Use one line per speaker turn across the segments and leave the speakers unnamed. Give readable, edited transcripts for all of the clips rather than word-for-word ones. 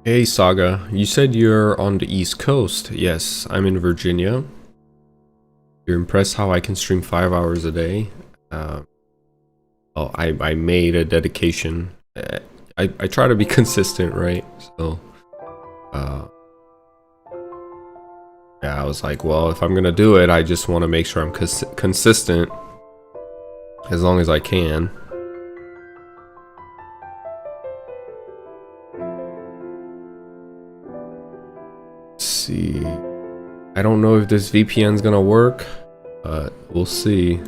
Hey Saga, you said you're on the East Coast. Yes, I'm in Virginia. You're impressed how I can stream 5 hours a day. Uh, I made a dedication. I try to be consistent, right? So, uh, yeah, I was like, well, if I'm gonna do it, I just want to make sure I'm consistent as long as I can. Let's see. I don't know if this VPN's gonna work, but we'll see.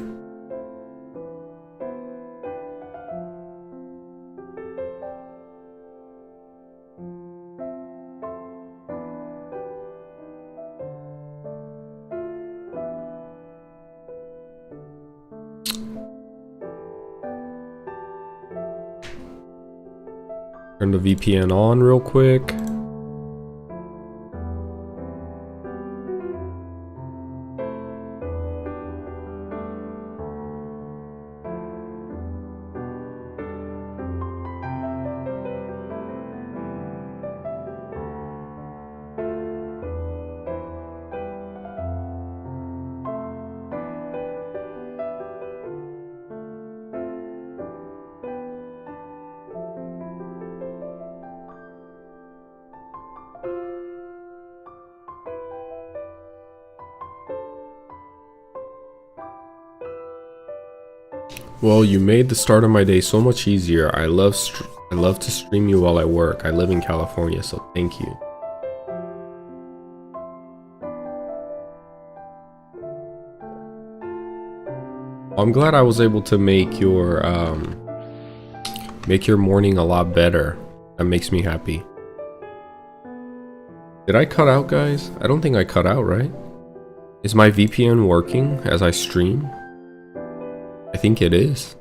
Turn the VPN on real quick. Well, you made the start of my day so much easier. I love to stream you while I work. I live in California, so thank you. I'm glad I was able to make your morning a lot better. That makes me happy. Did I cut out, guys? I don't think I cut out, right? Is my VPN working as I stream? I think it is.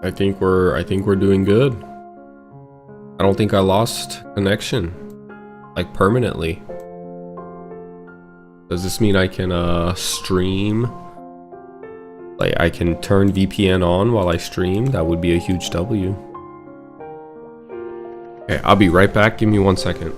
I think we're doing good. I don't think I lost connection, like permanently. Does this mean I can stream? Like I can turn VPN on while I stream? That would be a huge W. Okay, I'll be right back. Give me 1 second.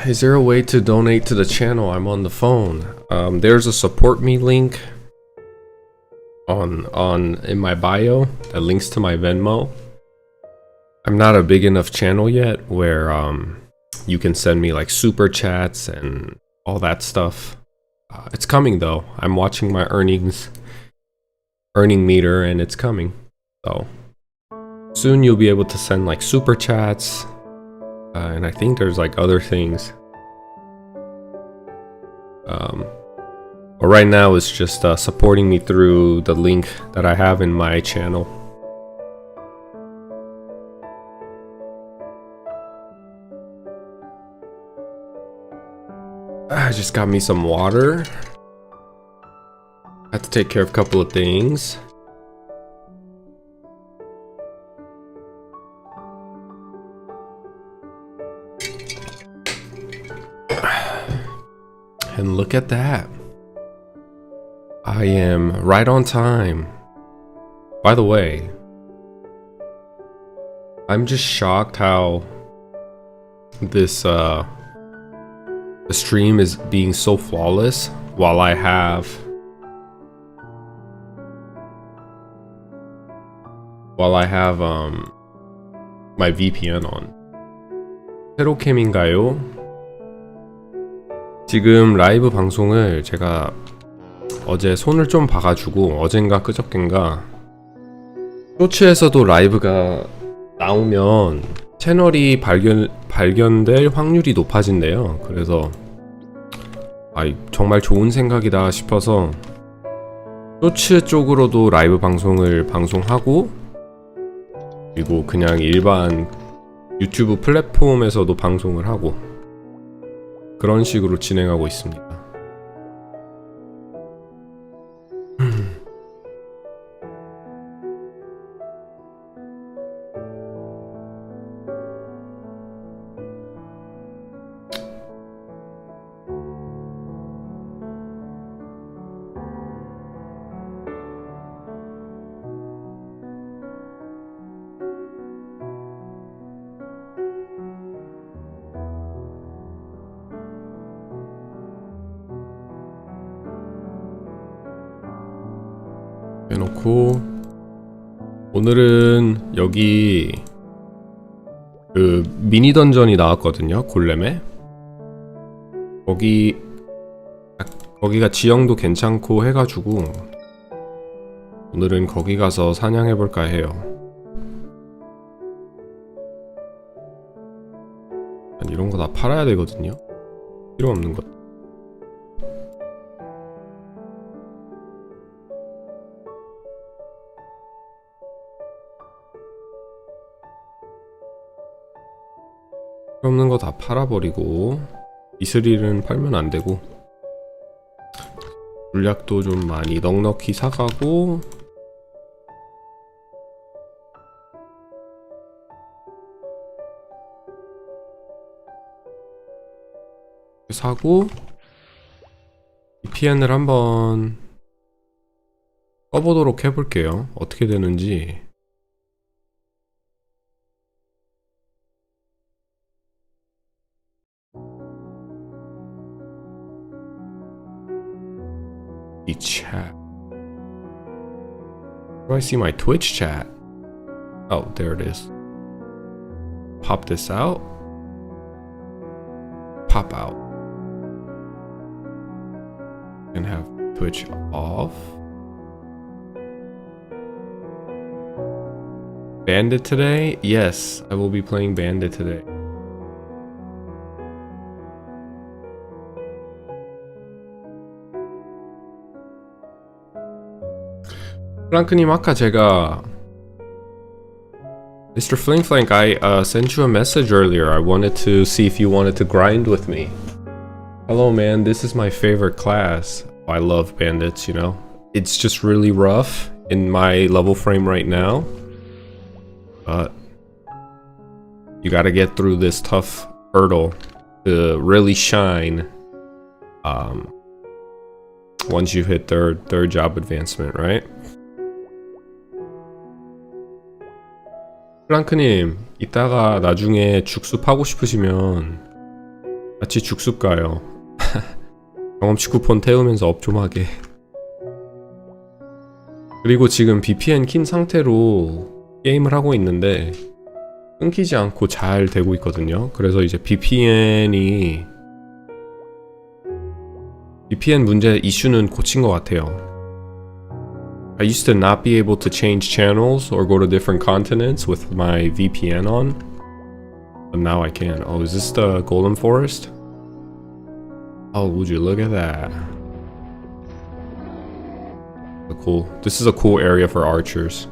Is there a way to donate to the channel? I'm on the phone. There's a support me link on in my bio that links to my Venmo. I'm not a big enough channel yet where you can send me like super chats and all that stuff. It's coming though. I'm watching my earning meter and it's coming. So soon you'll be able to send like super chats, and I think there's like other things. But right now it's just supporting me through the link that I have in my channel. I just got me some water. I have to take care of a couple of things. And look at that. I am right on time. By the way, I'm just shocked how this the stream is being so flawless while I have my VPN on. 새로 캠인가요? 지금 라이브 방송을 제가 어제 손을 좀 봐가지고 어젠가 그저껜가 쇼츠에서도 라이브가 나오면 채널이 발견될 확률이 높아진대요. 그래서 정말 좋은 생각이다 싶어서 쇼츠 쪽으로도 라이브 방송을 방송하고, 그리고 그냥 일반 유튜브 플랫폼에서도 방송을 하고, 그런 식으로 진행하고 있습니다. 해놓고, 오늘은 여기 그 미니 던전이 나왔거든요. 골렘에. 거기가 지형도 괜찮고 해가지고 오늘은 거기 가서 사냥해볼까 해요. 이런 거 다 팔아야 되거든요. 필요 없는 것. 필요 없는 거 다 팔아버리고, 이슬일은 팔면 안 되고, 물약도 좀 많이 넉넉히 사가고, 사고, VPN을 한번 써보도록 해볼게요. 어떻게 되는지. 이 chat. Where do I see my Twitch chat? Oh, there it is. Pop this out. Pop out. And have Twitch off. Bandit today? Yes, I will be playing Bandit today. 프랑크님, 아까 제가 Mr. Flingflank, I sent you a message earlier. I wanted to see if you wanted to grind with me. Hello man, this is my favorite class. I love bandits, you know. It's just really rough in my level frame right now. But you gotta get through this tough hurdle to really shine once you hit third job advancement, right? 프랑크님, 이따가 나중에 죽수 파고 싶으시면 같이 죽습 가요. 경험치 쿠폰 태우면서 업 좀 하게. 그리고 지금 VPN 킨 상태로 게임을 하고 있는데 끊기지 않고 잘 되고 있거든요. 그래서 이제 VPN 문제 이슈는 고친 것 같아요. I used to not be able to change channels or go to different continents with my VPN on, but now I can. Oh, is this the Golden Forest? Oh, would you look at that? Cool. This is a cool area for archers.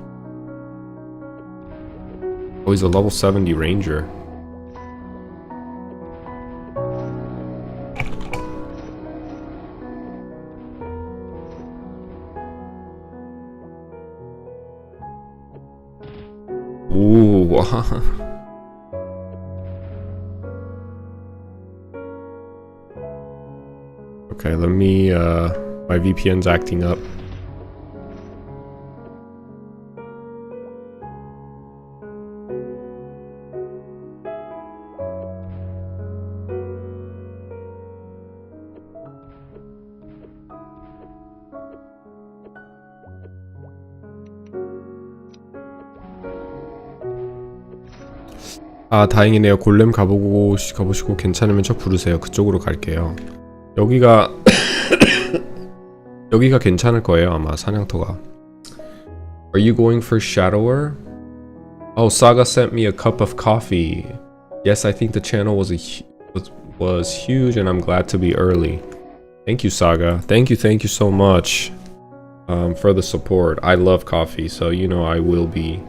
Oh, he's a level 70 ranger. Ooh. Okay, let me, my VPN's acting up. 아, 다행이네요. 골렘 가보시고 괜찮으면 저 부르세요. 그쪽으로 갈게요. 여기가 여기가 괜찮을 거예요. 아마 사냥터가. Are you going for Shadower? Oh, Saga sent me a cup of coffee. Yes, I think the channel was huge and I'm glad to be early. Thank you, Saga. Thank you so much for the support. I love coffee, so you know I will be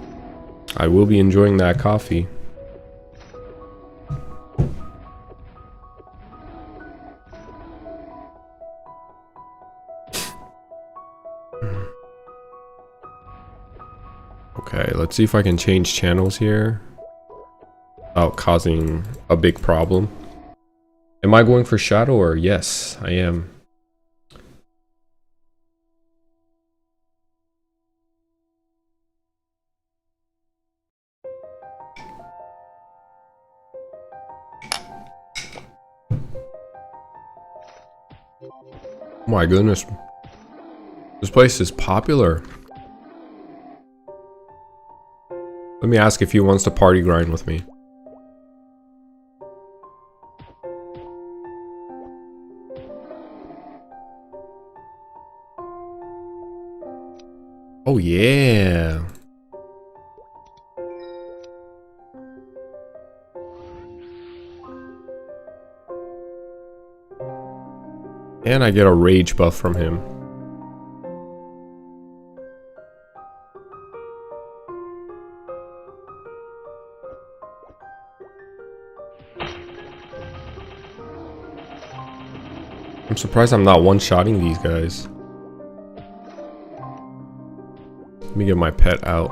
enjoying that coffee. Okay, let's see if I can change channels here without causing a big problem. Am I going for Shadower? Yes, I am. Oh my goodness. This place is popular. Let me ask if he wants to party grind with me. Oh yeah. And I get a rage buff from him. I'm surprised I'm not one-shotting these guys. Let me get my pet out.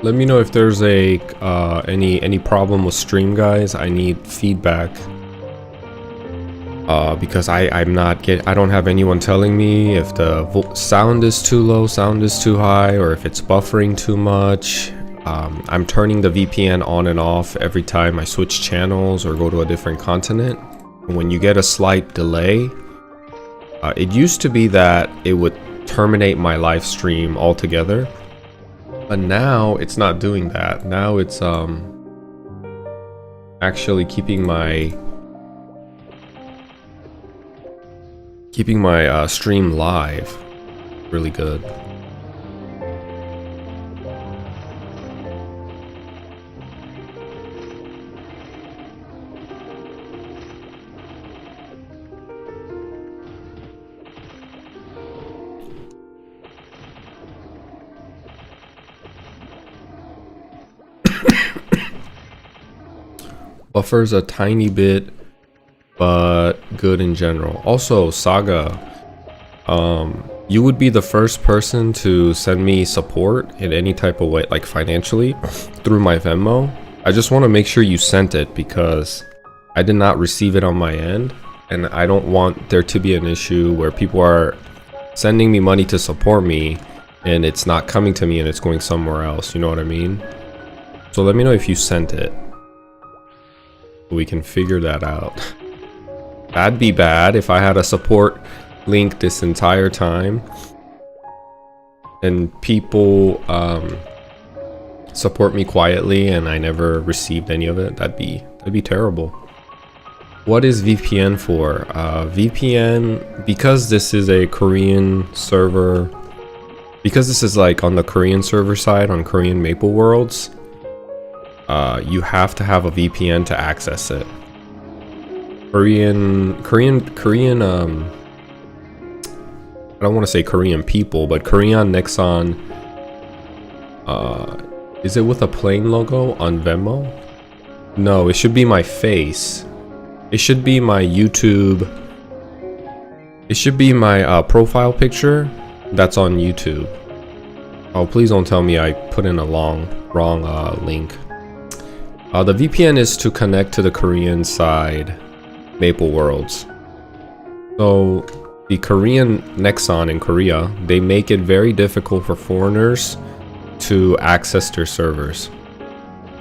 Let me know if there's a any problem with stream, guys. I need feedback. Because I don't have anyone telling me if the sound is too low, sound is too high, or if it's buffering too much. I'm turning the VPN on and off every time I switch channels or go to a different continent. When you get a slight delay, it used to be that it would terminate my live stream altogether, but now it's not doing that. Now it's actually keeping my stream live really good. Buffers a tiny bit, but good in general. Also, Saga, you would be the first person to send me support in any type of way, like financially, through my Venmo. I just want to make sure you sent it because I did not receive it on my end. and I don't want there to be an issue where people are sending me money to support me and it's not coming to me and it's going somewhere else. You know what I mean? So let me know if you sent it. We can figure that out. That'd be bad if I had a support link this entire time and people support me quietly and I never received any of it. That'd be terrible. What is VPN for? VPN, because this is a Korean server, because this is like on the Korean server side on Korean Maple Worlds, you have to have a VPN to access it. Korean I don't want to say Korean people, but Korean Nexon, is it with a plain logo on Venmo? No, it should be my face. It should be my YouTube. It should be my profile picture that's on YouTube. Oh, please don't tell me I put in a wrong link. The VPN is to connect to the Korean side Maple Worlds. So the Korean Nexon in Korea, they make it very difficult for foreigners to access their servers.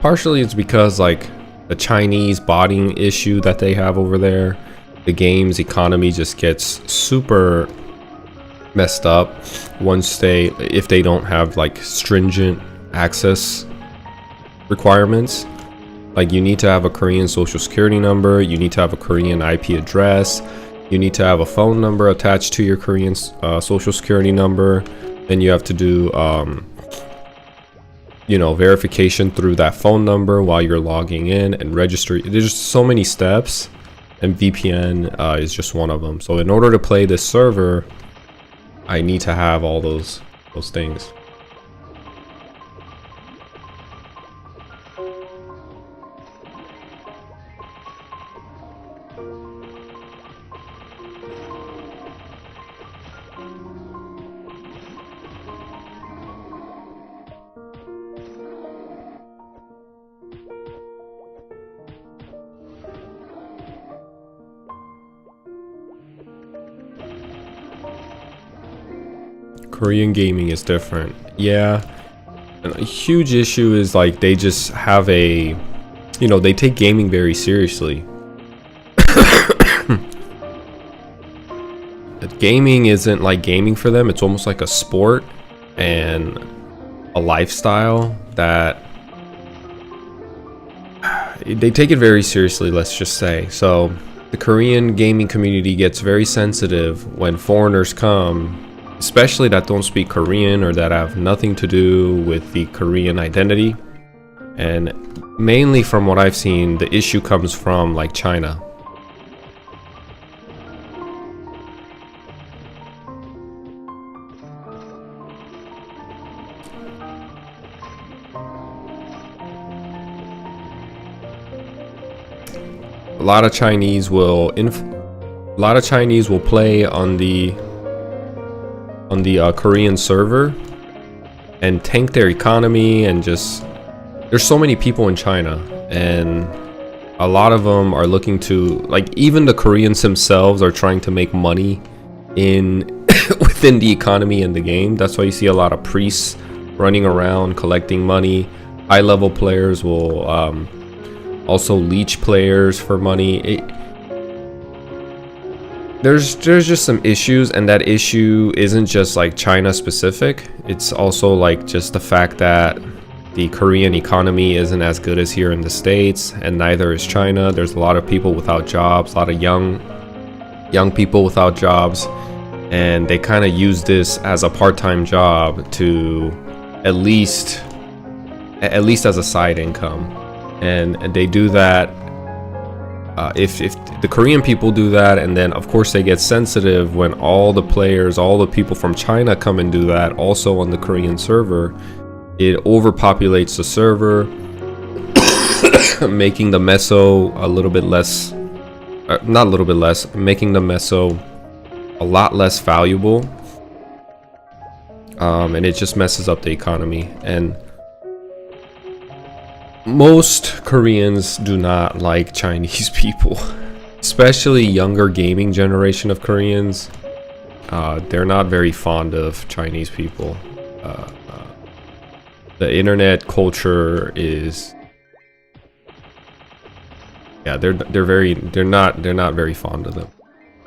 Partially it's because like the Chinese botting issue that they have over there, the game's economy just gets super messed up if they don't have like stringent access requirements. Like you need to have a Korean social security number, you need to have a Korean IP address, you need to have a phone number attached to your Korean social security number, then you have to do you know, verification through that phone number while you're logging in and register. There's just so many steps, and VPN is just one of them. So in order to play this server, I need to have all those things. Korean gaming is different. Yeah. And a huge issue is like they just have a, you know, they take gaming very seriously. Gaming isn't like gaming for them. It's almost like a sport and a lifestyle that they take it very seriously, let's just say. So the Korean gaming community gets very sensitive when foreigners come, especially that don't speak Korean or that have nothing to do with the Korean identity. And mainly from what I've seen, the issue comes from like China. A lot of Chinese will play on the Korean server and tank their economy, and just there's so many people in China and a lot of them are looking to, like, even the Koreans themselves are trying to make money in within the economy in the game. That's why you see a lot of priests running around collecting money. High level players will also leech players for money. There's just some issues, and that issue isn't just like China specific. It's also like just the fact that the Korean economy isn't as good as here in the States, and neither is China. There's a lot of people without jobs, a lot of young people without jobs, and they kind of use this as a part-time job to at least as a side income. And they do that if the Korean people do that, and then of course they get sensitive when all the players, all the people from China come and do that also on the Korean server. It overpopulates the server, making the meso a little bit less, not a little bit less, making the meso a lot less valuable, and it just messes up the economy. And most Koreans do not like Chinese people. especially younger gaming generation of Koreans, they're not very fond of Chinese people. The internet culture is, yeah, they're not very fond of them.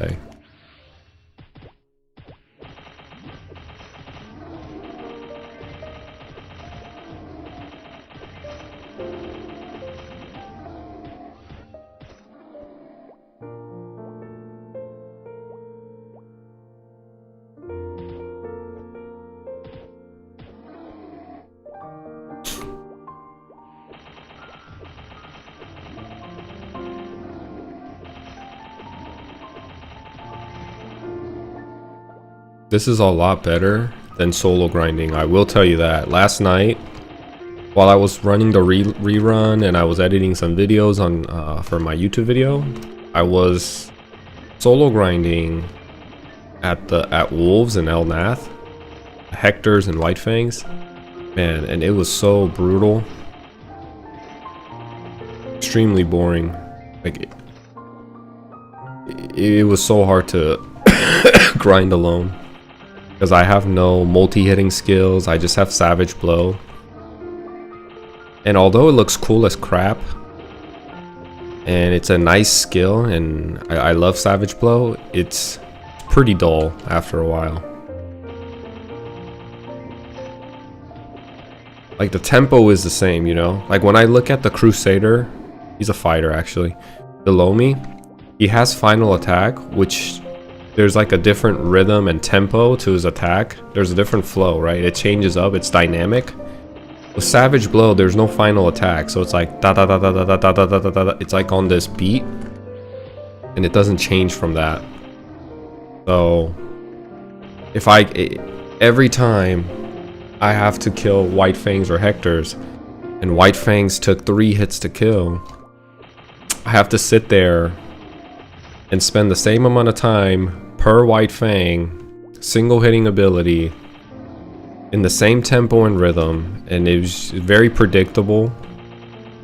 Okay. This is a lot better than solo grinding, I will tell you that. Last night, while I was running the rerun and I was editing some videos on for my YouTube video, I was solo grinding at Wolves and El Nath, Hectors and White Fangs. Man, and it was so brutal. Extremely boring. Like it was so hard to grind alone. Because I have no multi-hitting skills, I just have Savage Blow. And although it looks cool as crap, and it's a nice skill, and I love Savage Blow, it's pretty dull after a while. Like the tempo is the same, you know? Like when I look at the Crusader, he's a fighter actually, below me, he has final attack, which there's like a different rhythm and tempo to his attack. There's a different flow, right? It changes up, it's dynamic. With Savage Blow, there's no final attack, so it's like da da da da da da da da da da. It's like on this beat, and it doesn't change from that. So if every time I have to kill White Fangs or Hectors, and White Fangs took 3 hits to kill, I have to sit there and spend the same amount of time per White Fang, single hitting ability, in the same tempo and rhythm, and it was very predictable.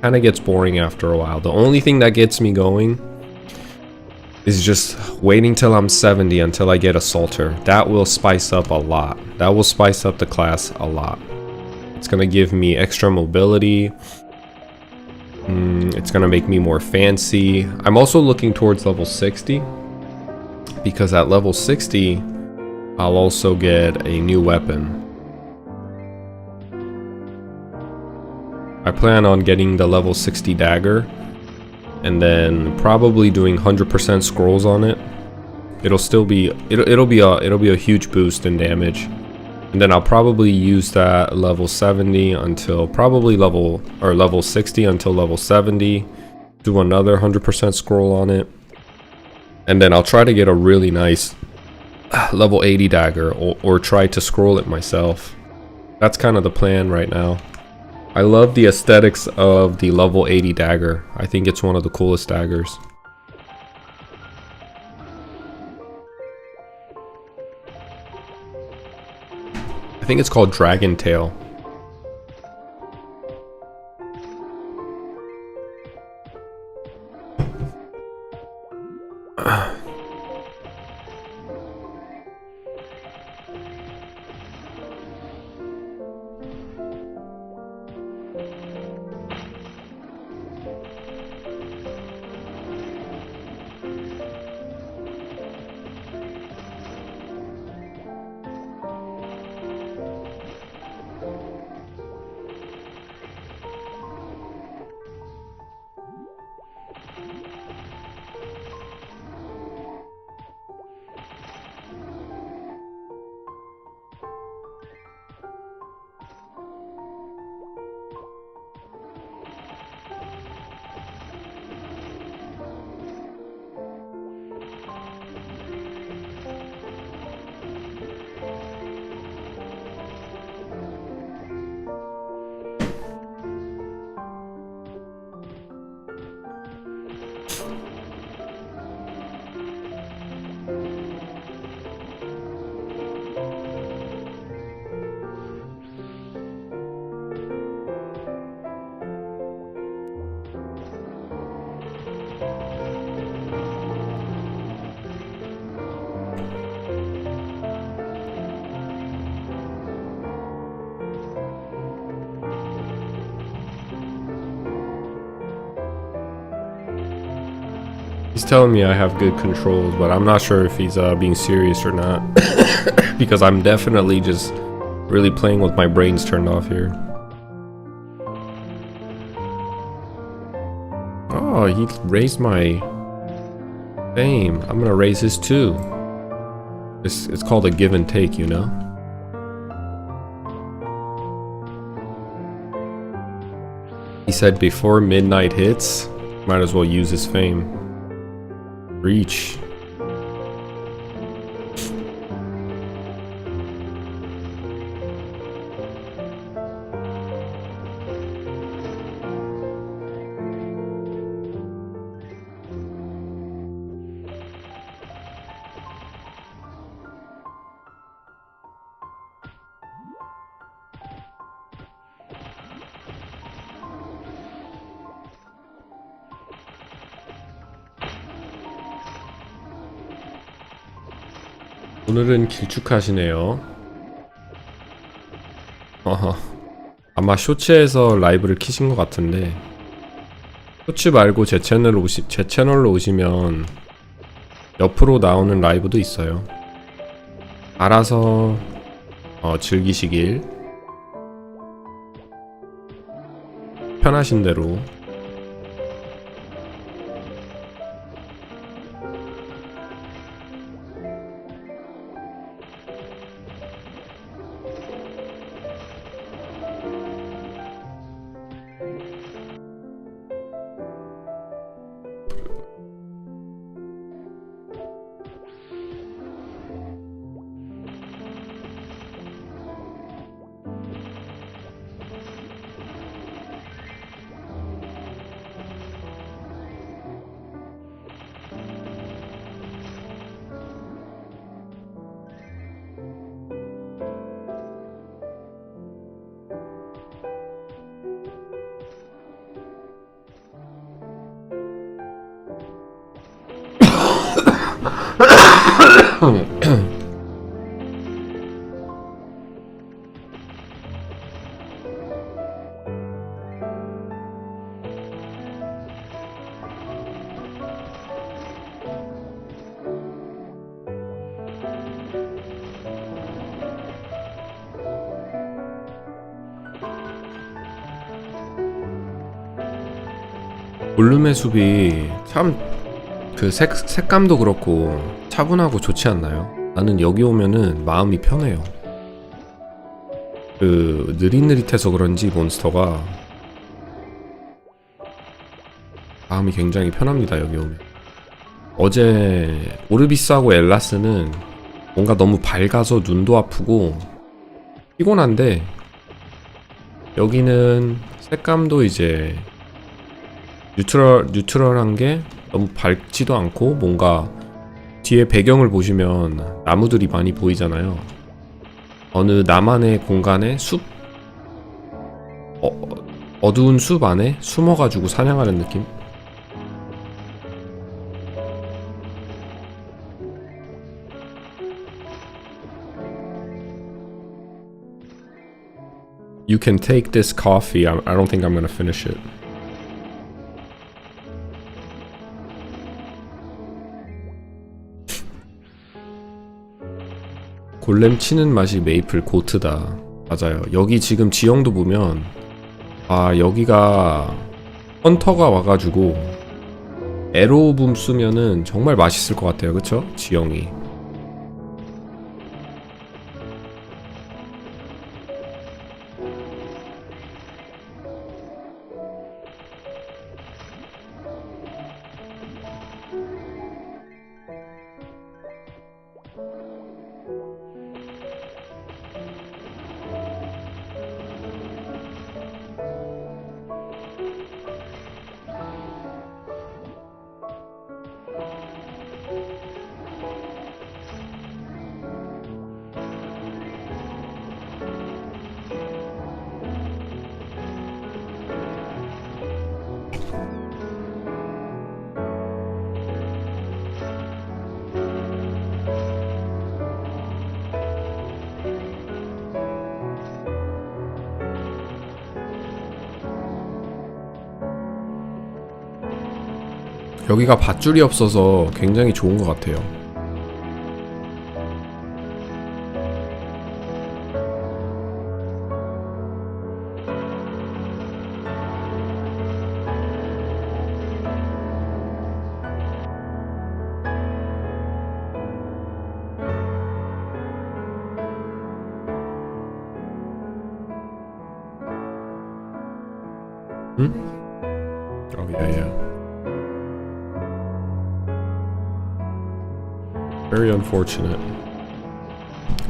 Kind of gets boring after a while. The only thing that gets me going is just waiting till I'm 70 until I get Assaulter. That will spice up a lot. That will spice up the class a lot. It's gonna give me extra mobility. It's gonna make me more fancy. I'm also looking towards level 60, because at level 60 I'll also get a new weapon. I plan on getting the level 60 dagger, and then probably doing 100% scrolls on it. It'll be a huge boost in damage. And then I'll probably use that level 70 until probably level 60 until level 70. Do another 100% scroll on it. And then I'll try to get a really nice level 80 dagger, or try to scroll it myself. That's kind of the plan right now. I love the aesthetics of the level 80 dagger. I think it's one of the coolest daggers. I think it's called Dragon Tail. He's telling me I have good controls, but I'm not sure if he's being serious or not. Because I'm definitely just really playing with my brains turned off here. Oh, he raised my fame. I'm gonna raise his too. It's called a give and take, you know? He said before midnight hits, might as well use his fame. Reach. 오늘은 길쭉하시네요. 아마 쇼츠에서 라이브를 키신 것 같은데 쇼츠 말고 제 채널로 오시면 옆으로 나오는 라이브도 있어요. 알아서 즐기시길 편하신 대로. 볼륨의 숲이 참 그 색감도 그렇고 차분하고 좋지 않나요? 나는 여기 오면은 마음이 편해요. 그 느릿느릿해서 그런지 몬스터가 마음이 굉장히 편합니다. 여기 오면. 어제 오르비스하고 엘라스는 뭔가 너무 밝아서 눈도 아프고 피곤한데 여기는 색감도 이제 뉴트럴한 게 너무 밝지도 않고 뭔가 뒤에 배경을 보시면 나무들이 많이 보이잖아요. 어느 나만의 공간에 숲? 어두운 숲 안에 숨어가지고 사냥하는 느낌? You can take this coffee. I don't think I'm gonna finish it. 골렘 치는 맛이 메이플 고트다. 맞아요. 여기 지금 지형도 보면 여기가 헌터가 와가지고 에로우붐 쓰면은 정말 맛있을 것 같아요. 그쵸? 지형이. 여기가 밧줄이 없어서 굉장히 좋은 것 같아요. Oh yeah. Very unfortunate.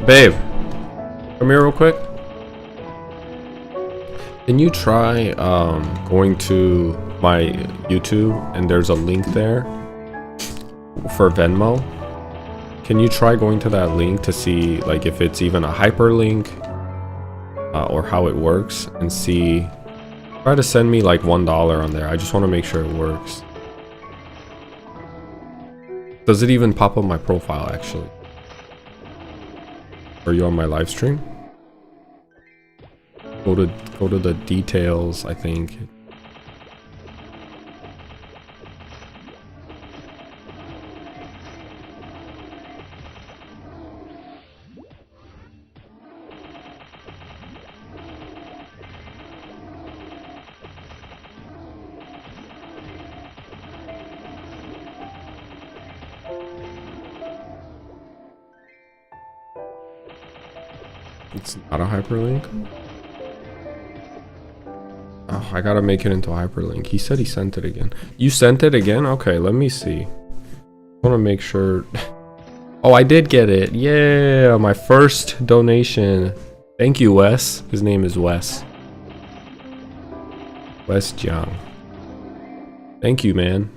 Babe, come here real quick. Can you try going to my YouTube and there's a link there for Venmo? Can you try going to that link to see like if it's even a hyperlink or how it works, and see, try to send me like $1 on there. I just want to make sure it works. Does it even pop up my profile actually? Are you on my live stream? Go to the details, I think. It's not a hyperlink? Oh, I gotta make it into a hyperlink. He said he sent it again. You sent it again? Okay, let me see. I wanna make sure. Oh, I did get it. Yeah, my first donation. Thank you, Wes. His name is Wes. Wes Jiang. Thank you, man.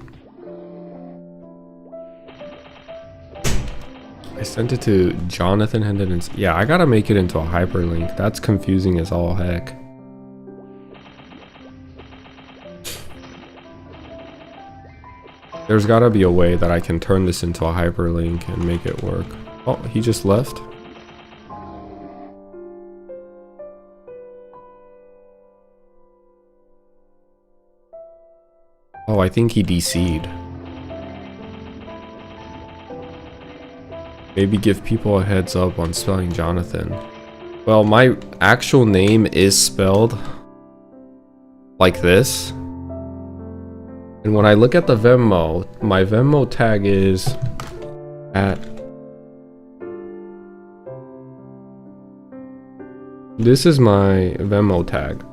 I sent it to Jonathan Hendon. Yeah, I gotta make it into a hyperlink. That's confusing as all heck. There's gotta be a way that I can turn this into a hyperlink and make it work. Oh, he just left. Oh, I think he DC'd. Maybe give people a heads up on spelling Jonathan. Well, my actual name is spelled like this. And when I look at the Venmo, my Venmo tag is at... This is my Venmo tag.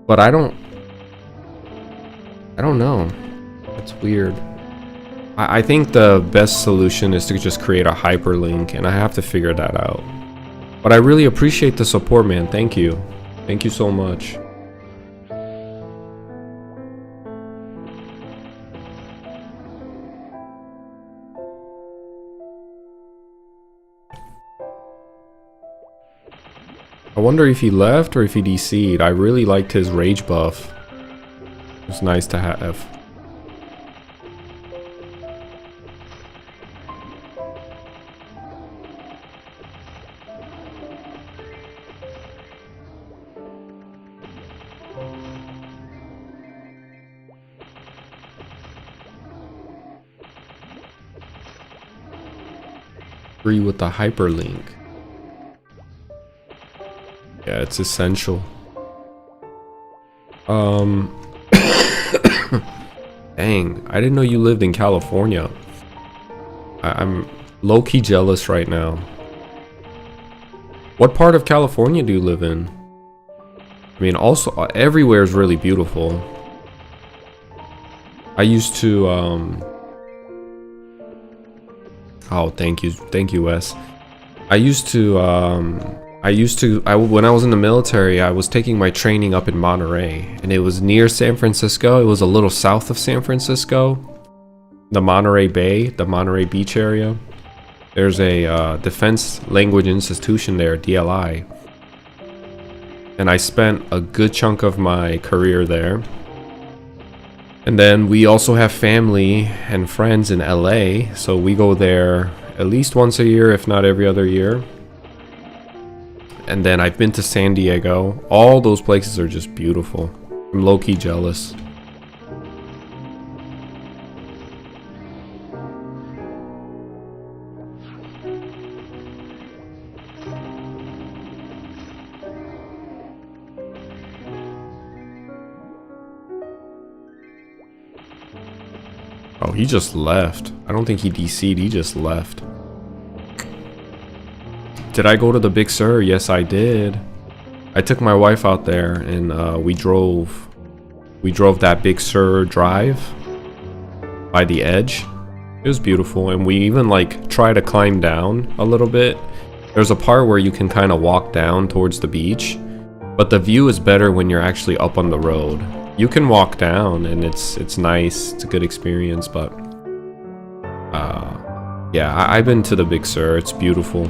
But I don't know. It's weird. I think the best solution is to just create a hyperlink, and I have to figure that out. But I really appreciate the support, man. Thank you. Thank you so much. I wonder if he left or if he DC'd. I really liked his rage buff. It was nice to have. Agree with the hyperlink. Yeah, it's essential. Dang, I didn't know you lived in California. I'm low-key jealous right now. What part of California do you live in? I mean, also, everywhere is really beautiful. I used to, oh, thank you, Wes. When I was in the military, I was taking my training up in Monterey, and it was near San Francisco. It was a little south of San Francisco, the Monterey Bay, the Monterey Beach area. There's a defense language institution there, DLI, and I spent a good chunk of my career there. And then we also have family and friends in LA, so we go there at least once a year, if not every other year. And then I've been to San Diego. All those places are just beautiful. I I'm low-key jealous. Oh, he just left. I don't think he DC'd, he just left. Did I go to the Big Sur? Yes, I did. I took my wife out there and we drove that Big Sur drive by the edge. It was beautiful, and we even like try to climb down a little bit. There's a part where you can kind of walk down towards the beach, but the view is better when you're actually up on the road. You can walk down and it's nice, it's a good experience, but yeah, I've been to the Big Sur, it's beautiful.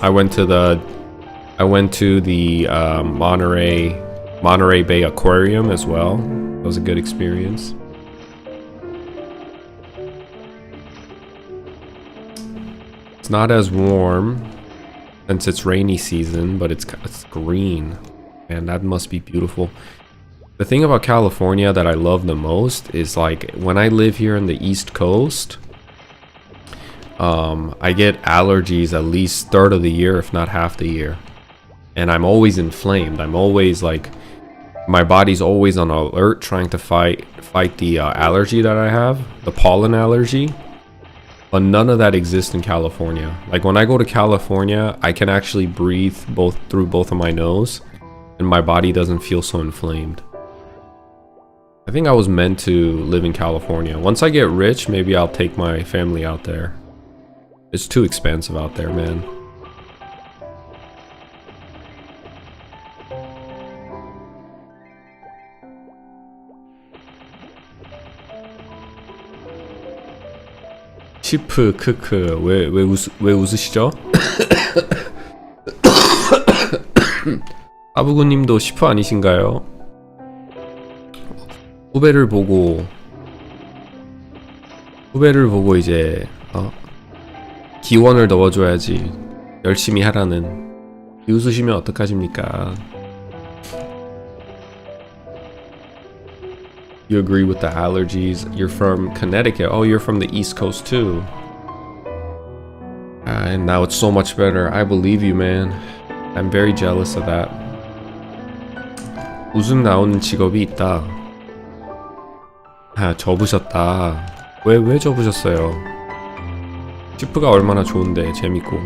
I went to the Monterey Bay Aquarium as well. That was a good experience. It's not as warm since it's rainy season, but it's green. And that must be beautiful. The thing about California that I love the most is like when I live here in the East Coast, I get allergies at least third of the year, if not half the year. And I'm always inflamed. I'm always like, my body's always on alert trying to fight the allergy that I have, the pollen allergy. But none of that exists in California. Like when I go to California, I can actually breathe through both of my nose, and my body doesn't feel so inflamed. I think I was meant to live in California. Once I get rich, maybe I'll take my family out there. It's too expensive out there, man. 시프 크크 왜 웃으시죠? 아부구님도 시프 아니신가요? 후배를 보고 이제 기원을 넣어줘야지. 열심히 하라는. 웃으시면 어떡하십니까? You agree with the allergies. You're from Connecticut. Oh, you're from the East Coast too. And now it's so much better. I believe you, man. I'm very jealous of that. 웃음 나오는 직업이 있다. 아, 접으셨다. 왜 접으셨어요? 시프가 얼마나 좋은데, 재밌고.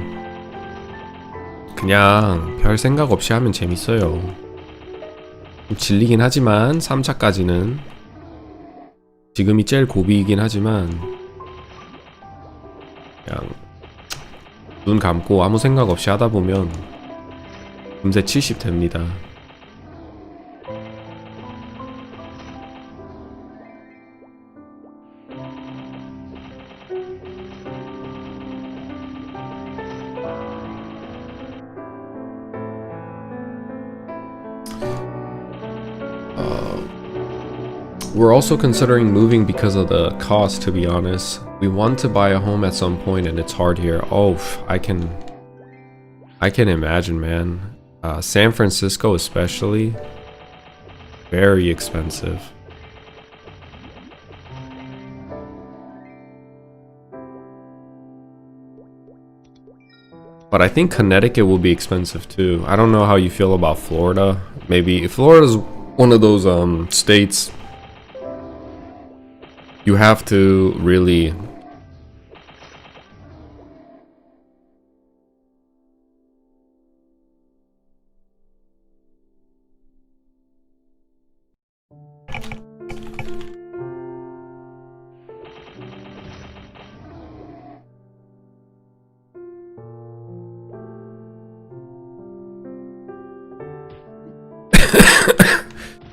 그냥 별 생각 없이 하면 재밌어요. 좀 질리긴 하지만 3차까지는 지금이 제일 고비이긴 하지만 그냥 눈 감고 아무 생각 없이 하다 보면 금세 70 됩니다. We're also considering moving because of the cost, to be honest. We want to buy a home at some point and it's hard here. Oh, I can imagine, man. San Francisco especially, very expensive. But I think Connecticut will be expensive too. I don't know how you feel about Florida. Maybe Florida's one of those states you have to really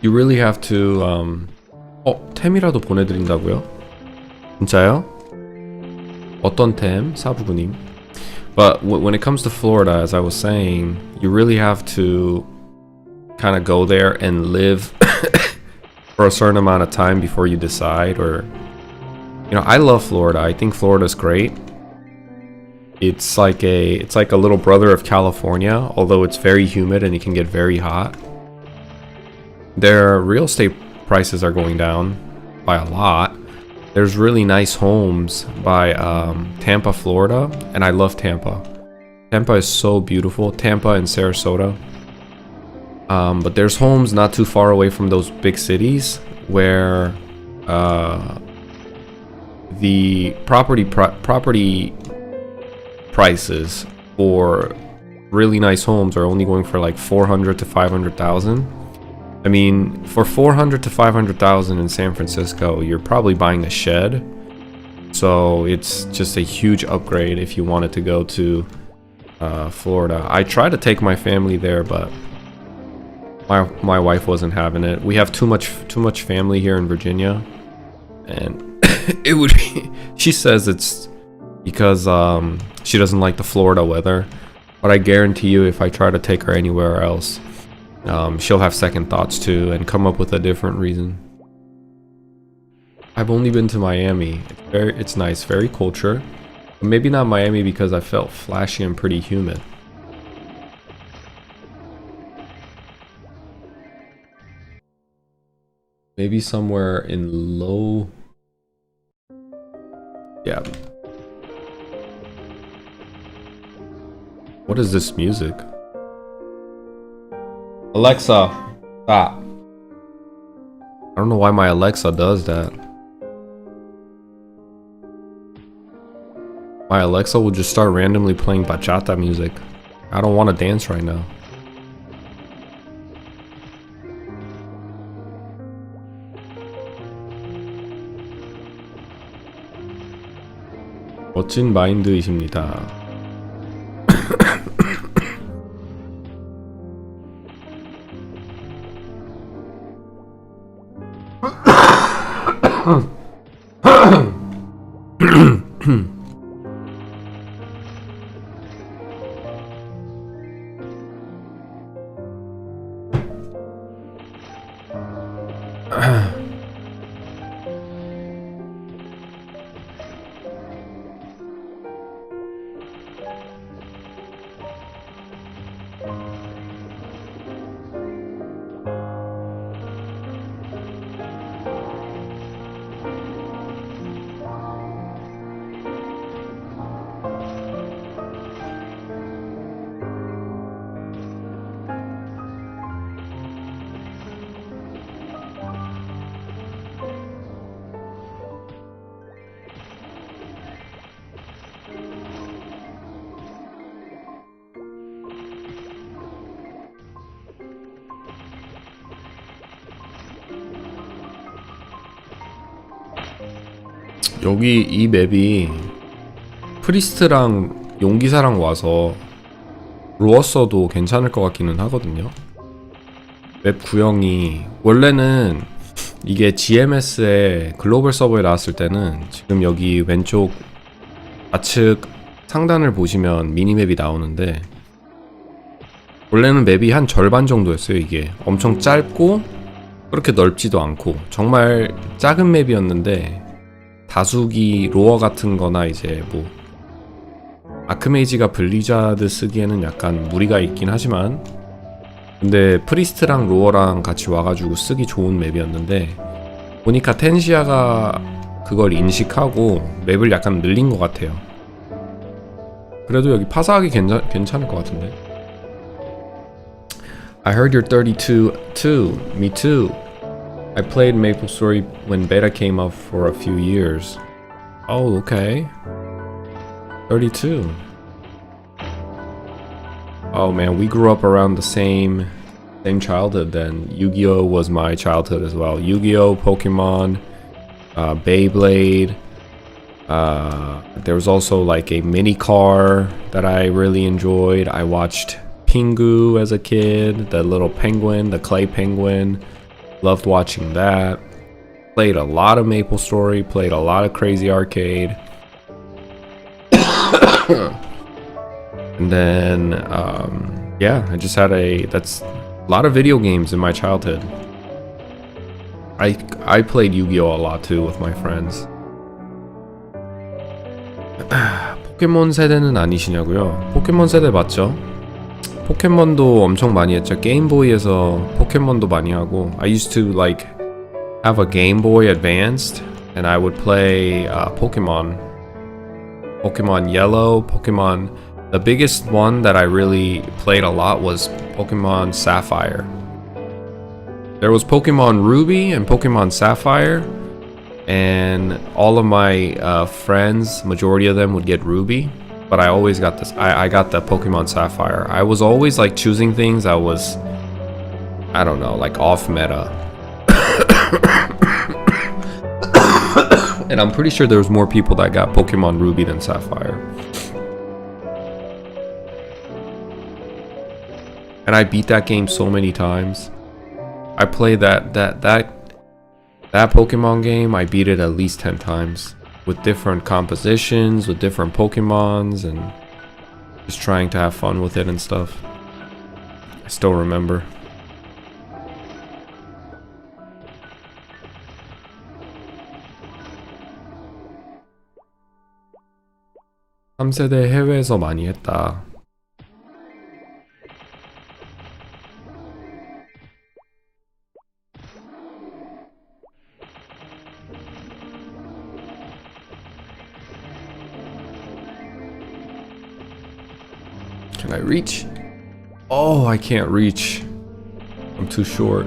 you really have to 템이라도 보내드린다고요? 진짜요? 어떤 템? 사부구님. But when it comes to Florida, as I was saying, you really have to kind of go there and live for a certain amount of time before you decide. Or, you know, I love Florida. I think Florida's great. It's like a little brother of California, although it's very humid and it can get very hot. their real estate prices are going down by a lot. There's really nice homes by Tampa, Florida, and I love Tampa. Tampa is so beautiful. Tampa and Sarasota. But there's homes not too far away from those big cities where the property prices for really nice homes are only going for like 400 to 500,000. I mean, for 400 to 500,000 in San Francisco, you're probably buying a shed. So it's just a huge upgrade if you wanted to go to Florida. I tried to take my family there, but my wife wasn't having it. We have too much family here in Virginia, and it would be, she says it's because she doesn't like the Florida weather, but I guarantee you if I try to take her anywhere else, she'll have second thoughts too and come up with a different reason. I've only been to Miami. It's nice, very culture. But maybe not Miami because I felt flashy and pretty humid. Maybe somewhere in low... Yeah. What is this music? Alexa, stop. I don't know why my Alexa does that. My Alexa will just start randomly playing bachata music. I don't want to dance right now. 멋진 마인드이십니다. 여기 이 맵이 프리스트랑 용기사랑 와서 로어서도 괜찮을 것 같기는 하거든요. 맵 구형이 원래는 이게 GMS의 글로벌 서버에 나왔을 때는 지금 여기 왼쪽 좌측 상단을 보시면 미니맵이 나오는데 원래는 맵이 한 절반 정도였어요. 이게 엄청 짧고 그렇게 넓지도 않고 정말 작은 맵이었는데 다수기 로어 같은 거나 이제 뭐 아크메이지가 블리자드 쓰기에는 약간 무리가 있긴 하지만 근데 프리스트랑 로어랑 같이 와가지고 쓰기 좋은 맵이었는데 보니까 텐시아가 그걸 인식하고 맵을 약간 늘린 것 같아요. 그래도 여기 파사하기 괜찮을 것 같은데. I heard you're 32 too. Me too. I played Maplestory when beta came out for a few years. Oh, okay. 32. Oh man, we grew up around the same childhood then. Yu-Gi-Oh was my childhood as well. Yu-Gi-Oh, Pokemon, Beyblade. There was also like a mini car that I really enjoyed. I watched Pingu as a kid, the little penguin, the clay penguin. Loved watching that. Played a lot of Maplestory, played a lot of Crazy Arcade. And then, yeah, I just had that's a lot of video games in my childhood. I played Yu-Gi-Oh! A lot too with my friends. 포켓몬 세대는 아니시냐고요? 포켓몬 세대 맞죠? 포켓몬도 엄청 많이 했죠. 게임보이에서 포켓몬도 많이 하고. I used to like have a Game Boy Advanced and I would play Pokemon Yellow, Pokemon. The biggest one that I really played a lot was Pokemon Sapphire. There was Pokemon Ruby and Pokemon Sapphire, and all of my friends, majority of them would get Ruby, but I always got this. I got the Pokemon Sapphire. I was always like choosing things. I don't know, like off meta. And I'm pretty sure there was more people that got Pokemon Ruby than Sapphire. And I beat that game so many times. I played that Pokemon game, I beat it at least 10 times. With different compositions, with different Pokemons, and just trying to have fun with it and stuff. I still remember. (3세대) 해외에서 많이 했다. Can I reach? Oh, I can't reach. I'm too short.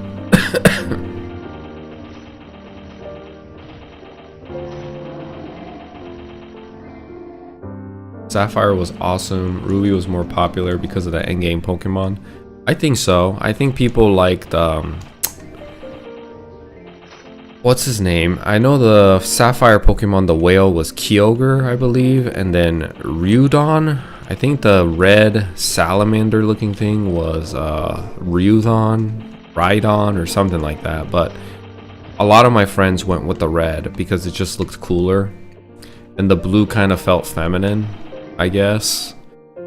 Sapphire was awesome. Ruby was more popular because of the endgame Pokemon. I think so. I think people liked what's his name? I know the Sapphire Pokemon, the whale, was Kyogre, I believe, and then Ryudon. I think the red salamander looking thing was Rhydon or something like that, but a lot of my friends went with the red because it just looked cooler, and the blue kind of felt feminine, I guess.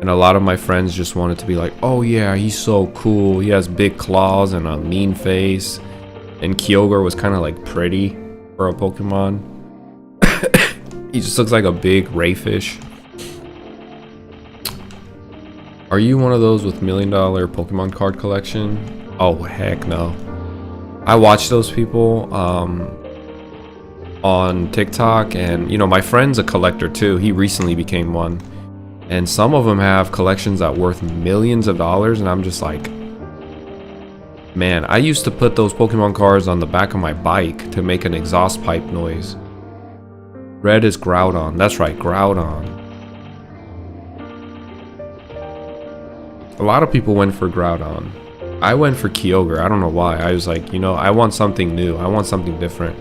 And a lot of my friends just wanted to be like, oh yeah, he's so cool, he has big claws and a mean face. And Kyogre was kind of like pretty for a Pokemon. He just looks like a big rayfish. Are you one of those with $1 million Pokemon card collection? Oh heck no. I watch those people on TikTok, and you know, my friend's a collector too. He recently became one, and some of them have collections that worth millions of dollars, and I'm just like, man, I used to put those Pokemon cards on the back of my bike to make an exhaust pipe noise. Red is Groudon. That's right, Groudon. A lot of people went for Groudon. I went for Kyogre. I don't know why. I was like, you know, I want something new. I want something different.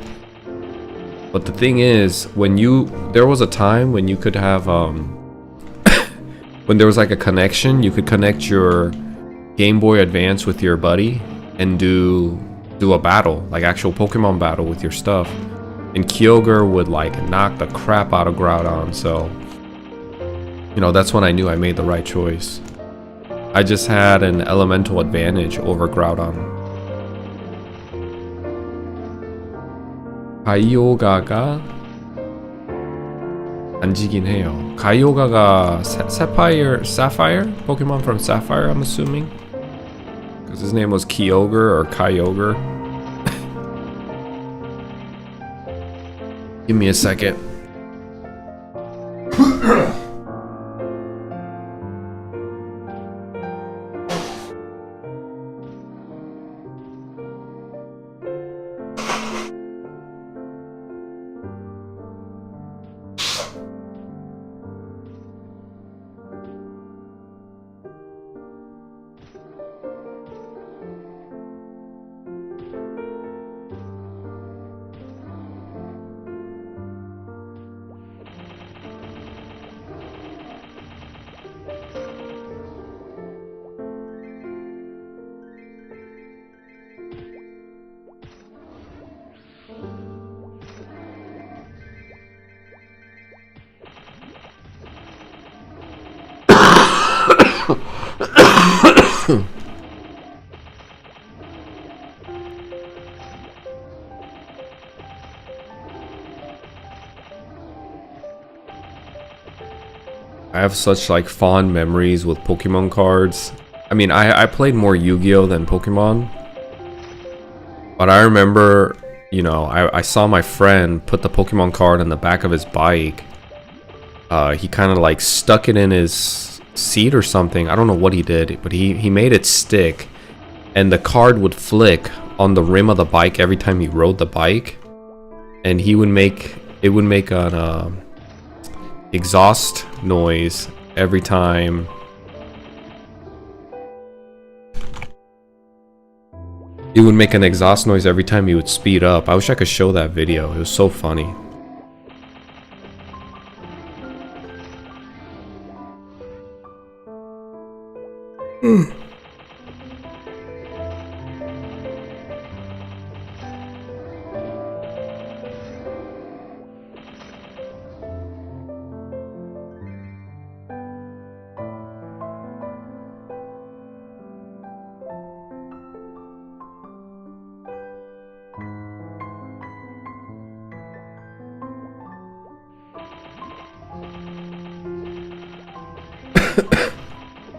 But the thing is, there was a time when you could have, when there was like a connection, you could connect your Game Boy Advance with your buddy and do a battle, like actual Pokemon battle with your stuff. And Kyogre would like knock the crap out of Groudon. So, you know, that's when I knew I made the right choice. I just had an elemental advantage over Groudon. 가이오가가 안 지긴 해요. 가이오가가 Sapphire? Pokemon from Sapphire, I'm assuming? Because his name was Kyogre or Kyogre. Give me a second. I have such like fond memories with Pokemon cards. I mean, I played more Yu-Gi-Oh than Pokemon, but I remember, you know, I saw my friend put the Pokemon card on the back of his bike. He kind of like stuck it in his seat or something. I don't know what he did, but he made it stick, and the card would flick on the rim of the bike every time he rode the bike, and it would make an exhaust noise every time. It would make an exhaust noise every time he would speed up. I wish I could show that video. It was so funny.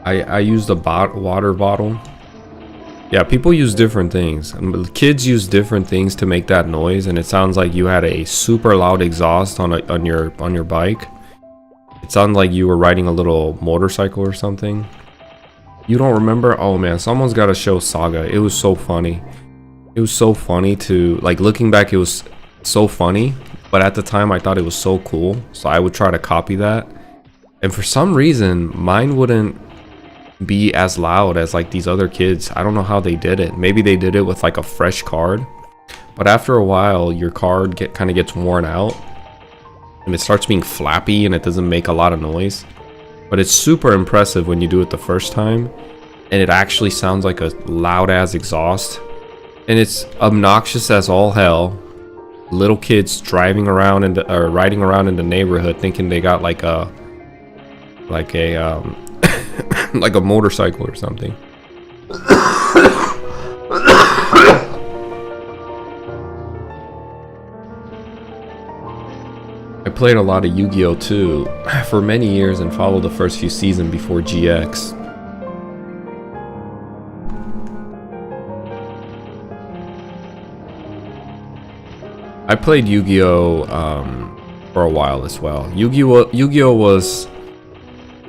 I used a water bottle. Yeah, people use different things. Kids use different things to make that noise, and it sounds like you had a super loud exhaust on your bike. It sounded like you were riding a little motorcycle or something. You don't remember? Oh man, someone's got to show Saga. It was so funny. It was so funny to, like, looking back, it was so funny, but at the time I thought it was so cool, so I would try to copy that. And for some reason, mine wouldn't be as loud as like these other kids. I don't know how they did it. Maybe they did it with like a fresh card, but after a while your card kind of gets worn out and it starts being flappy and it doesn't make a lot of noise. But it's super impressive when you do it the first time, and it actually sounds like a loud ass exhaust, and it's obnoxious as all hell. Little kids driving around or riding around in the neighborhood thinking they got like a like a motorcycle or something. I played a lot of Yu-Gi-Oh too for many years and followed the first few seasons before GX. I played Yu-Gi-Oh for a while as well. Yu-Gi-Oh was...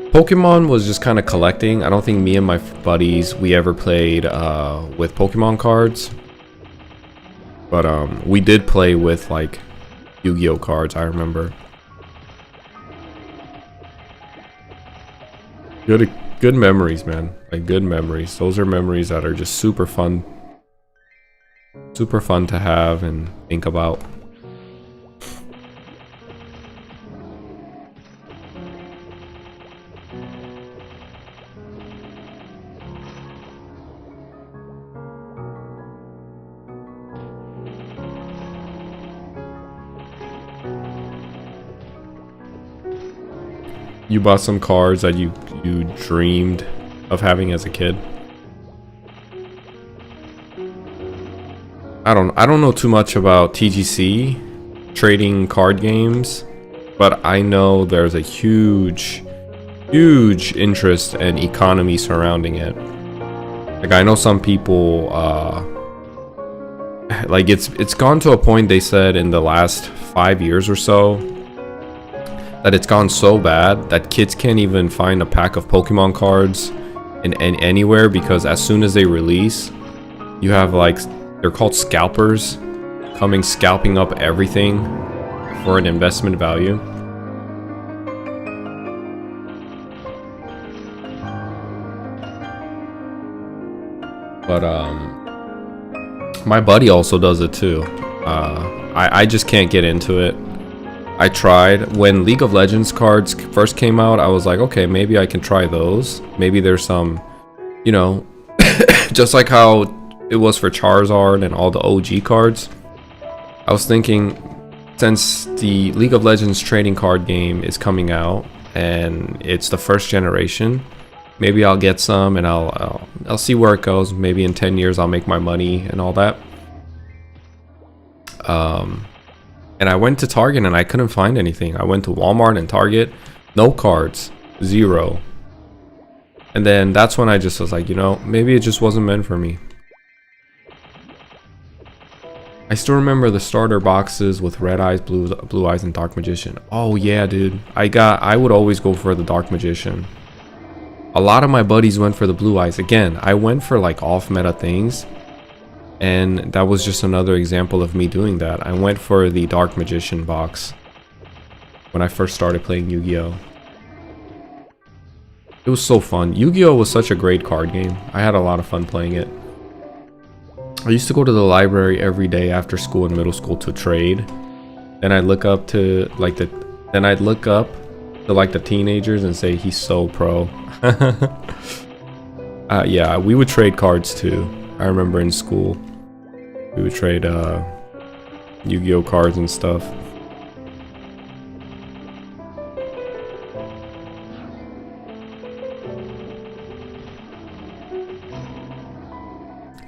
Pokemon was just kind of collecting. I don't think me and my buddies, we ever played with Pokemon cards. But we did play with like Yu-Gi-Oh cards, I remember. Good memories, man. Like good memories. Those are memories that are just super fun. Super fun to have and think about. You bought some cards that you dreamed of having as a kid? I don't know too much about TGC, trading card games, but I know there's a huge interest and economy surrounding it. Like I know some people like it's gone to a point, they said in the last 5 years or so, that it's gone so bad that kids can't even find a pack of Pokemon cards in anywhere, because as soon as they release, you have like, they're called scalpers, scalping up everything for an investment value. But my buddy also does it too. I just can't get into it. I tried. When League of Legends cards first came out, I was like, okay, maybe I can try those. Maybe there's some, you know, just like how it was for Charizard and all the OG cards. I was thinking, since the League of Legends trading card game is coming out and it's the first generation, maybe I'll get some and I'll see where it goes. Maybe in 10 years I'll make my money and all that. And I went to Target and I couldn't find anything. I went to Walmart and Target, no cards, zero. And then that's when I just was like, you know, maybe it just wasn't meant for me. I still remember the starter boxes with red eyes, blue eyes, and dark magician. Oh yeah, dude. I would always go for the dark magician. A lot of my buddies went for the blue eyes. Again, I went for like off meta things, and that was just another example of me doing that. I went for the dark magician box when I first started playing Yu-Gi-Oh! It was so fun. Yu-Gi-Oh! Was such a great card game. I had a lot of fun playing it. I used to go to the library every day after school in middle school to trade. Then I'd look up to like the teenagers and say he's so pro. Yeah, we would trade cards too. I remember in school we would trade Yu-Gi-Oh! Cards and stuff.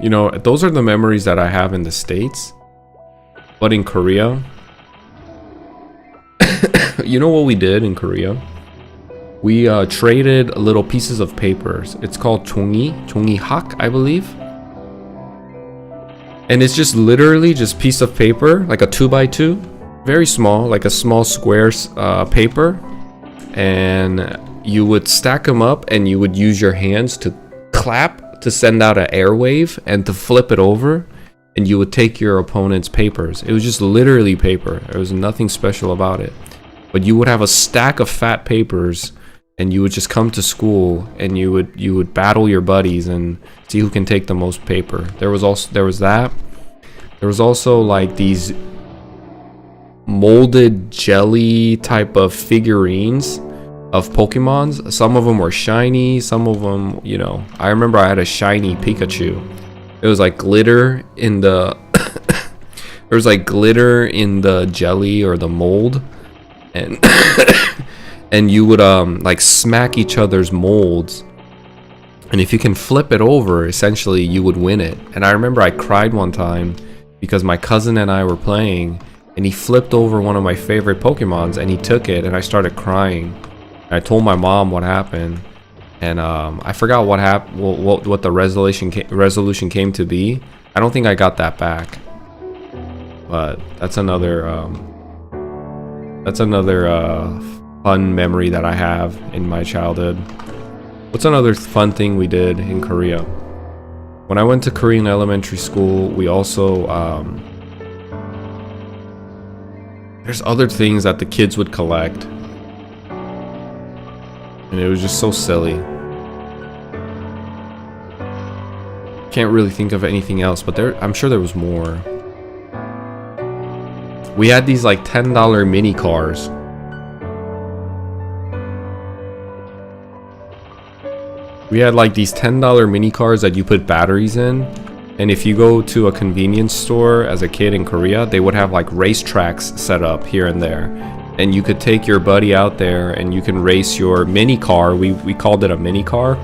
You know, those are the memories that I have in the States. But in Korea, you know what we did in Korea? We traded little pieces of papers. It's called 종이 hak, I believe. And it's just literally just piece of paper, like a 2x2, very small, like a small square paper. And you would stack them up and you would use your hands to clap to send out an airwave and to flip it over, and you would take your opponent's papers. It was just literally paper. There was nothing special about it. But you would have a stack of fat papers, and you would just come to school and you would battle your buddies and see who can take the most paper. There was that. There was also like these molded jelly type of figurines of Pokemons. Some of them were shiny, some of them, you know, I remember I had a shiny Pikachu. It was like glitter in the there was like glitter in the jelly or the mold, and and you would like smack each other's molds, and if you can flip it over, essentially you would win it. And I remember I cried one time because my cousin and I were playing and he flipped over one of my favorite Pokemons and he took it, and I started crying. I told my mom what happened, and I forgot what happened, what the resolution came to be. I don't think I got that back, but that's another fun memory that I have in my childhood. What's another fun thing we did in Korea? When I went to Korean elementary school, we also there's other things that the kids would collect. And it was just so silly. Can't really think of anything else, but I'm sure there was more. We had these like $10 mini cars. We had like these $10 mini cars that you put batteries in. And if you go to a convenience store as a kid in Korea, they would have like racetracks set up here and there. And you could take your buddy out there and you can race your mini car. We called it a mini car.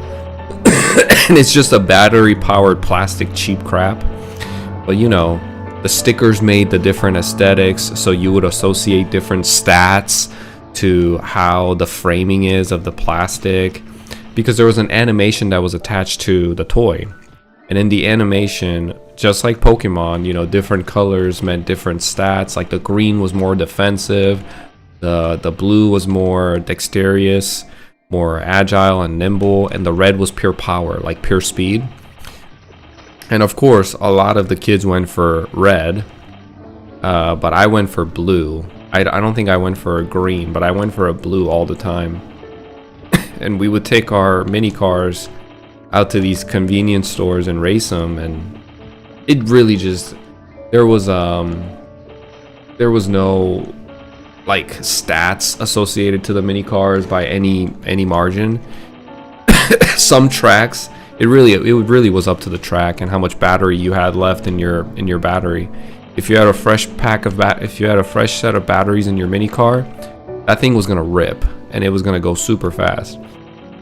And it's just a battery powered plastic cheap crap. But you know, the stickers made the different aesthetics, so you would associate different stats to how the framing is of the plastic, because there was an animation that was attached to the toy. And in the animation, just like Pokemon, you know, different colors meant different stats. Like the green was more defensive, the blue was more dexterous, more agile and nimble, and the red was pure power, like pure speed. And of course, a lot of the kids went for red, but I went for blue. I don't think I went for a green, but I went for a blue all the time. And we would take our mini cars out to these convenience stores and race them, and it really just, there was no like stats associated to the mini cars by any margin. Some tracks, it really was up to the track and how much battery you had left in your battery. If you had a fresh set of batteries in your mini car, that thing was gonna rip and it was gonna go super fast.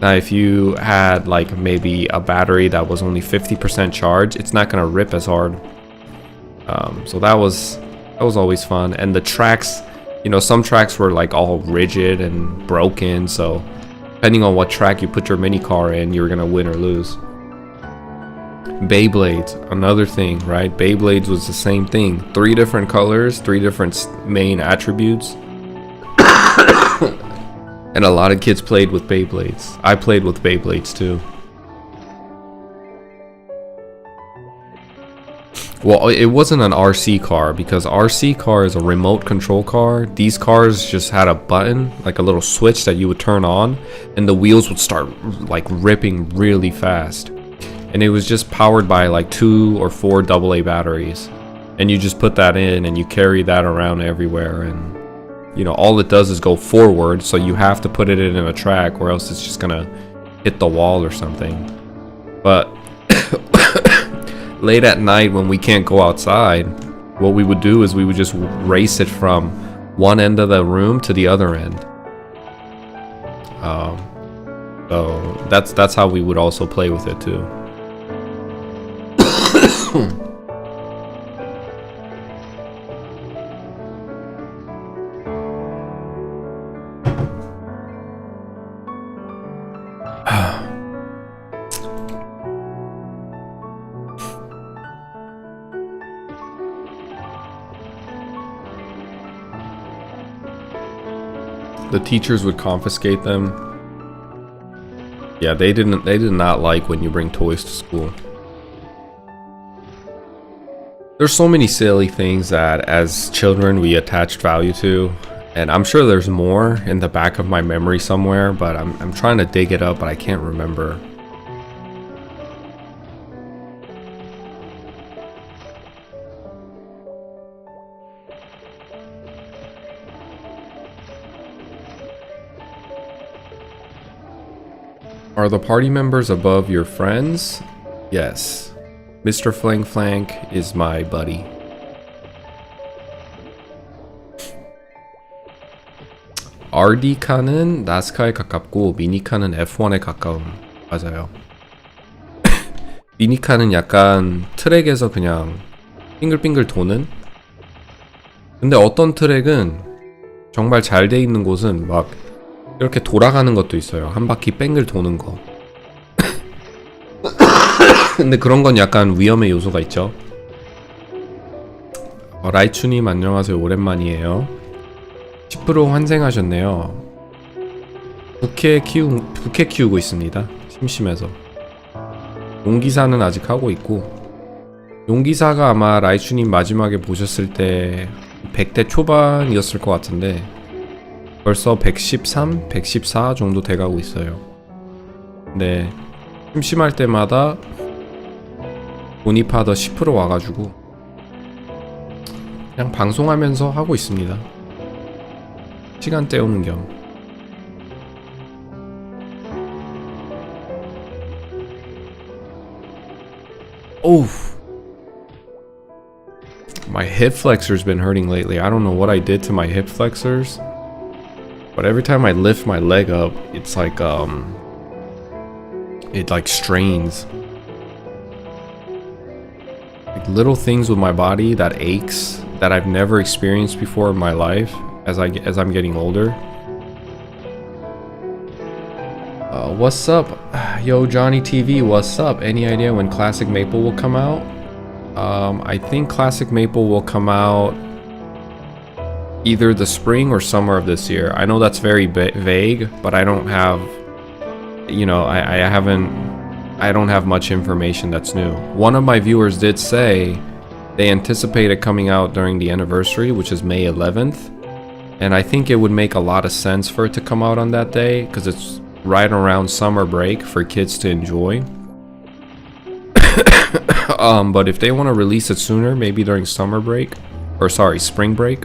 Now if you had like maybe a battery that was only 50% charged, it's not gonna rip as hard. So that was always fun. And the tracks, you know, some tracks were like all rigid and broken, so Depending on what track you put your mini car in, you're gonna win or lose. Beyblades, another thing, right? Beyblades was the same thing. 3 different colors, 3 different main attributes. And a lot of kids played with Beyblades. I played with Beyblades too. Well, it wasn't an RC car, because RC car is a remote control car. These cars just had a button, like a little switch that you would turn on, and the wheels would start like ripping really fast. And it was just powered by like 2 or 4 AA batteries. And you just put that in and you carry that around everywhere, and you know, all it does is go forward, so you have to put it in a track or else it's just gonna hit the wall or something. But late at night when we can't go outside, what we would do is we would just race it from one end of the room to the other end. So that's how we would also play with it too. The teachers would confiscate them. Yeah, they did not like when you bring toys to school. There's so many silly things that as children we attached value to, and I'm sure there's more in the back of my memory somewhere, but I'm trying to dig it up, but I can't remember. Are the party members above your friends? Yes. Mr. Flank Flank is my buddy. RD카는 나스카에 가깝고 미니카는 F1에 가까움. 맞아요. 미니카는 약간 트랙에서 그냥 빙글빙글 도는? 근데 어떤 트랙은 정말 잘 돼 있는 곳은 막 이렇게 돌아가는 것도 있어요. 한 바퀴 뺑글 도는 거. 근데 그런 건 약간 위험의 요소가 있죠. 라이추님 안녕하세요. 오랜만이에요. 10% 환생하셨네요. 부캐 키우고 있습니다. 심심해서. 용기사는 아직 하고 있고, 용기사가 아마 라이추님 마지막에 보셨을 때 100대 초반이었을 것 같은데 벌써 113, 114 정도 돼가고 있어요. 근데 심심할 때마다 조니파더 10% 와가지고 그냥 방송하면서 하고 있습니다. 시간 때우는 겸. Oh, my hip flexor's been hurting lately. I don't know what I did to my hip flexors, but every time I lift my leg up, it's like it like strains. Like little things with my body that aches that I've never experienced before in my life as I'm getting older. What's up? Yo, Johnny TV, what's up? Any idea when Classic Maple will come out? I think Classic Maple will come out either the spring or summer of this year. I know that's very vague, but I don't have, you know, I don't have much information that's new. One of my viewers did say they anticipate it coming out during the anniversary, which is May 11th. And I think it would make a lot of sense for it to come out on that day, because it's right around summer break for kids to enjoy. But if they want to release it sooner, maybe during summer break, or sorry, spring break.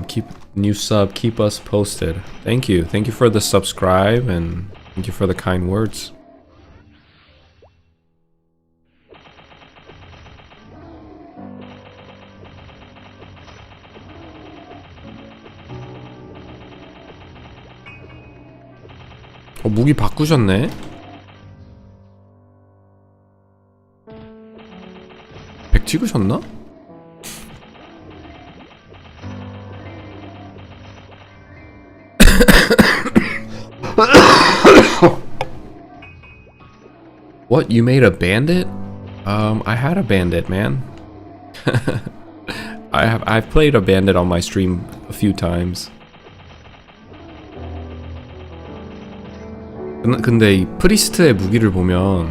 Keep new sub, keep us posted. Thank you for the subscribe, and thank you for the kind words. 무기 바꾸셨네? 100 찍으셨나? What, you made a bandit? I had a bandit, man. I've played a bandit on my stream a few times. 근데 이 프리스트의 무기를 보면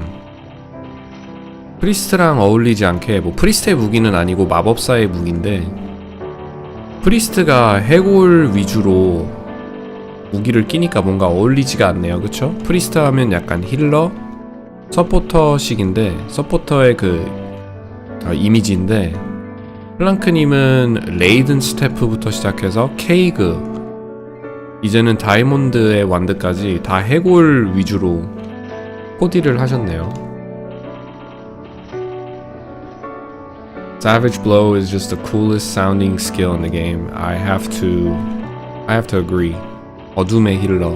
프리스트랑 어울리지 않게, 뭐 프리스트의 무기는 아니고 마법사의 무기인데, 프리스트가 해골 위주로 무기를 끼니까 뭔가 어울리지가 않네요. 그쵸? 프리스트 하면 약간 힐러? 서포터식인데, 서포터의 그 이미지인데, 플랑크님은 레이든 스태프부터 시작해서 케이그, 이제는 다이몬드의 완드까지 다 해골 위주로 코디를 하셨네요. Savage Blow is just the coolest sounding skill in the game. I have to agree. 어둠의 힐러.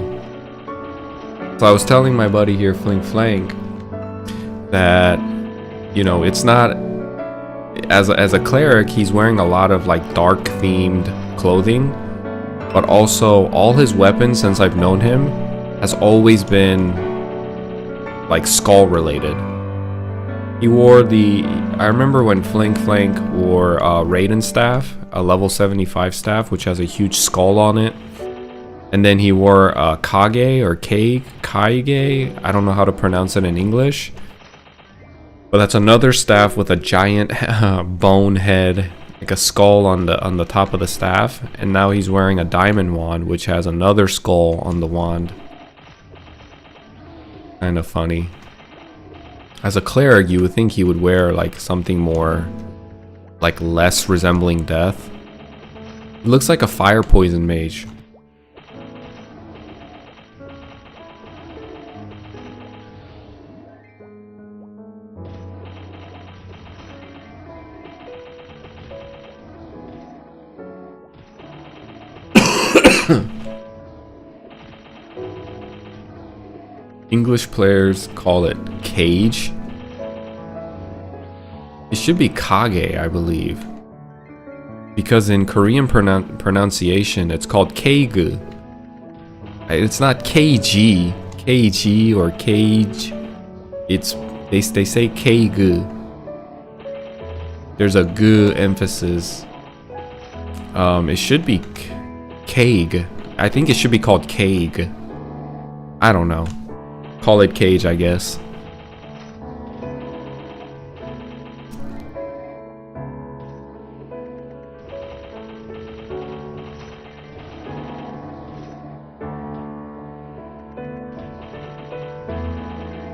So I was telling my buddy here, Fling Flank, that, you know, it's not, as a cleric, he's wearing a lot of like dark themed clothing, but also all his weapons since I've known him has always been like skull related. He wore I remember when Flank wore Raiden staff, a level 75 staff, which has a huge skull on it. And then he wore Kage or Kaige, I don't know how to pronounce it in English. But that's another staff with a giant bone head, like a skull on the top of the staff. And now he's wearing a diamond wand, which has another skull on the wand. Kind of funny. As a cleric, you would think he would wear like something more, like less resembling death. It looks like a fire poison mage. English players call it cage. It should be kage, I believe. Because in Korean pronunciation, it's called keigu. It's not kg, kg or cage. It's they say keigu. There's a gu emphasis. It should be kaig. I think it should be called kaig. I don't know. Call it cage, I guess.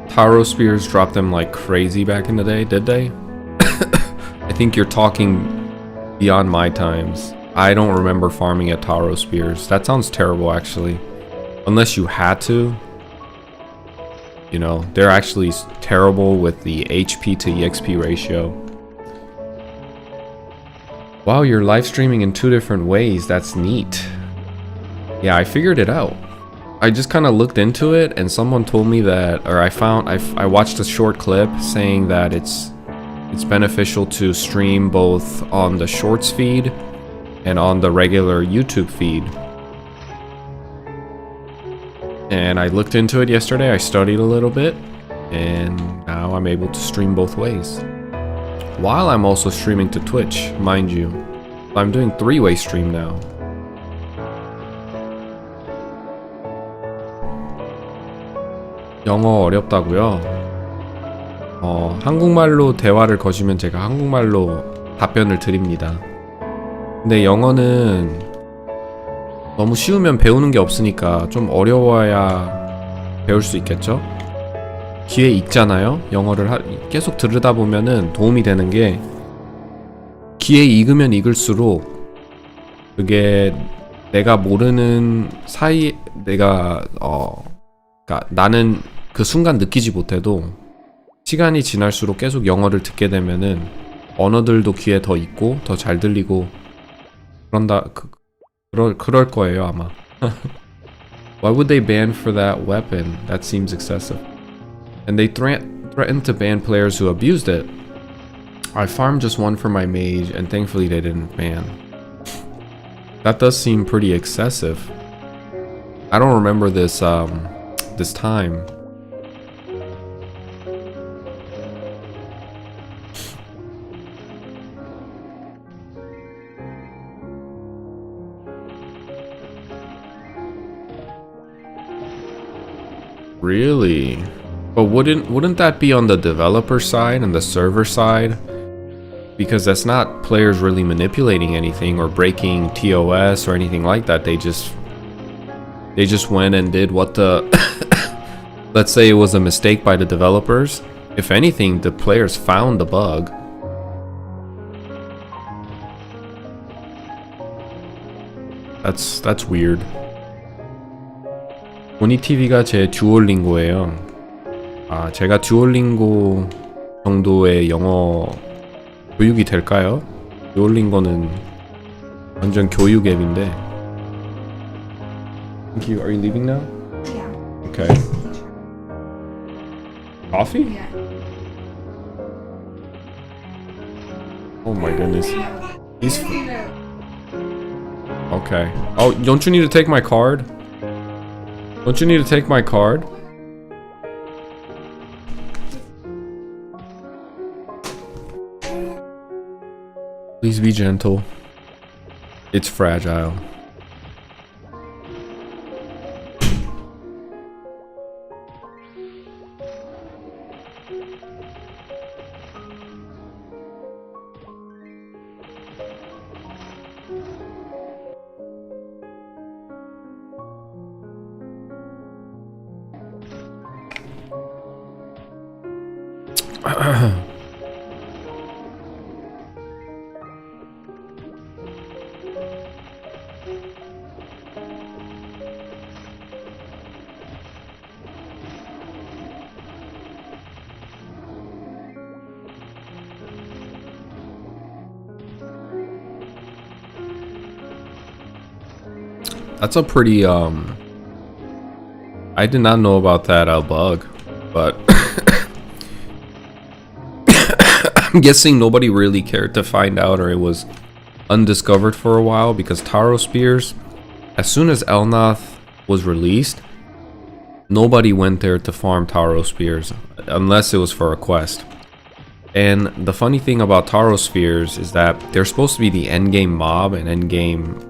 Taro spears dropped them like crazy back in the day, did they? I think you're talking beyond my times. I don't remember farming at Taro spears. That sounds terrible, actually. Unless you had to. You know, they're actually terrible with the HP to EXP ratio. Wow, you're live streaming in 2 different ways. That's neat. Yeah, I figured it out. I just kind of looked into it and someone told me that, or I watched a short clip saying that it's beneficial to stream both on the shorts feed and on the regular YouTube feed. And I looked into it yesterday, I studied a little bit, and now I'm able to stream both ways. While I'm also streaming to Twitch, mind you. I'm doing 3-way stream now. 영어 어렵다고요? 한국말로 대화를 거시면 제가 한국말로 답변을 드립니다. 근데 영어는 너무 쉬우면 배우는 게 없으니까 좀 어려워야 배울 수 있겠죠? 귀에 익잖아요? 영어를 계속 들으다 보면은 도움이 되는 게, 귀에 익으면 익을수록 그게 내가 모르는 사이, 그러니까 나는 그 순간 느끼지 못해도 시간이 지날수록 계속 영어를 듣게 되면은 언어들도 귀에 더 익고 더 잘 들리고 그럴 거예요 아마. Why would they ban for that weapon? That seems excessive. And they threatened to ban players who abused it. I farmed just one for my mage and thankfully they didn't ban. That does seem pretty excessive. I don't remember this this time. Really? But wouldn't that be on the developer side and the server side? Because that's not players really manipulating anything or breaking TOS or anything like that. They just went and did what the let's say it was a mistake by the developers. If anything, the players found the bug. That's weird. 조니TV가 제 듀올링고예요. 아, 제가 듀올링고 정도의 영어 교육이 될까요? 듀올링고는 완전 교육 앱인데. Thank you. Are you leaving now?
Yeah.
Okay. Coffee?
Yeah.
Oh my goodness. He's okay. Oh, don't you need to take my card? Don't you need to take my card? Please be gentle. It's fragile. That's a pretty I did not know about that bug, but I'm guessing nobody really cared to find out, or it was undiscovered for a while, because Taro Spears, as soon as Elnath was released, nobody went there to farm Taro Spears unless it was for a quest. And the funny thing about Taro Spheres is that they're supposed to be the endgame mob and endgame.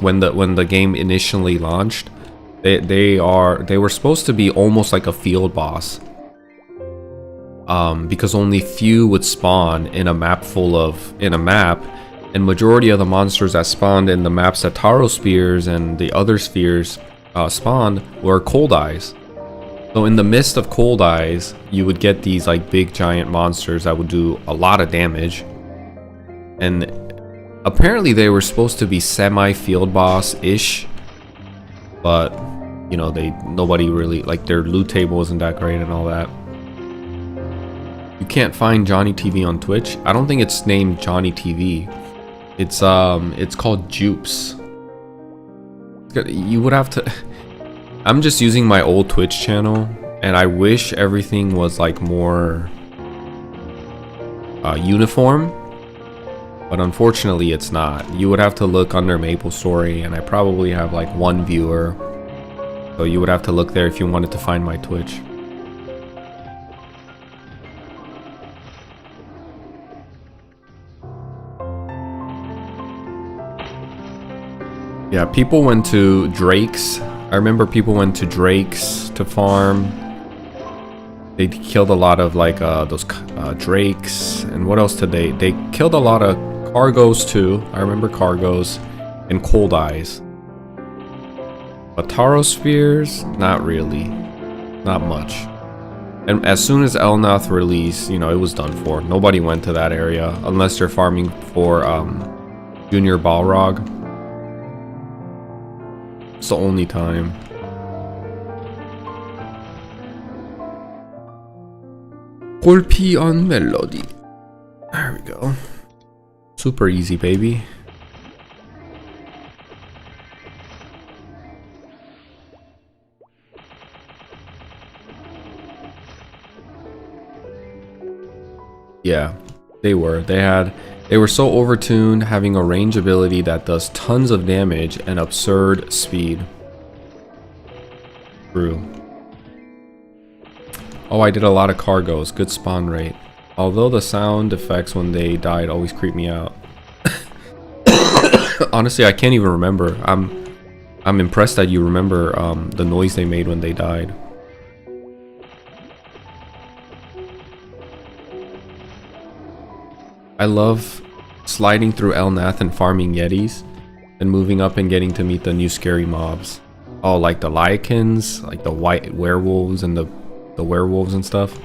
When the game initially launched, they were supposed to be almost like a field boss. Because only few would spawn in a map, and majority of the monsters that spawned in the maps that Taro Spears and the other spheres spawned were cold eyes. So in the midst of cold eyes, you would get these like big giant monsters that would do a lot of damage. And apparently they were supposed to be semi-field boss-ish, but you know, nobody really, like, their loot table isn't that great and all that. You can't find JohnnyTV on Twitch. I don't think it's named JohnnyTV. It's called Jupes. You would have to I'm just using my old Twitch channel, and I wish everything was like more uniform, but unfortunately it's not. You would have to look under Maplestory, and I probably have like one viewer, so you would have to look there if you wanted to find my Twitch. Yeah, people went to Drake's. I remember people went to Drake's to farm. They killed a lot of like those Drakes, and what else did they killed a lot of cargos too. I remember cargos and cold eyes. But Taro Spheres, not really, not much. And as soon as Elnath released, you know, it was done for. Nobody went to that area unless they're farming for Junior Balrog. It's the only time. Golpi on melody. There we go. Super easy, baby. Yeah, they were. They were so overtuned, having a range ability that does tons of damage and absurd speed. True. Oh, I did a lot of cargos. Good spawn rate. Although the sound effects when they died always creep me out. Honestly, I can't even remember. I'm impressed that you remember the noise they made when they died. I love sliding through El Nath and farming Yetis, and moving up and getting to meet the new scary mobs. Oh, like the Lycans, like the white werewolves and the werewolves and stuff.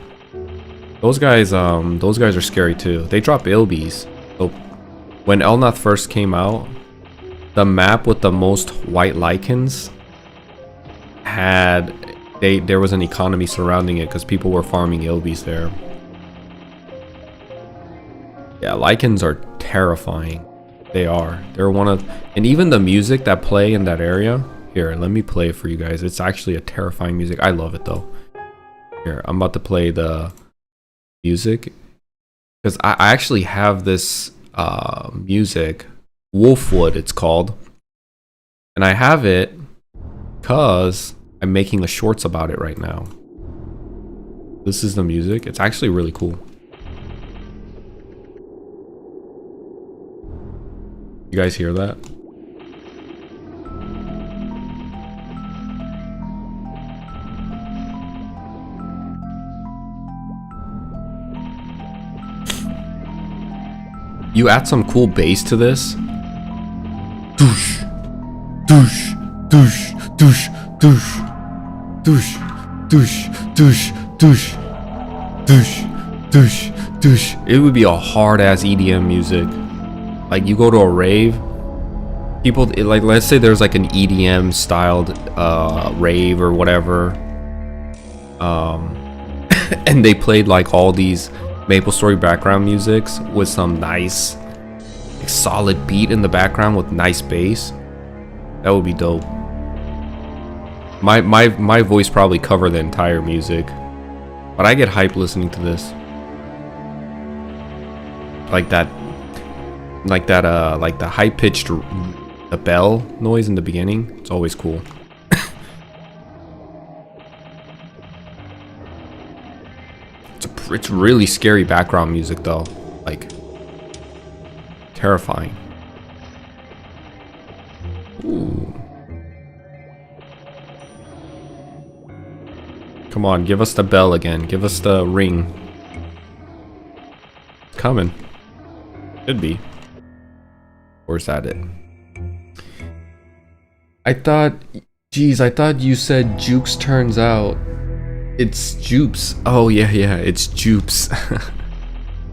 Those guys are scary too. They drop Ilbies. So when El Nath first came out, the map with the most white Lycans there was an economy surrounding it because people were farming Ilbies there. Yeah, Lycans are terrifying. They are. They're one of, and even the music that play in that area. Here, let me play it for you guys. It's actually a terrifying music. I love it though. Here, I'm about to play the music because I actually have this music, Wolfwood it's called, and I have it because I'm making a shorts about it right now. This is the music. It's actually really cool. You guys hear that? You add some cool bass to this. Doosh, doosh, doosh, doosh, doosh, doosh, doosh, doosh, doosh, doosh, doosh, doosh. It would be a hard ass EDM music. Like you go to a rave, people like, let's say there's like an EDM styled rave or whatever, and they played like all these Maplestory background musics with some nice like, solid beat in the background with nice bass. That would be dope. My voice probably cover the entire music, but I get hyped listening to this. Like the high-pitched the bell noise in the beginning. It's always cool. It's really scary background music though, like terrifying. Ooh. Come on, give us the bell again. Give us the ring. It's coming. Should be. Or is that it? I thought you said Jukes turns out. It's Jupes. Oh yeah, it's Jupes.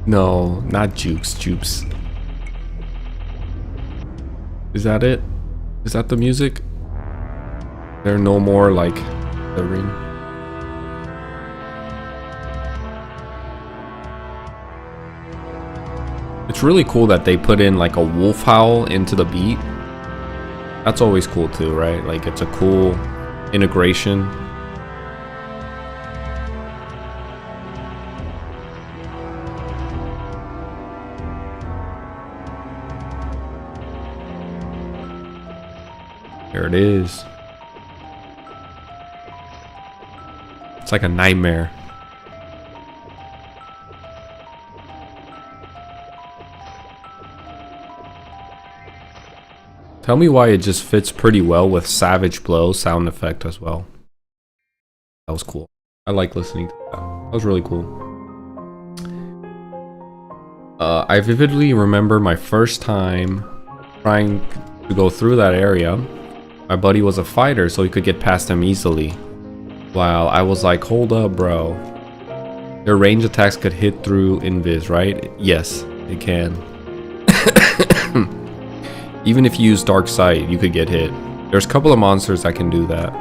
No, not Jukes, Jupes. Is that it? Is that the music? There are no more like the ring. It's really cool that they put in like a wolf howl into the beat. That's always cool too, right? Like it's a cool integration. There it is. It's like a nightmare. Tell me why it just fits pretty well with Savage Blow sound effect as well. That was cool. I like listening to that. That was really cool. I vividly remember my first time trying to go through that area. My buddy was a fighter, so he could get past him easily. While I was like, hold up, bro. Their range attacks could hit through invis, right? Yes, it can. Even if you use Dark Sight, you could get hit. There's a couple of monsters that can do that.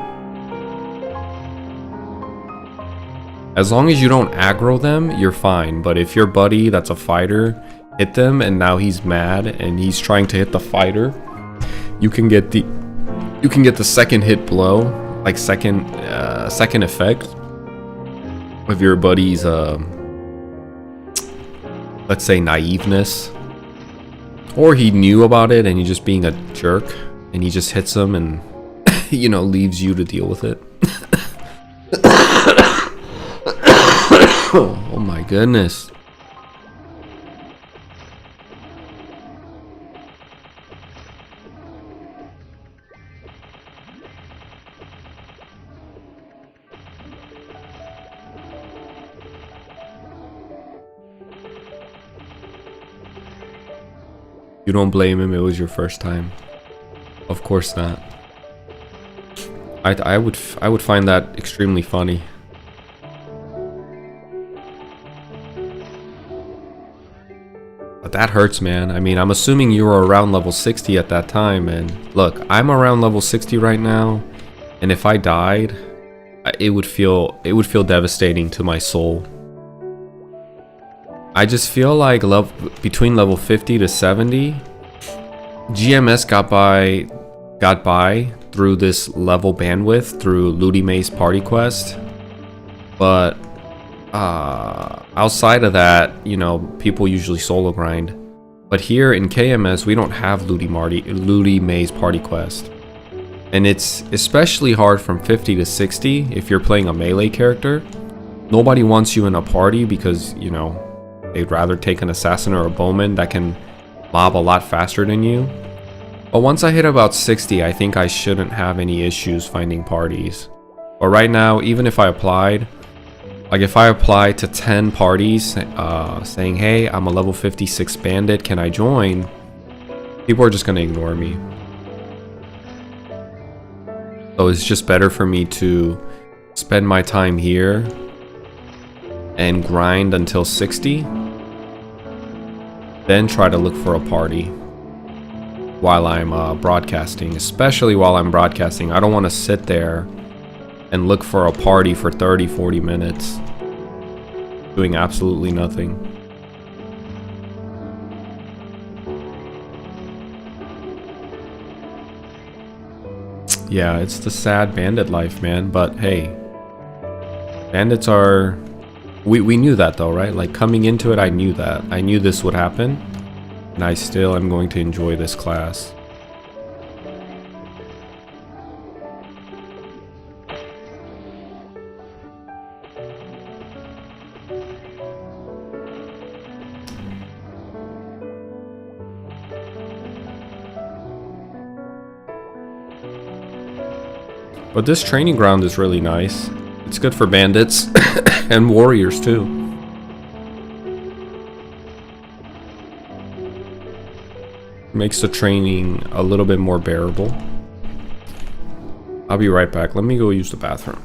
As long as you don't aggro them, you're fine. But if your buddy that's a fighter hit them and now he's mad and he's trying to hit the fighter, you can get the second hit blow, like second effect of your buddy's let's say naiveness. Or he knew about it and he's just being a jerk and he just hits him and you know, leaves you to deal with it. Oh my goodness. You don't blame him, it was your first time. Of course not. I would find that extremely funny. But that hurts, man. I mean, I'm assuming you were around level 60 at that time, and look, I'm around level 60 right now, and if I died, it would feel devastating to my soul. I just feel like between level 50 to 70, GMS got by through this level bandwidth through Llama's party quest, but outside of that, you know, people usually solo grind. But here in KMS, we don't have Llama's party quest, and it's especially hard from 50 to 60 if you're playing a melee character. Nobody wants you in a party because, you know, they'd rather take an assassin or a bowman that can mob a lot faster than you. But once I hit about 60, I think I shouldn't have any issues finding parties. But right now, even if I applied, like if I apply to 10 parties saying, hey, I'm a level 56 bandit, can I join? People are just gonna ignore me. So it's just better for me to spend my time here and grind until 60, then try to look for a party while I'm broadcasting. Especially while I'm broadcasting, I don't want to sit there and look for a party for 30-40 minutes doing absolutely nothing. Yeah, it's the sad bandit life, man, but hey, bandits are... We knew that though, right? Like coming into it, I knew that. I knew this would happen, and I still am going to enjoy this class. But this training ground is really nice. It's good for bandits and warriors too. Makes the training a little bit more bearable. I'll be right back. Let me go use the bathroom.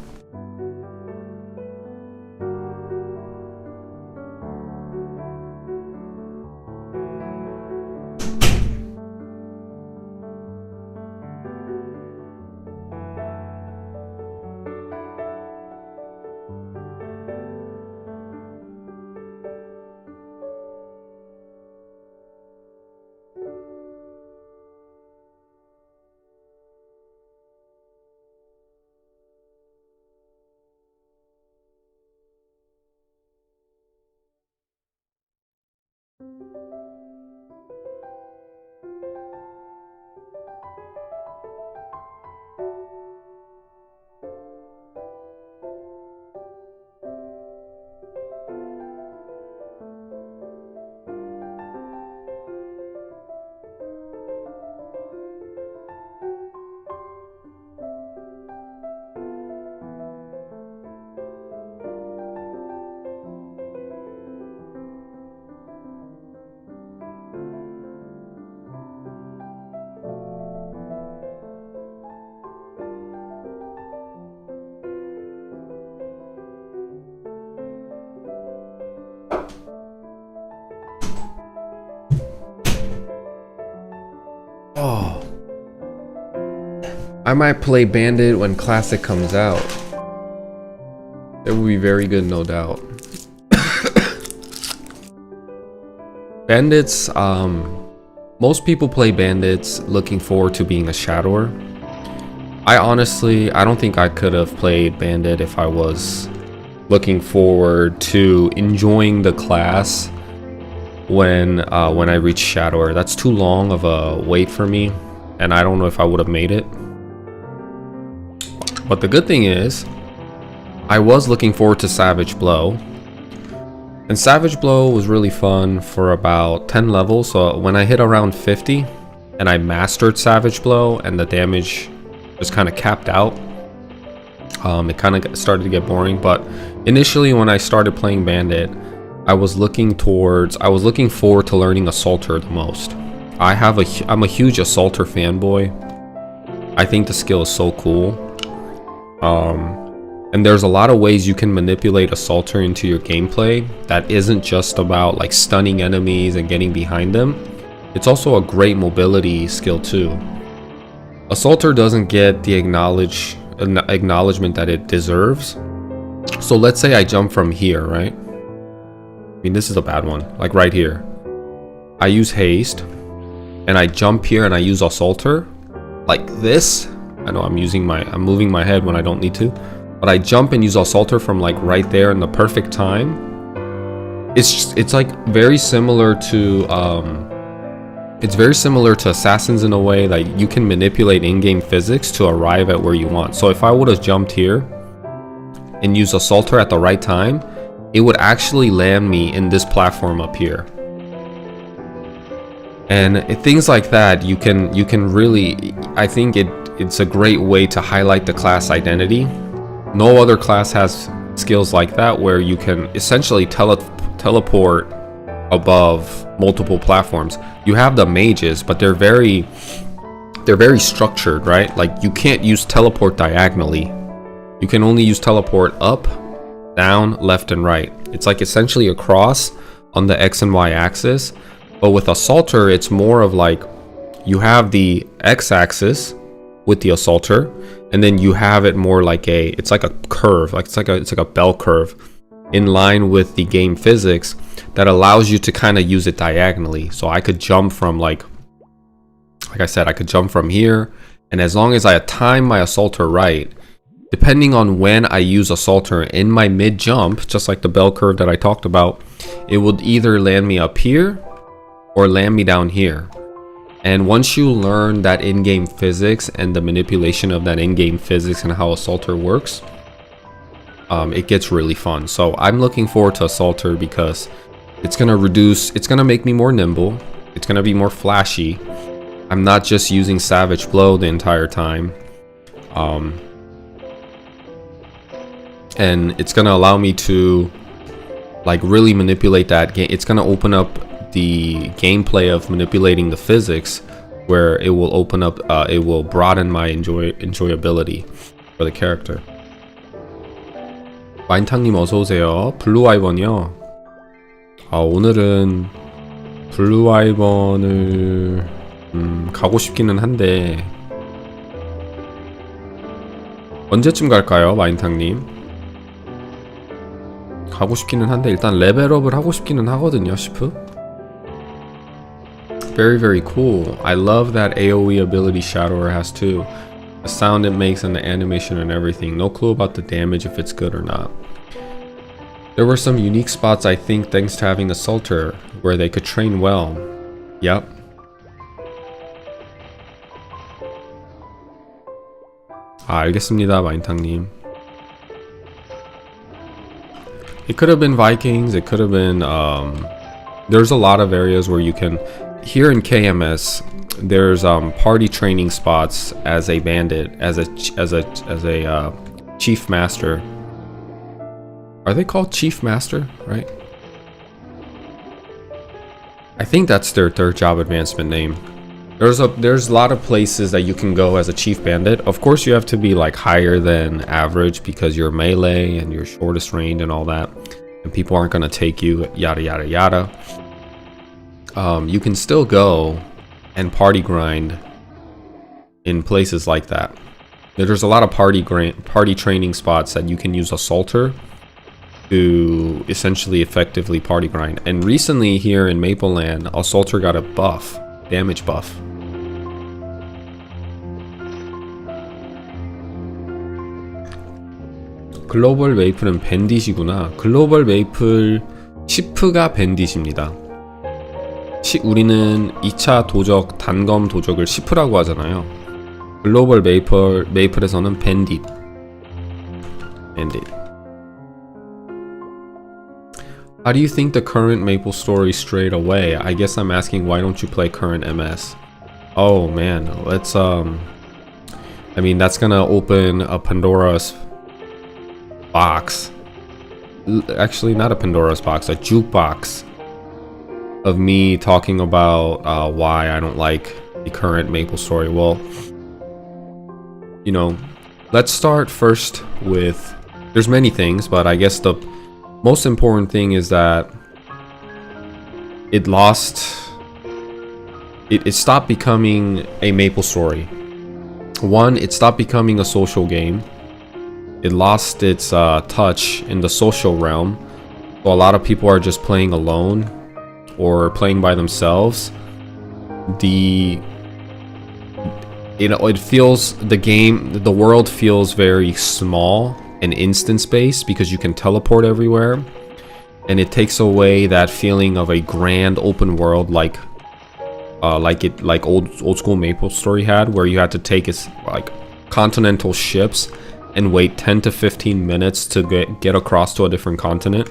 Oh, I might play Bandit when Classic comes out. It will be very good, no doubt. Bandits, most people play Bandits looking forward to being a Shadower. I don't think I could have played Bandit if I was looking forward to enjoying the class when I reach Shadower. That's too long of a wait for me, and I don't know if I would have made it. But the good thing is, I was looking forward to Savage Blow. And Savage Blow was really fun for about 10 levels. So when I hit around 50 and I mastered Savage Blow and the damage just kind of capped out, it kind of started to get boring. But initially when I started playing Bandit, I was looking forward to learning Assaulter the most. I'm a huge Assaulter fanboy. I think the skill is so cool. And there's a lot of ways you can manipulate Assaulter into your gameplay that isn't just about like stunning enemies and getting behind them. It's also a great mobility skill too. Assaulter doesn't get the acknowledgement that it deserves. So let's say I jump from here, right? I mean, this is a bad one, like right here. I use haste and I jump here and I use Assaulter like this. I know I'm moving my head when I don't need to. But I jump and use Assaulter from like right there in the perfect time. It's like very similar to Assassins in a way. Like you can manipulate in-game physics to arrive at where you want. So if I would have jumped here and used Assaulter at the right time, it would actually land me in this platform up here. And things like that, you can really, I think it's a great way to highlight the class identity. No other class has skills like that where you can essentially teleport above multiple platforms. You have the mages, but they're very structured, right? Like you can't use teleport diagonally. You can only use teleport up, down, left, and right. It's like essentially a cross on the X and Y axis. But with Assaulter, it's more of like you have the X axis with the Assaulter, and then you have it more like it's like a curve, like it's like a bell curve in line with the game physics that allows you to kind of use it diagonally. So I could jump from like I said, I could jump from here, and as long as I time my Assaulter right, depending on when I use Assaulter in my mid jump, just like the bell curve that I talked about, it would either land me up here or land me down here. And once you learn that in-game physics and the manipulation of that in-game physics and how Assaulter works, it gets really fun. So I'm looking forward to Assaulter because it's gonna make me more nimble, it's gonna be more flashy. I'm not just using Savage Blow the entire time. And it's gonna allow me to like really manipulate that game. It's gonna open up the gameplay of manipulating the physics, where it will open up, it will broaden my enjoyability for the character. 마인탕님 어서오세요. 블루 아이번이요. 오늘은 블루 아이번을 가고 싶기는 한데 언제쯤 갈까요, 마인탕님? 가고 싶기는 한데 일단 레벨업을 하고 싶기는 하거든요, 시프. Very cool. I love that AoE ability Shadower has too. The sound it makes and the animation and everything. No clue about the damage, if it's good or not. There were some unique spots, I think, thanks to having Assaulter, where they could train well. Yep. 알겠습니다, 마인탕님. It could have been Vikings, it could have been there's a lot of areas where you can. Here in KMS, there's party training spots as a bandit, as a chief master. Are they called chief master, right? I think that's their job advancement name. There's a lot of places that you can go as a chief bandit. Of course, you have to be like higher than average because you're melee and you're shortest range and all that, and people aren't gonna take you, yada yada yada. You can still go and party grind in places like that. There's a lot of party training spots that you can use Assaulter to essentially effectively party grind. And recently here in Mapleland, Assaulter got a buff, damage buff. 글로벌 메이플은 밴딧이구나. 글로벌 메이플 시프가 밴딧입니다. 우리는 2차 도적, 단검 도적을 시프라고 하잖아요. 글로벌 메이플에서는 밴딧. How do you think the current Maplestory strayed away? I guess I'm asking, why don't you play current MS? Oh man, let's I mean, that's gonna open a Pandora's box. Actually, not a Pandora's box, a jukebox of me talking about why I don't like the current Maplestory. Well, you know, let's start first with, there's many things, but I guess the most important thing is that it stopped becoming a Maplestory. One, it stopped becoming a social game. It lost its touch in the social realm. So a lot of people are just playing alone or playing by themselves. It feels, the world feels very small and instance-based because you can teleport everywhere, and it takes away that feeling of a grand open world like old school Maplestory had, where you had to take its like continental ships and wait 10 to 15 minutes to get across to a different continent.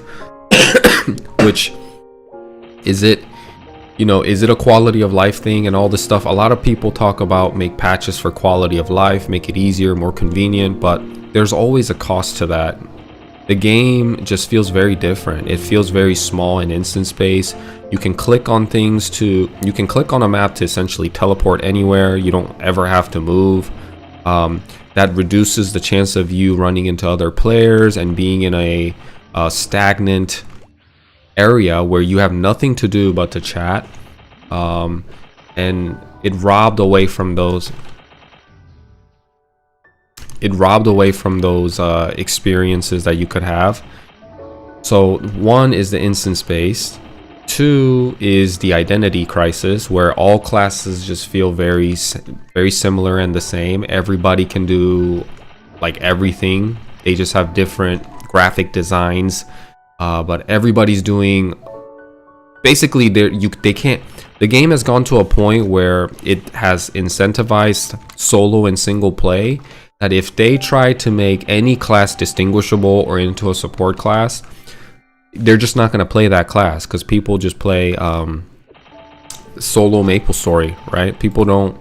Which is it a quality of life thing and all this stuff? A lot of people talk about make patches for quality of life, make it easier, more convenient, but there's always a cost to that. The game just feels very different. It feels very small and instance based. You can click on a map to essentially teleport anywhere. You don't ever have to move. That reduces the chance of you running into other players and being in a stagnant area where you have nothing to do but to chat. And it robbed away from those experiences that you could have. So one is the instance based. Two is the identity crisis, where all classes just feel very similar and the same. Everybody can do like everything. They just have different graphic designs, but everybody's doing basically they can't. The game has gone to a point where it has incentivized solo and single play, that if they try to make any class distinguishable or into a support class, they're just not going to play that class, because people just play solo Maplestory, right? People don't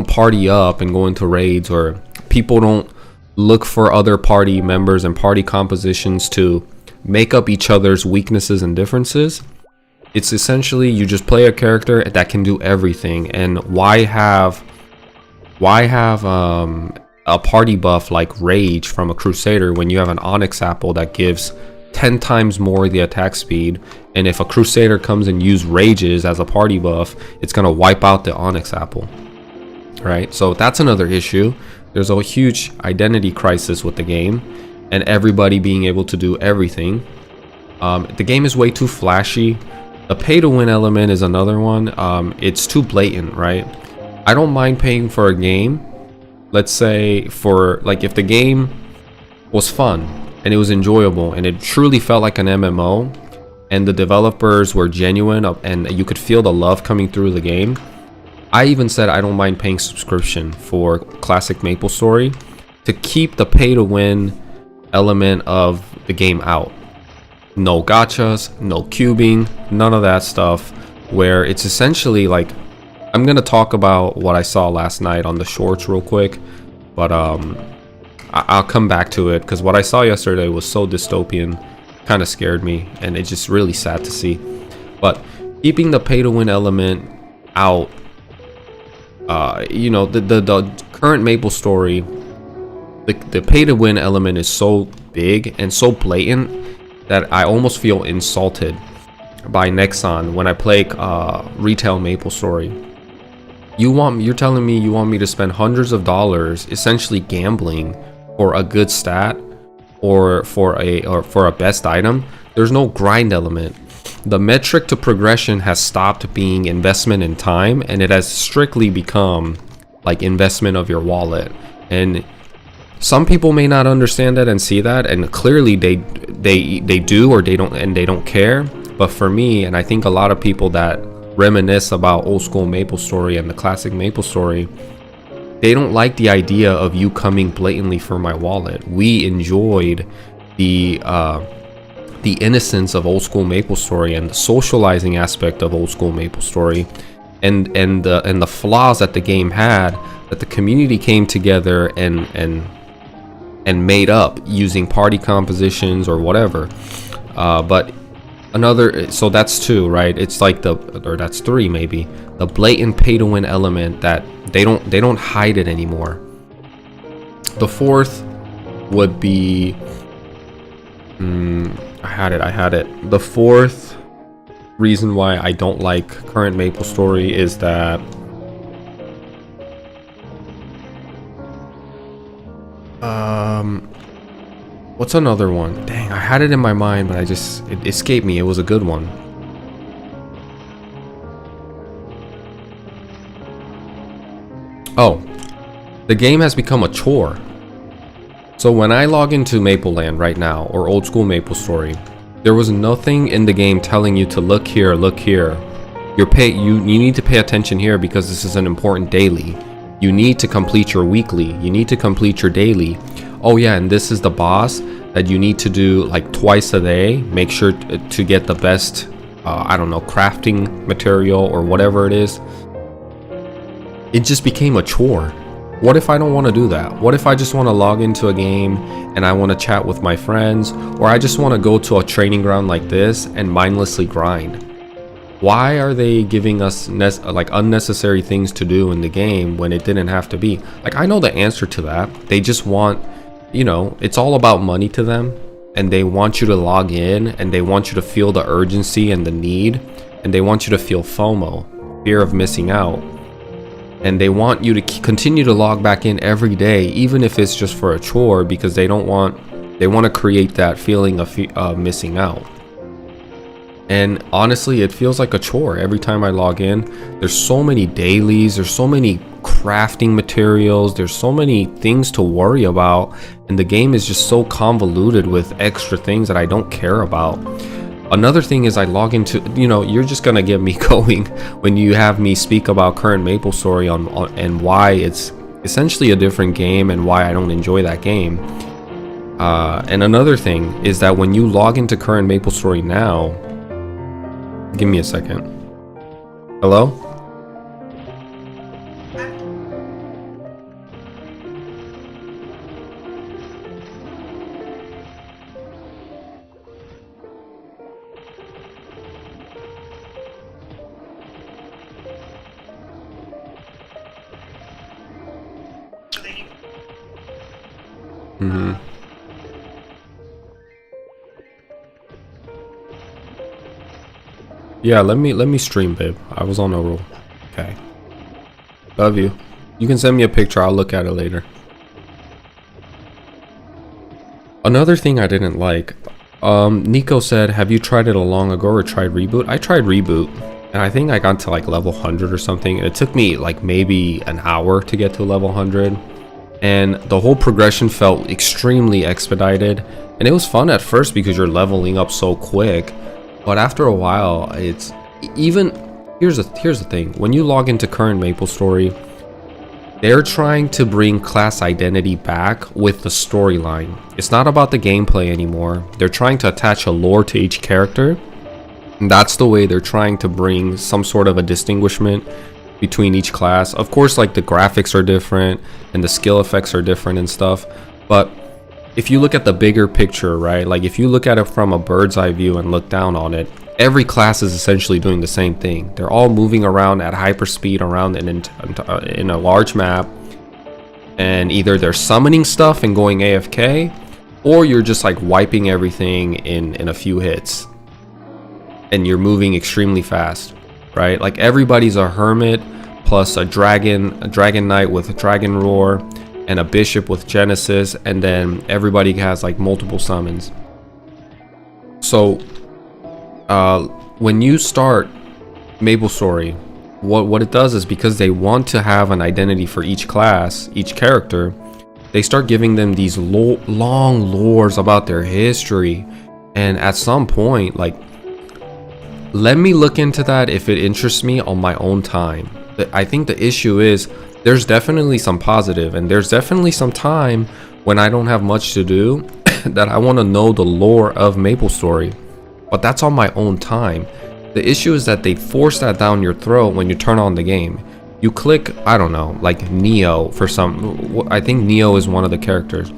party up and go into raids, or people don't look for other party members and party compositions to make up each other's weaknesses and differences. It's essentially you just play a character that can do everything. And why have a party buff like Rage from a Crusader when you have an Onyx Apple that gives 10 times more the attack speed? And if a Crusader comes and use Rages as a party buff, it's going to wipe out the Onyx Apple, right? So that's another issue. There's a huge identity crisis with the game, and everybody being able to do everything. The game is way too flashy. The pay to win element is another one. It's too blatant, right? I don't mind paying for a game. Let's say for like, if the game was fun and it was enjoyable and it truly felt like an MMO and the developers were genuine and you could feel the love coming through the game, I even said I don't mind paying subscription for classic Maplestory to keep the pay to win element of the game out. No gachas, no cubing, none of that stuff, where it's essentially like, I'm gonna talk about what I saw last night on the shorts real quick, but I'll come back to it, because what I saw yesterday was so dystopian, kind of scared me, and it's just really sad to see. But keeping the pay to win element out, the current Maplestory, the pay to win element is so big and so blatant that I almost feel insulted by Nexon when I play retail Maplestory. You're telling me you want me to spend hundreds of dollars essentially gambling for a good stat or for a best item? There's no grind element. The metric to progression has stopped being investment in time, and it has strictly become like investment of your wallet. And some people may not understand that and see that, and clearly they do, or they don't care. But for me, and I think a lot of people that reminisce about old school Maplestory and the classic Maplestory, they don't like the idea of you coming blatantly for my wallet. We enjoyed the the innocence of old school Maplestory and the socializing aspect of old school Maplestory, and the flaws that the game had, that the community came together and made up using party compositions or whatever. But another, so that's two, right? It's like or that's three maybe. The blatant pay to win element that they don't hide it anymore. The fourth would be I had it. The fourth reason why I don't like current Maplestory is that what's another one? Dang, I had it in my mind, but it escaped me. It was a good one. Oh, the game has become a chore. So when I log into Mapleland right now, or old school Maplestory, there was nothing in the game telling you to look here, look here. You need to pay attention here because this is an important daily. You need to complete your weekly. You need to complete your daily. Oh yeah, and this is the boss that you need to do like twice a day. Make sure to get the best, I don't know, crafting material or whatever it is. It just became a chore. What if I don't want to do that? What if I just want to log into a game and I want to chat with my friends, or I just want to go to a training ground like this and mindlessly grind? Why are they giving us like unnecessary things to do in the game when it didn't have to be? Like, I know the answer to that. They just want, you know, it's all about money to them, and they want you to log in and they want you to feel the urgency and the need, and they want you to feel FOMO, fear of missing out. And they want you to continue to log back in every day, even if it's just for a chore, because they want to create that feeling of missing out. And honestly, it feels like a chore every time I log in. There's so many dailies, there's so many crafting materials, there's so many things to worry about, and the game is just so convoluted with extra things that I don't care about. Another thing is I log into, you know, you're just gonna get me going when you have me speak about current Maplestory on and why it's essentially a different game and why I don't enjoy that game. And another thing is that when you log into current Maplestory now, give me a second. Hello? Yeah, let me stream, babe. I was on a roll. Okay. Love you. You can send me a picture. I'll look at it later. Another thing I didn't like. Nico said, have you tried it a long ago or tried reboot? I tried reboot, and I think I got to like level 100 or something. It took me like maybe an hour to get to level 100. And the whole progression felt extremely expedited, and it was fun at first because you're leveling up so quick, but after a while, it's even, here's the thing, when you log into current Maplestory, they're trying to bring class identity back with the storyline. It's not about the gameplay anymore. They're trying to attach a lore to each character, and that's the way they're trying to bring some sort of a distinguishment between each class. Of course, like the graphics are different and the skill effects are different and stuff, but if you look at the bigger picture, right, like if you look at it from a bird's eye view and look down on it, every class is essentially doing the same thing. They're all moving around at hyperspeed around in a large map, and either they're summoning stuff and going AFK, or you're just like wiping everything in a few hits, and you're moving extremely fast, right? Like everybody's a hermit plus a dragon knight with a dragon roar, and a bishop with Genesis, and then everybody has like multiple summons. So when you start Maplestory, what it does is, because they want to have an identity for each class, each character, they start giving them these long lores about their history. And at some point, like, let me look into that if it interests me on my own time. I think the issue is there's definitely some positive, and there's definitely some time when I don't have much to do that I want to know the lore of Maplestory, but that's on my own time. The issue is that they force that down your throat when you turn on the game. You click, I don't know, like Neo for some, I think Neo is one of the characters.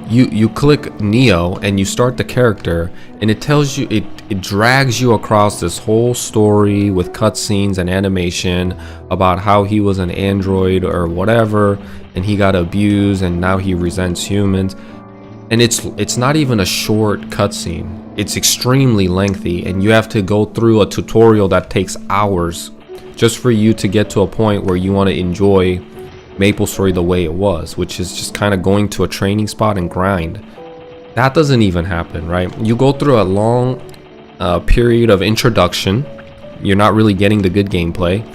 You click Neo and you start the character, and it tells you, it drags you across this whole story with cutscenes and animation about how he was an android or whatever, and he got abused and now he resents humans. And it's not even a short cutscene. It's extremely lengthy, and you have to go through a tutorial that takes hours just for you to get to a point where you want to enjoy Maplestory the way it was, which is just kind of going to a training spot and grind. That doesn't even happen, right? You go through a long period of introduction. You're not really getting the good gameplay.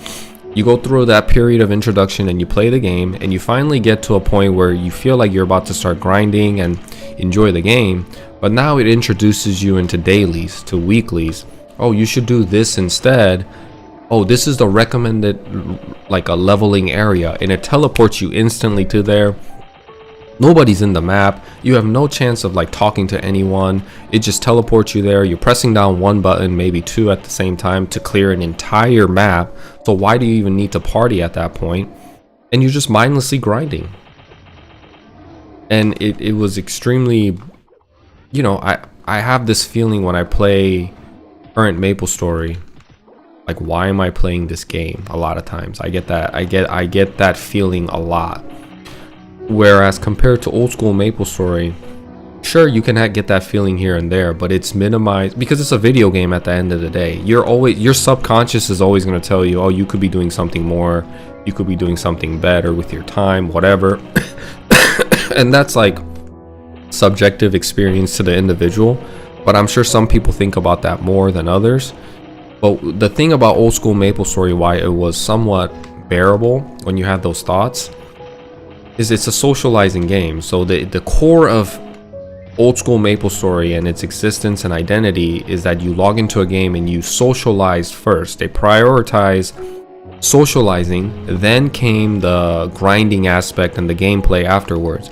You go through that period of introduction and you play the game, and you finally get to a point where you feel like you're about to start grinding and enjoy the game. But now it introduces you into dailies, to weeklies. Oh, you should do this instead. Oh, this is the recommended, like, a leveling area, and it teleports you instantly to there. Nobody's in the map. You have no chance of like talking to anyone. It just teleports you there. You're pressing down one button, maybe two at the same time, to clear an entire map. So why do you even need to party at that point? And you're just mindlessly grinding. And it was extremely, you know, I have this feeling when I play current Maplestory, like, why am I playing this game? A lot of times I get that feeling a lot. Whereas compared to old school Maplestory, sure, you can get that feeling here and there, but it's minimized because it's a video game. At the end of the day, your subconscious is always going to tell you, oh, you could be doing something more, you could be doing something better with your time, whatever. And that's like subjective experience to the individual, but I'm sure some people think about that more than others. But the thing about old school Maplestory, why it was somewhat bearable when you had those thoughts, is it's a socializing game. So the core of old school Maplestory and its existence and identity is that you log into a game and you socialize first. They prioritize socializing, then came the grinding aspect and the gameplay afterwards.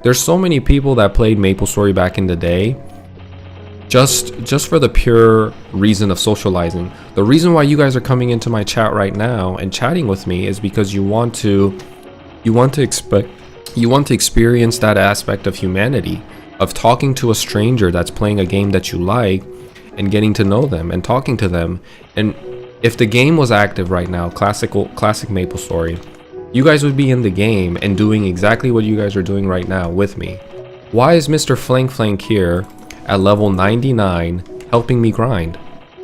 There's so many people that played Maplestory back in the day just for the pure reason of socializing. The reason why you guys are coming into my chat right now and chatting with me is because you want to experience that aspect of humanity, of talking to a stranger that's playing a game that you like and getting to know them and talking to them. And if the game was active right now, classic Maplestory, you guys would be in the game and doing exactly what you guys are doing right now with me. Why is Mr. Flank here at level 99 helping me grind?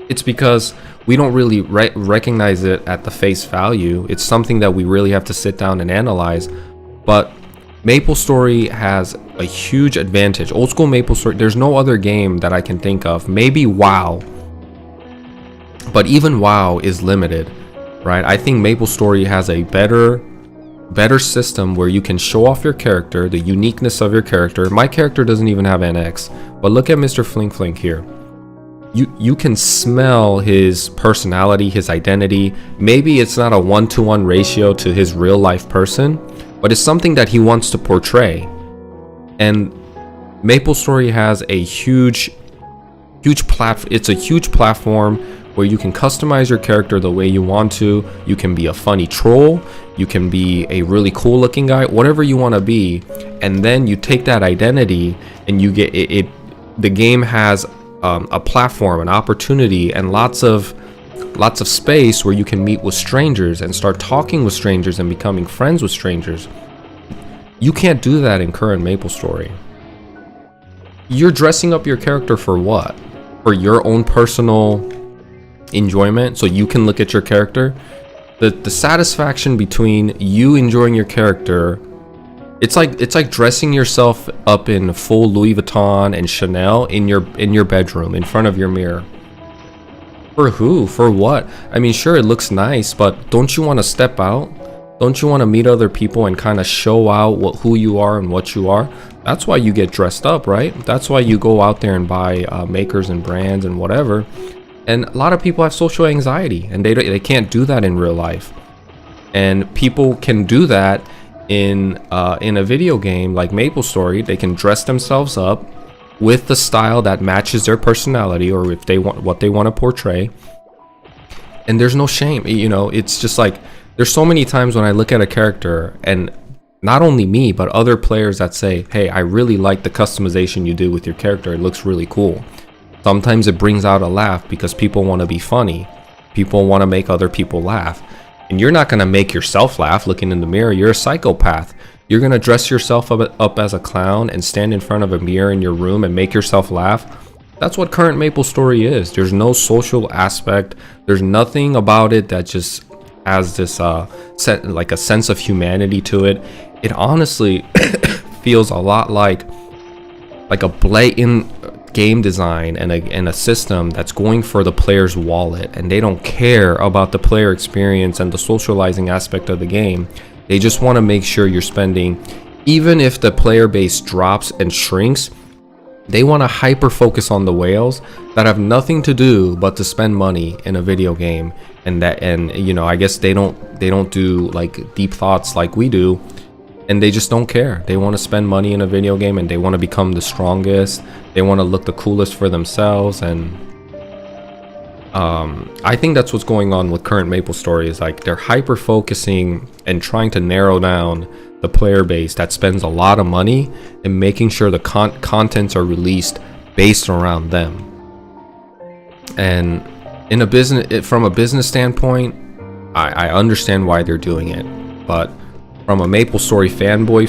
It's because we don't really recognize it at the face value. It's something that we really have to sit down and analyze. But Maplestory has a huge advantage. Old school Maplestory, there's no other game that I can think of. Maybe WoW, but even WoW is limited, right? I think Maplestory has a better system where you can show off your character, the uniqueness of your character. My character doesn't even have NX, but look at Mr. Flank here. You can smell his personality, his identity. Maybe it's not a 1-to-1 ratio to his real life person, but it's something that he wants to portray. And Maplestory has a huge it's a huge platform where you can customize your character the way you want to. You can be a funny troll, you can be a really cool looking guy, whatever you want to be. And then you take that identity and you get it. The game has a platform, an opportunity, and lots of space where you can meet with strangers and start talking with strangers and becoming friends with strangers. You can't do that in current Maplestory. You're dressing up your character for what? For your own personal enjoyment, so you can look at your character. The satisfaction between you enjoying your character, it's like dressing yourself up in full Louis Vuitton and Chanel in your bedroom in front of your mirror. For who? For what? I mean, sure, it looks nice, but don't you want to step out? Don't you want to meet other people and kind of show out who you are and what you are? That's why you get dressed up, right? That's why you go out there and buy makers and brands and whatever. And a lot of people have social anxiety, and they can't do that in real life. And people can do that in a video game like Maplestory, they can dress themselves up with the style that matches their personality, or if they want what they want to portray. And there's no shame, you know. It's just like, there's so many times when I look at a character, and not only me but other players that say, hey, I really like the customization you do with your character, it looks really cool. Sometimes it brings out a laugh because people want to be funny, people want to make other people laugh. And you're not going to make yourself laugh looking in the mirror. You're a psychopath. You're going to dress yourself up as a clown and stand in front of a mirror in your room and make yourself laugh. That's what current Maplestory is. There's no social aspect. There's nothing about it that just has this like a sense of humanity to it. It honestly feels a lot like a blatant game design and a system that's going for the player's wallet, and they don't care about the player experience and the socializing aspect of the game. They just want to make sure you're spending, even if the player base drops and shrinks, they want to hyper focus on the whales that have nothing to do but to spend money in a video game. And you know, I guess they don't do like deep thoughts like we do, and they just don't care. They want to spend money in a video game, and they want to become the strongest. They want to look the coolest for themselves. And I think that's what's going on with current Maplestory, is like they're hyper focusing and trying to narrow down the player base that spends a lot of money, and making sure the contents are released based around them. And in a business, from a business standpoint, I understand why they're doing it, but from a Maplestory fanboy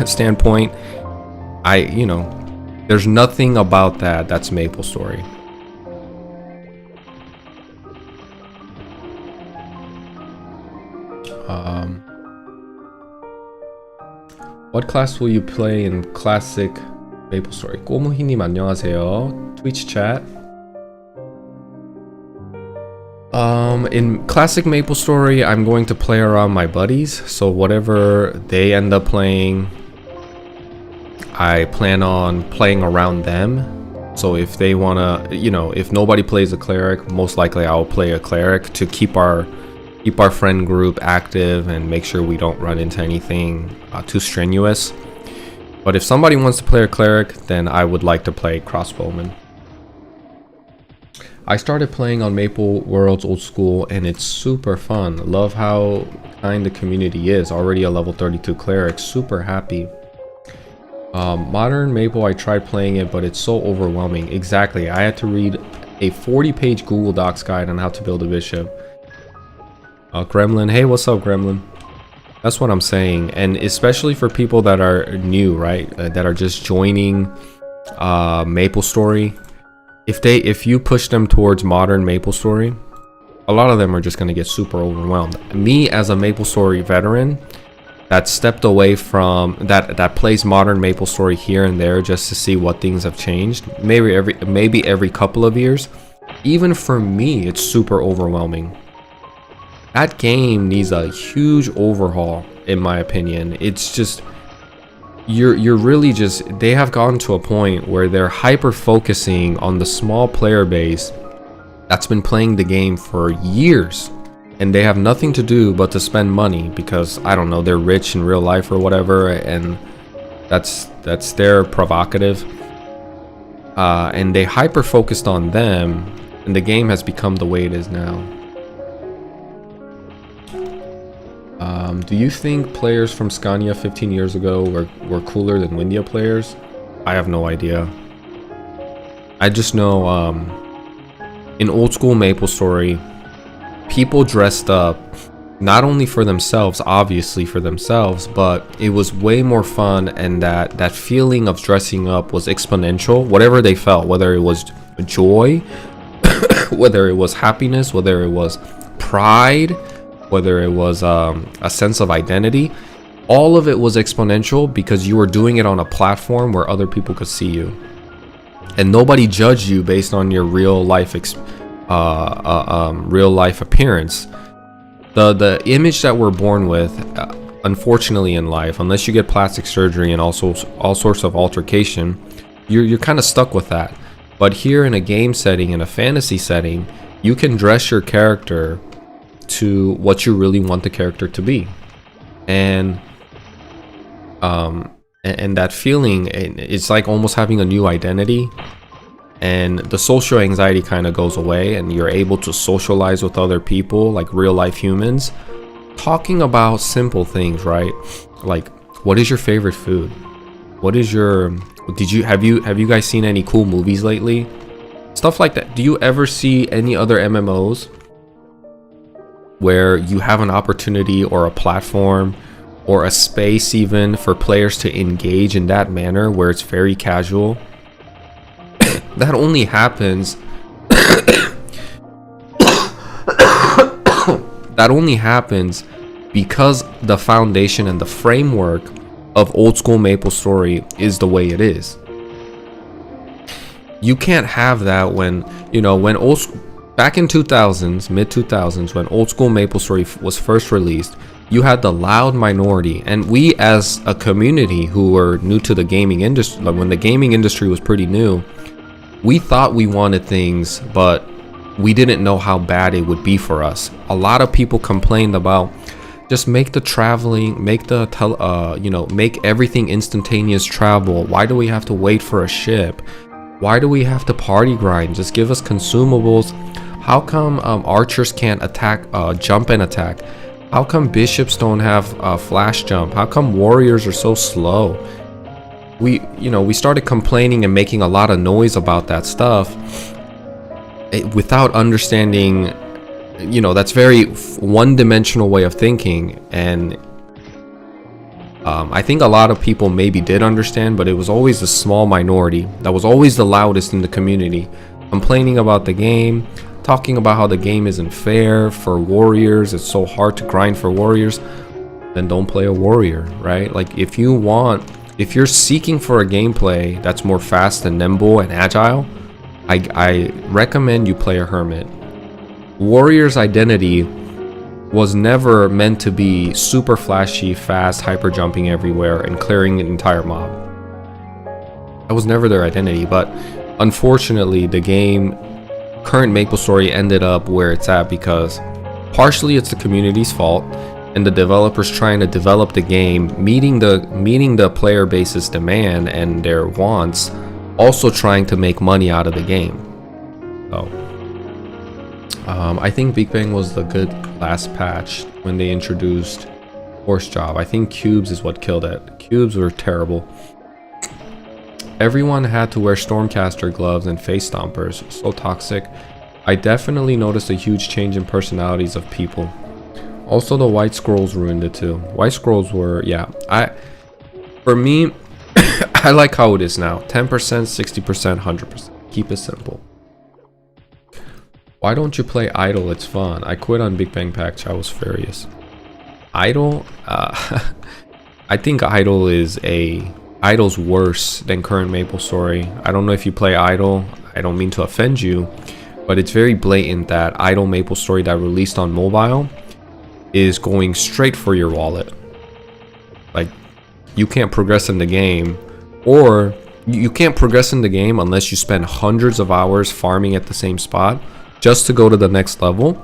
standpoint, you know, there's nothing about that's Maplestory. What class will you play in classic Maplestory? 꼬무희님 안녕하세요. Twitch chat. In classic Maplestory, I'm going to play around my buddies, so whatever they end up playing, I plan on playing around them. So if they wanna, you know, if nobody plays a cleric, most likely I'll play a cleric to keep our friend group active and make sure we don't run into anything too strenuous. But if somebody wants to play a cleric, then I would like to play crossbowman. I started playing on Maple Worlds Old School, and it's super fun. Love how kind the community is. Already a level 32 cleric, super happy. Modern Maple, I tried playing it, but it's so overwhelming. Exactly, I had to read a 40-page Google Docs guide on how to build a bishop. Gremlin, hey, what's up, Gremlin? That's what I'm saying. And especially for people that are new, right, that are just joining Maplestory, if you push them towards modern Maplestory, a lot of them are just going to get super overwhelmed. Me, as a Maplestory veteran that stepped away from that plays modern Maplestory here and there just to see what things have changed, maybe every couple of years, even for me it's super overwhelming. That game needs a huge overhaul, in my opinion. It's just, you're really just, they have gotten to a point where they're hyper focusing on the small player base that's been playing the game for years, and they have nothing to do but to spend money because, I don't know, they're rich in real life or whatever, and that's their prerogative. And they hyper focused on them, and the game has become the way it is now. Do you think players from Scania 15 years ago were cooler than Windia players? I have no idea. I just know in old school Maplestory, people dressed up not only for themselves, obviously for themselves, but it was way more fun, and that feeling of dressing up was exponential. Whatever they felt, whether it was joy, whether it was happiness, whether it was pride, whether it was a sense of identity, all of it was exponential because you were doing it on a platform where other people could see you, and nobody judged you based on your real life appearance. The image that we're born with, unfortunately in life, unless you get plastic surgery and also all sorts of altercation, you're kind of stuck with that. But here in a game setting, in a fantasy setting, you can dress your character to what you really want the character to be. And and that feeling, it's like almost having a new identity, and the social anxiety kind of goes away, and you're able to socialize with other people like real life humans, talking about simple things, right? Like, what is your favorite food? What is your have you guys seen any cool movies lately? Stuff like that. Do you ever see any other MMOs where you have an opportunity or a platform or a space even for players to engage in that manner where it's very casual? That only happens that only happens because the foundation and the framework of old school Maplestory is the way it is. You can't have that when, you know, when back in 2000s, mid 2000s, when old school Maplestory was first released, you had the loud minority, and we as a community who were new to the gaming industry, like when the gaming industry was pretty new, we thought we wanted things, but we didn't know how bad it would be for us. A lot of people complained about, just make the traveling, make the make everything instantaneous travel. Why do we have to wait for a ship? Why do we have to party grind? Just give us consumables. How come archers can't attack, jump and attack? How come bishops don't have flash jump? How come warriors are so slow? We started complaining and making a lot of noise about that stuff without understanding, that's very one-dimensional way of thinking. And I think a lot of people maybe did understand, but it was always a small minority that was always the loudest in the community, complaining about the game, talking about how the game isn't fair for warriors, it's so hard to grind for warriors. Then don't play a warrior, right? Like, if you're seeking for a gameplay that's more fast and nimble and agile, I recommend you play a hermit. Warrior's identity was never meant to be super flashy, fast, hyper jumping everywhere and clearing an entire mob. That was never their identity, but unfortunately the game, current Maplestory, ended up where it's at because partially it's the community's fault and the developers trying to develop the game, meeting the player base's demand and their wants, also trying to make money out of the game. So I think Big Bang was the good last patch when they introduced Horse Job. I think cubes is what killed it. Cubes were terrible. Everyone had to wear Stormcaster gloves and face stompers. So toxic. I definitely noticed a huge change in personalities of people. Also, the white scrolls ruined it too. White scrolls were, for me, I like how it is now. 10%, 60%, 100%. Keep it simple. Why don't you play Idle? It's fun. I quit on Big Bang Patch. I was furious. Idle? I think Idle's worse than current Maplestory. I don't know if you play Idle. I don't mean to offend you, but it's very blatant that Idle Maplestory that released on mobile is going straight for your wallet. Like, you can't progress in the game, or you can't progress in the game unless you spend hundreds of hours farming at the same spot just to go to the next level,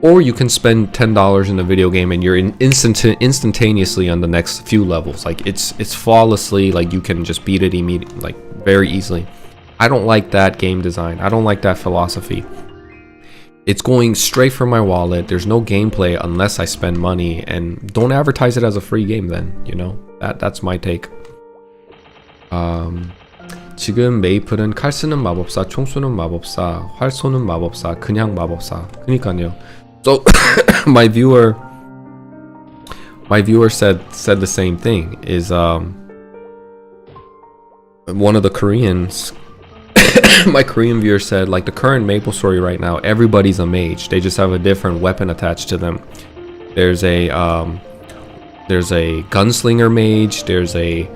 or you can spend $10 in the video game and you're instantaneously on the next few levels. Like, it's flawlessly, like, you can just beat it immediately, like, very easily. I don't like that game design. I don't like that philosophy. It's going straight for my wallet. There's no gameplay unless I spend money, and don't advertise it as a free game then, that's my take. 지금 메이플은 칼 쓰는 마법사, 총 쏘는 마법사, 활 쏘는 마법사, 그냥 마법사. 그니까요. So my viewer said the same thing. Is one of the Koreans, my Korean viewer said, like, the current Maplestory right now, everybody's a mage. They just have a different weapon attached to them. There's a gunslinger mage, there's a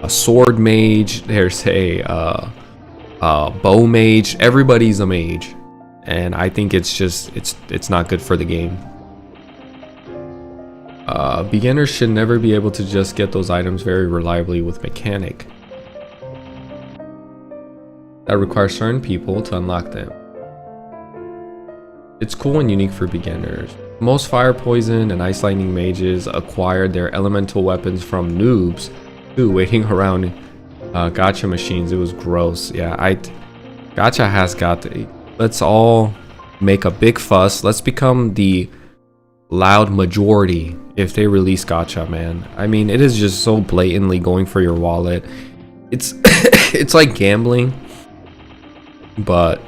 sword mage, there's a bow mage. Everybody's a mage, and I think it's not good for the game. Beginners should never be able to just get those items very reliably with mechanic. That requires certain people to unlock them. It's cool and unique for beginners. Most fire poison and ice lightning mages acquired their elemental weapons from noobs too, waiting around gacha machines. It was gross. Yeah, gacha has got let's all make a big fuss. Let's become the loud majority if they release gacha, man. I mean, it is just so blatantly going for your wallet. It's it's like gambling, but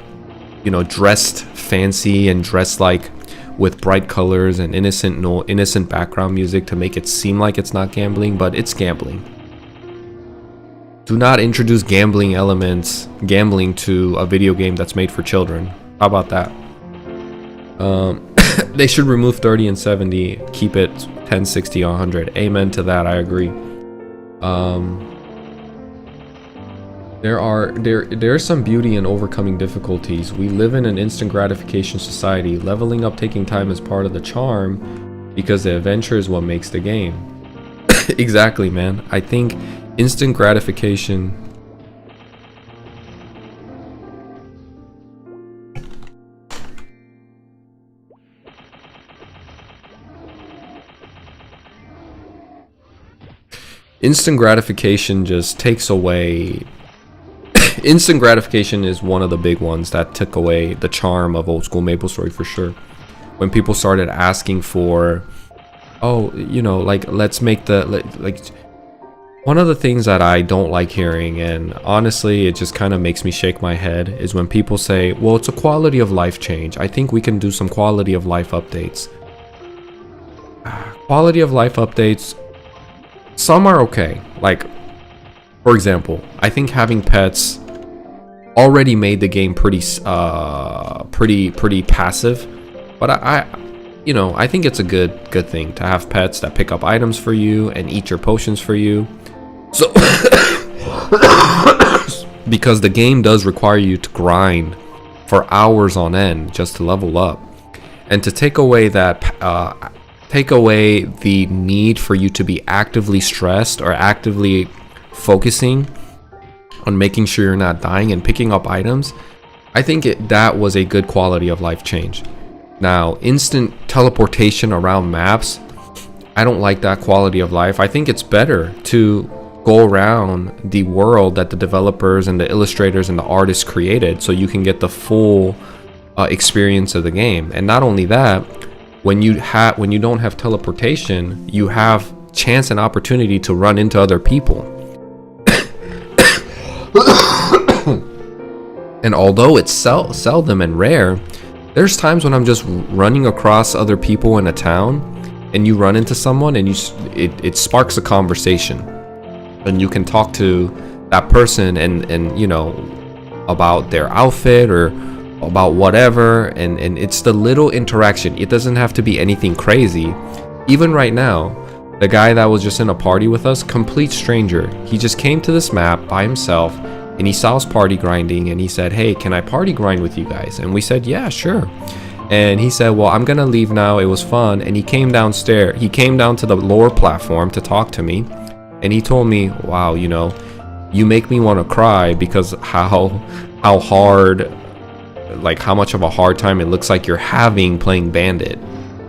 you know, dressed fancy and dressed like with bright colors and innocent background music to make it seem like it's not gambling, but it's gambling. Do not introduce gambling to a video game that's made for children. How about that? They should remove 30 and 70, keep it 10, 60, 100. Amen to that, I agree. There's some beauty in overcoming difficulties. We live in an instant gratification society. Leveling up, taking time is part of the charm because the adventure is what makes the game. Exactly, man. I think instant gratification just takes away. Instant gratification is one of the big ones that took away the charm of old school Maplestory for sure. When people started asking for, oh, you know, like, let's make like one of the things that I don't like hearing, and honestly it just kind of makes me shake my head, is when people say, well, it's a quality of life change. I think we can do some quality of life updates. Quality of life updates, some are okay. Like, for example, I think having pets already made the game pretty passive, but I you know, I think it's a good thing to have pets that pick up items for you and eat your potions for you. So because the game does require you to grind for hours on end just to level up, and to take away that take away the need for you to be actively stressed or actively focusing on making sure you're not dying and picking up items, I think that was a good quality of life change. Now, instant teleportation around maps, I don't like that quality of life. I think it's better to go around the world that the developers and the illustrators and the artists created, so you can get the full experience of the game. And not only that, when you don't have teleportation, you have chance and opportunity to run into other people. And although it's seldom and rare, there's times when I'm just running across other people in a town and you run into someone and it sparks a conversation, and you can talk to that person and you know, about their outfit or about whatever, and it's the little interaction. It doesn't have to be anything crazy. Even right now, the guy that was just in a party with us, complete stranger, he just came to this map by himself and he saw us party grinding and he said, hey, can I party grind with you guys? And we said, yeah, sure. And he said, well, I'm gonna leave now, it was fun. And he came downstairs, he came down to the lower platform to talk to me, and he told me, wow, you know, you make me want to cry because how hard, like how much of a hard time it looks like you're having playing Bandit.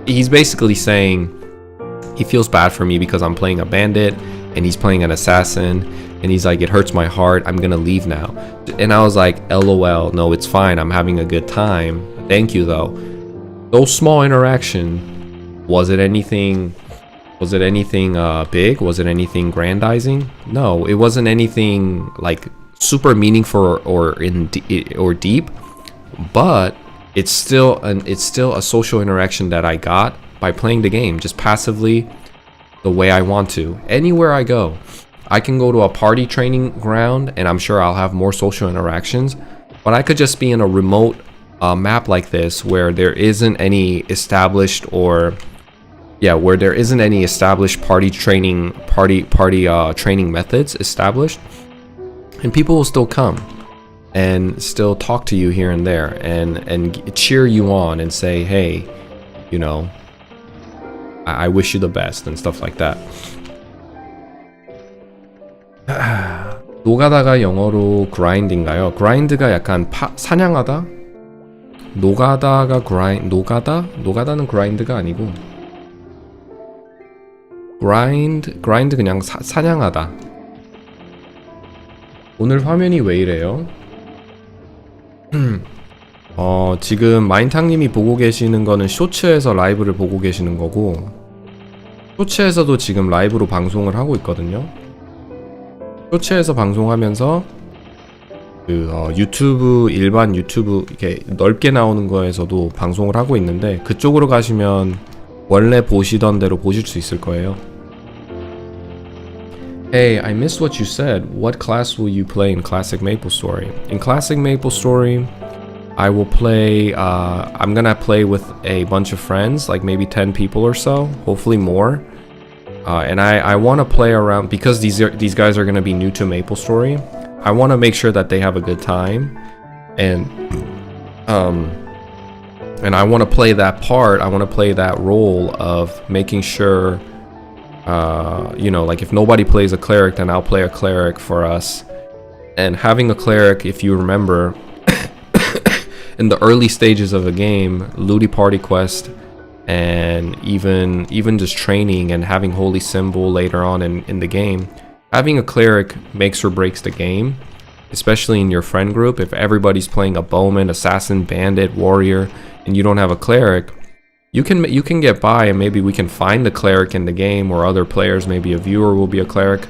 He's basically saying he feels bad for me because I'm playing a bandit and he's playing an assassin, and he's like, it hurts my heart, I'm gonna leave now. And I was like, lol, no, it's fine, I'm having a good time, thank you though. Those small interaction, was it anything big? Was it anything grandizing? No, it wasn't anything like super meaningful or deep, but it's still a social interaction that I got by playing the game just passively, the way I want to. Anywhere I go, I can go to a party training ground and I'm sure I'll have more social interactions, but I could just be in a remote map like this where there isn't any established party training methods established, and people will still come and still talk to you here and there and cheer you on and say, hey, you know, I wish you the best and stuff like that. 노가다가 영어로 grind인가요? grind가 약간 사냥하다? 노가다가 노가다는 그라인드가 아니고 그라인드 그냥 사냥하다. 오늘 화면이 왜 이래요? 지금 마인탕님이 보고 계시는 거는 쇼츠에서 라이브를 보고 계시는 거고, 쇼츠에서도 지금 라이브로 방송을 하고 있거든요. 쇼츠에서 방송하면서 유튜브, 일반 유튜브 이렇게 넓게 나오는 거에서도 방송을 하고 있는데, 그쪽으로 가시면 원래 보시던 대로 보실 수 있을 거예요. Hey, I missed what you said. What class will you play in Classic Maplestory? In Classic Maplestory, I will play, I'm gonna play with a bunch of friends, like maybe 10 people or so, hopefully more. And I want to play around, because these guys are gonna be new to Maplestory. I want to make sure that they have a good time, and I want to play that part. I want to play that role of making sure, like if nobody plays a cleric, then I'll play a cleric for us. And having a cleric, if you remember, in the early stages of a game, Looty Party Quest, and even just training and having Holy Symbol later on in the game, having a cleric makes or breaks the game, especially in your friend group. If everybody's playing a bowman, assassin, bandit, warrior, and you don't have a cleric, you can get by, and maybe we can find the cleric in the game, or other players, maybe a viewer will be a cleric.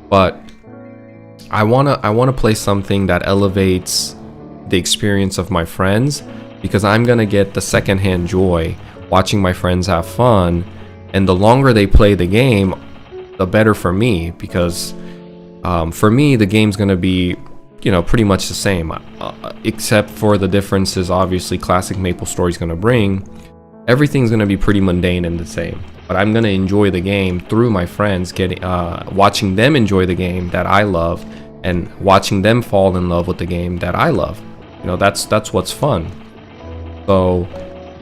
But I wanna play something that elevates the experience of my friends, because I'm gonna get the secondhand joy watching my friends have fun, and the longer they play the game, the better for me, because for me the game's gonna be pretty much the same, except for the differences obviously Classic Maplestory is gonna bring. Everything's gonna be pretty mundane and the same, but I'm gonna enjoy the game through my friends, watching them enjoy the game that I love, and watching them fall in love with the game that I love. That's what's fun. So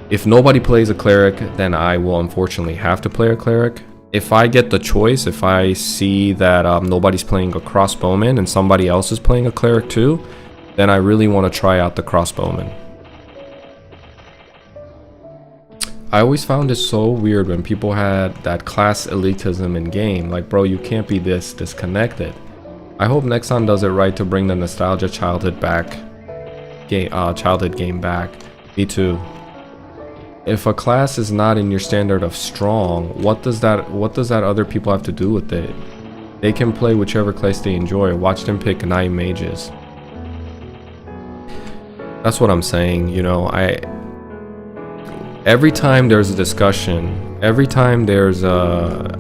if nobody plays a cleric, then I will unfortunately have to play a cleric. If I get the choice, if I see that nobody's playing a crossbowman and somebody else is playing a cleric too, then I really want to try out the crossbowman. I always found it so weird when people had that class elitism in game. Like, bro, you can't be this disconnected. I hope Nexon does it right to bring the nostalgia childhood game back. Me too. If a class is not in your standard of strong, what does that other people have to do with it? They can play whichever class they enjoy. Watch them pick 9 mages. That's what I'm saying. Every time there's a discussion, every time there's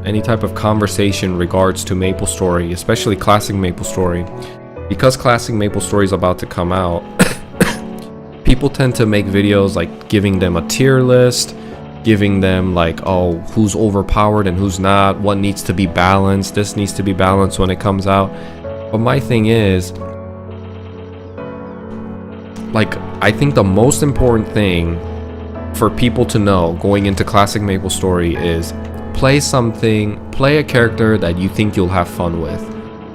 any type of conversation regards to Maplestory, especially Classic Maplestory, because Classic Maplestory is about to come out, people tend to make videos like giving them a tier list, giving them like, oh, who's overpowered and who's not, what needs to be balanced, this needs to be balanced when it comes out. But my thing is, like, I think the most important thing for people to know going into Classic Maplestory is play a character that you think you'll have fun with.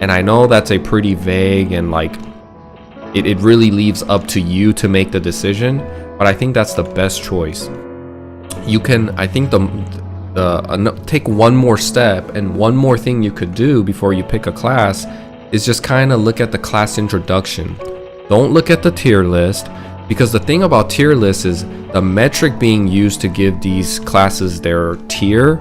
And I know that's a pretty vague, and like it really leaves up to you to make the decision, but I think that's the best choice. You can, I think take one more step, and one more thing you could do before you pick a class is just kind of look at the class introduction. Don't look at the tier list, because the thing about tier lists is the metric being used to give these classes their tier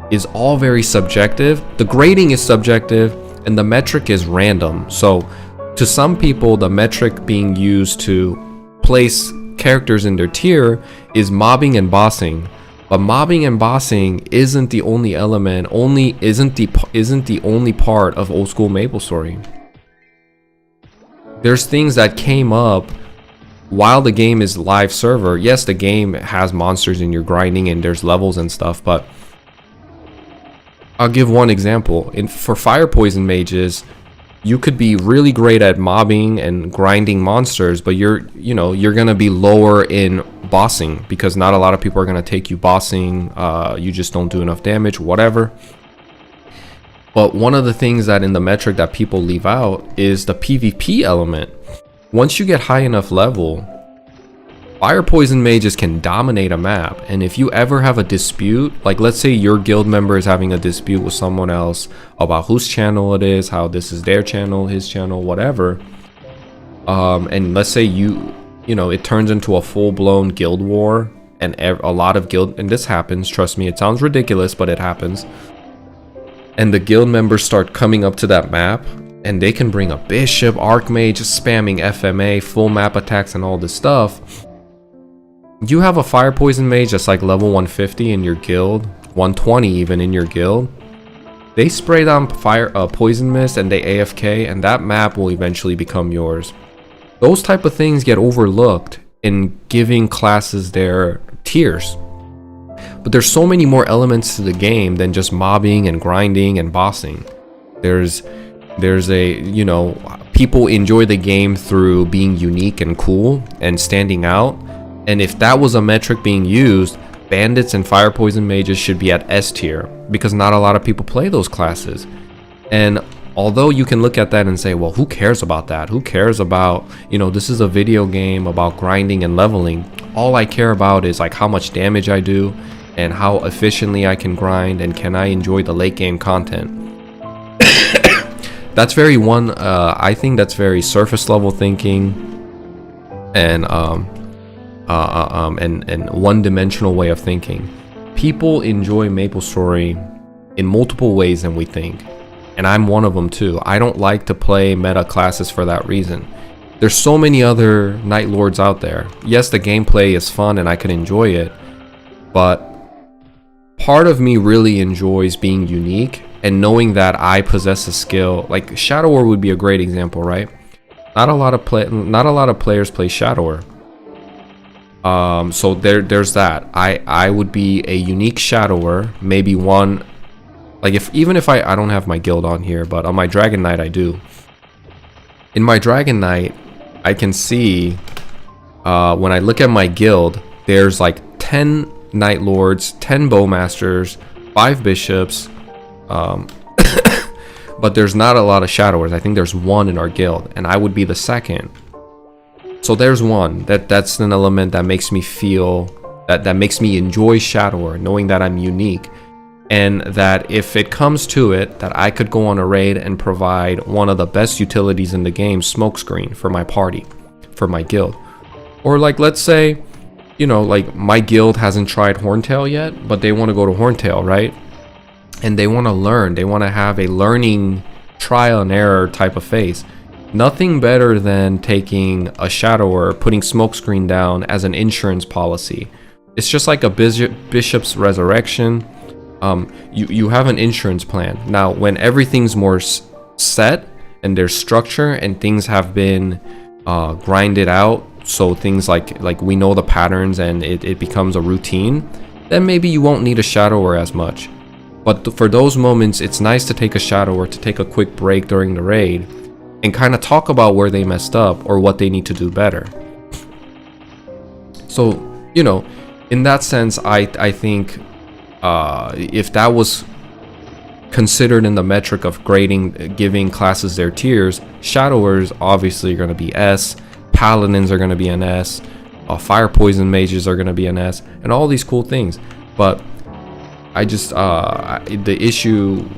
is all very subjective. The grading is subjective and the metric is random. So to some people, the metric being used to place characters in their tier is mobbing and bossing. But mobbing and bossing isn't the only element, isn't the only part of old school Maplestory. There's things that came up while the game is live server. Yes, the game has monsters and you're grinding and there's levels and stuff, but I'll give one example. For fire poison mages, you could be really great at mobbing and grinding monsters, but you're gonna be lower in bossing because not a lot of people are gonna take you bossing. You just don't do enough damage, whatever. But one of the things that in the metric that people leave out is the PvP element. Once you get high enough level, Fire poison mages can dominate a map, and if you ever have a dispute, like let's say your guild member is having a dispute with someone else about whose channel it is, how this is their channel, his channel, whatever, and let's say you know, it turns into a full-blown guild war, and a lot of guild, and this happens, trust me, it sounds ridiculous, but it happens, and the guild members start coming up to that map, and they can bring a bishop, archmage, spamming FMA, full map attacks, and all this stuff. You have a fire poison mage that's like level 150 in your guild, 120 even in your guild. They spray down fire poison mist and they AFK, and that map will eventually become yours. Those type of things get overlooked in giving classes their tiers. But there's so many more elements to the game than just mobbing and grinding and bossing. There's a, you know, people enjoy the game through being unique and cool and standing out. And if that was a metric being used, bandits and fire poison mages should be at S tier, because not a lot of people play those classes. And although you can look at that and say, well, who cares about that? Who cares about, you know, this is a video game about grinding and leveling. All I care about is like how much damage I do and how efficiently I can grind, and can I enjoy the late game content. That's very I think that's very surface level thinking and one-dimensional way of thinking. People enjoy Maplestory in multiple ways than we think, and I'm one of them too. I don't like to play meta classes for that reason. There's so many other Night Lords out there. Yes, the gameplay is fun and I can enjoy it, but part of me really enjoys being unique and knowing that I possess a skill. Like Shadower would be a great example, right? Not a lot of players play Shadower. So there's that. I would be a unique Shadower, maybe one, like even if I don't have my guild on here, but on my Dragon Knight I do. In my Dragon Knight, I can see when I look at my guild, there's like 10 Night Lords, 10 Bowmasters, 5 Bishops, but there's not a lot of Shadowers. I think there's one in our guild, and I would be the second. So there's one that's an element that makes me feel that makes me enjoy Shadower, knowing that I'm unique, and that if it comes to it, that I could go on a raid and provide one of the best utilities in the game, smokescreen, for my party, for my guild. Or like, let's say, you know, like my guild hasn't tried Horntail yet, but they want to go to Horntail, right? And they want to learn, they want to have a learning trial and error type of phase. Nothing better than taking a Shadower, putting smokescreen down as an insurance policy. It's just like a Bishop's Resurrection. You have an insurance plan. Now, when everything's more set and there's structure and things have been grinded out, so things like we know the patterns and it becomes a routine, then maybe you won't need a Shadower as much. But for those moments, it's nice to take a Shadower, to take a quick break during the raid, and kind of talk about where they messed up or what they need to do better. So, you know, in that sense, I think if that was considered in the metric of grading, giving classes their tiers, Shadowers obviously are going to be S, Paladins are going to be an S, Fire Poison Mages are going to be an S, and all these cool things. But I just, the issue,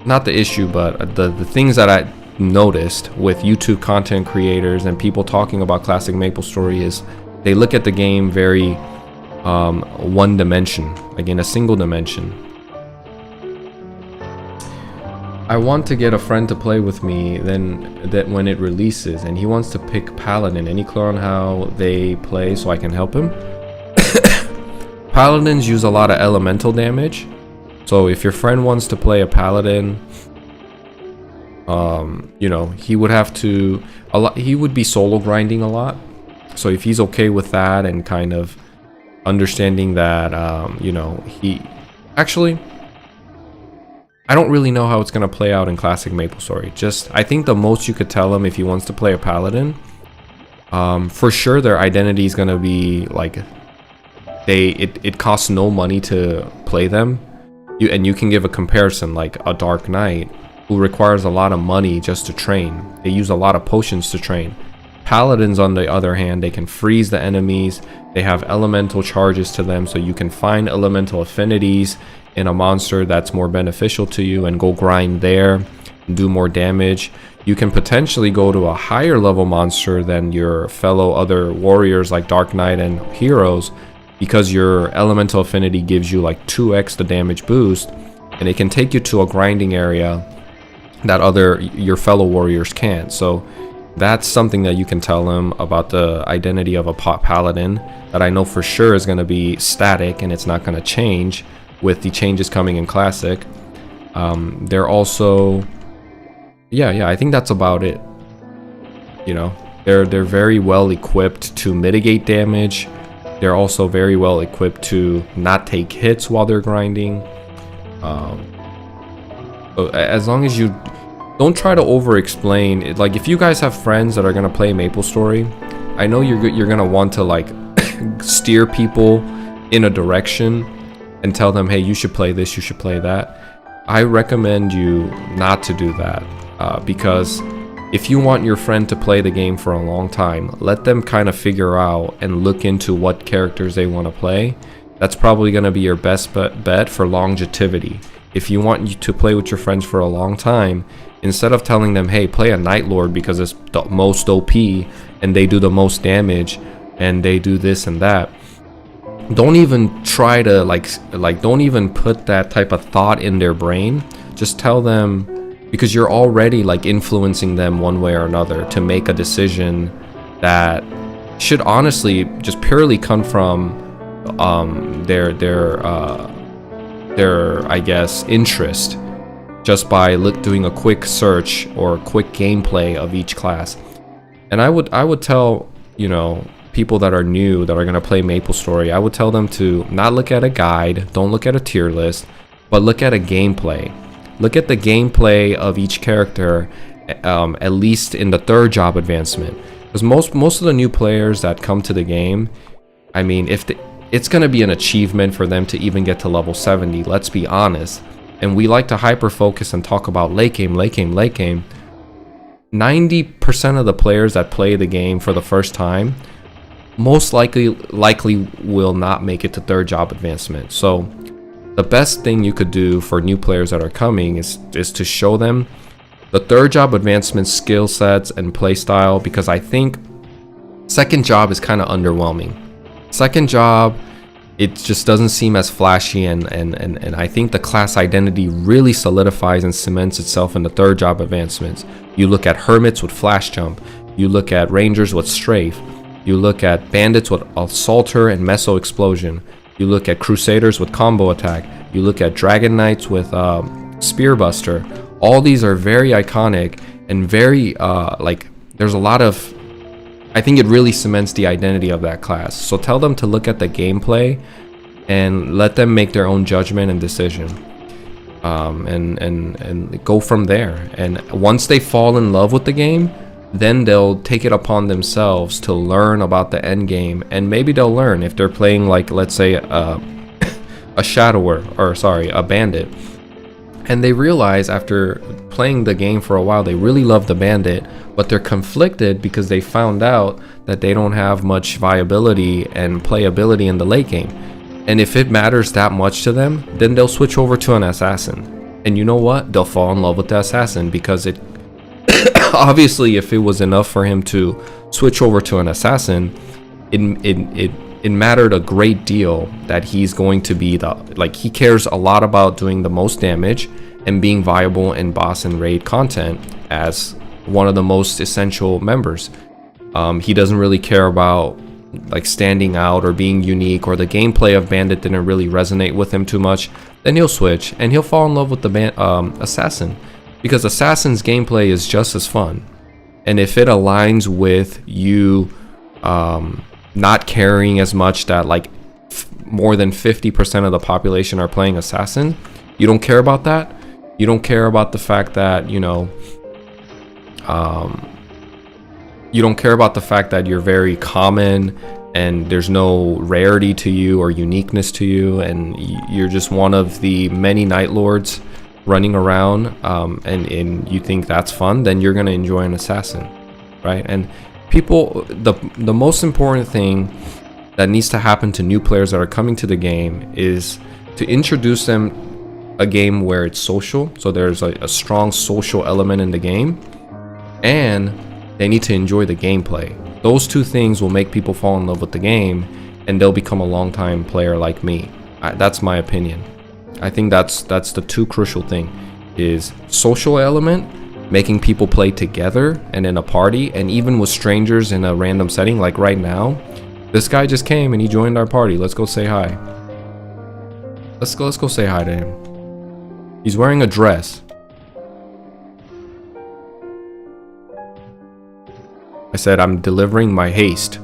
not the issue, but the things that I noticed with YouTube content creators and people talking about classic Maplestory is they look at the game very one dimension, like in a single dimension. I want to get a friend to play with me that when it releases, and he wants to pick Paladin. Any clue on how they play so I can help him? Paladins use a lot of elemental damage, so if your friend wants to play a Paladin, you know, he would have to he would be solo grinding a lot. So if he's okay with that and kind of understanding that, you know, he actually, I don't really know how it's gonna play out in classic Maplestory. Just, I think the most you could tell him if he wants to play a Paladin, for sure their identity is gonna be like, it costs no money to play them. And you can give a comparison, like a Dark Knight who requires a lot of money just to train. They use a lot of potions to train. Paladins, on the other hand, they can freeze the enemies. They have elemental charges to them, so you can find elemental affinities in a monster that's more beneficial to you and go grind there and do more damage. You can potentially go to a higher level monster than your fellow other warriors like Dark Knight and heroes, because your elemental affinity gives you like 2x the damage boost, and it can take you to a grinding area that your fellow warriors can't. So that's something that you can tell them about the identity of a paladin, that I know for sure is going to be static and it's not going to change with the changes coming in classic. They're also, yeah, I think that's about it. You know, they're very well equipped to mitigate damage. They're also very well equipped to not take hits while they're grinding. So as long as you don't try to over-explain it, like if you guys have friends that are gonna play Maplestory, I know you're gonna want to like steer people in a direction and tell them, hey, you should play this, you should play that. I recommend you not to do that, because if you want your friend to play the game for a long time, let them kind of figure out and look into what characters they want to play. That's probably going to be your best bet for longevity. If you want you to play with your friends for a long time, instead of telling them, hey, play a Night Lord because it's the most OP and they do the most damage and they do this and that, don't even try to like don't even put that type of thought in their brain. Just tell them, because you're already like influencing them one way or another to make a decision that should honestly just purely come from their I guess interest, just by doing a quick search or a quick gameplay of each class. And I would tell, you know, people that are new, that are going to play Maplestory, I would tell them to not look at a guide, don't look at a tier list, but look at a gameplay. Look at the gameplay of each character, at least in the third job advancement. Because most of the new players that come to the game, I mean, it's going to be an achievement for them to even get to level 70, let's be honest. And we like to hyper focus and talk about late game. 90% of the players that play the game for the first time most likely will not make it to third job advancement. So the best thing you could do for new players that are coming is to show them the third job advancement skill sets and play style, because I think second job is kind of underwhelming. Second job, it just doesn't seem as flashy, and I think the class identity really solidifies and cements itself in the third job advancements. You look at hermits with flash jump, you look at rangers with strafe, you look at bandits with assaulter and meso explosion, you look at crusaders with combo attack, you look at dragon knights with spear buster. All these are very iconic and very like, there's a lot of, I think it really cements the identity of that class. So tell them to look at the gameplay and let them make their own judgment and decision, and go from there. And once they fall in love with the game, then they'll take it upon themselves to learn about the end game. And maybe they'll learn if they're playing, like, let's say a bandit, and they realize after playing the game for a while they really love the bandit, but they're conflicted because they found out that they don't have much viability and playability in the late game. And if it matters that much to them, then they'll switch over to an assassin. And you know what? They'll fall in love with the assassin, because it obviously, if it was enough for him to switch over to an assassin, it mattered a great deal that he's going to be he cares a lot about doing the most damage and being viable in boss and raid content as one of the most essential members. He doesn't really care about like standing out or being unique, or the gameplay of bandit didn't really resonate with him too much. Then he'll switch and he'll fall in love with the assassin, because assassin's gameplay is just as fun. And if it aligns with you not caring as much that like more than 50% of the population are playing assassin, you don't care about that. You don't care about the fact that, you know, you don't care about the fact that you're very common and there's no rarity to you or uniqueness to you, and you're just one of the many Night Lords running around, and you think that's fun, then you're going to enjoy an assassin, right? And people, the most important thing that needs to happen to new players that are coming to the game is to introduce them a game where it's social, so there's a strong social element in the game, and they need to enjoy the gameplay. Those two things will make people fall in love with the game, and they'll become a long-time player like me. That's my opinion. I think that's the two crucial thing, is social element, making people play together and in a party, and even with strangers in a random setting. Like right now, this guy just came and he joined our party. Let's go say hi. Let's go say hi to him. He's wearing a dress. I said, I'm delivering my haste.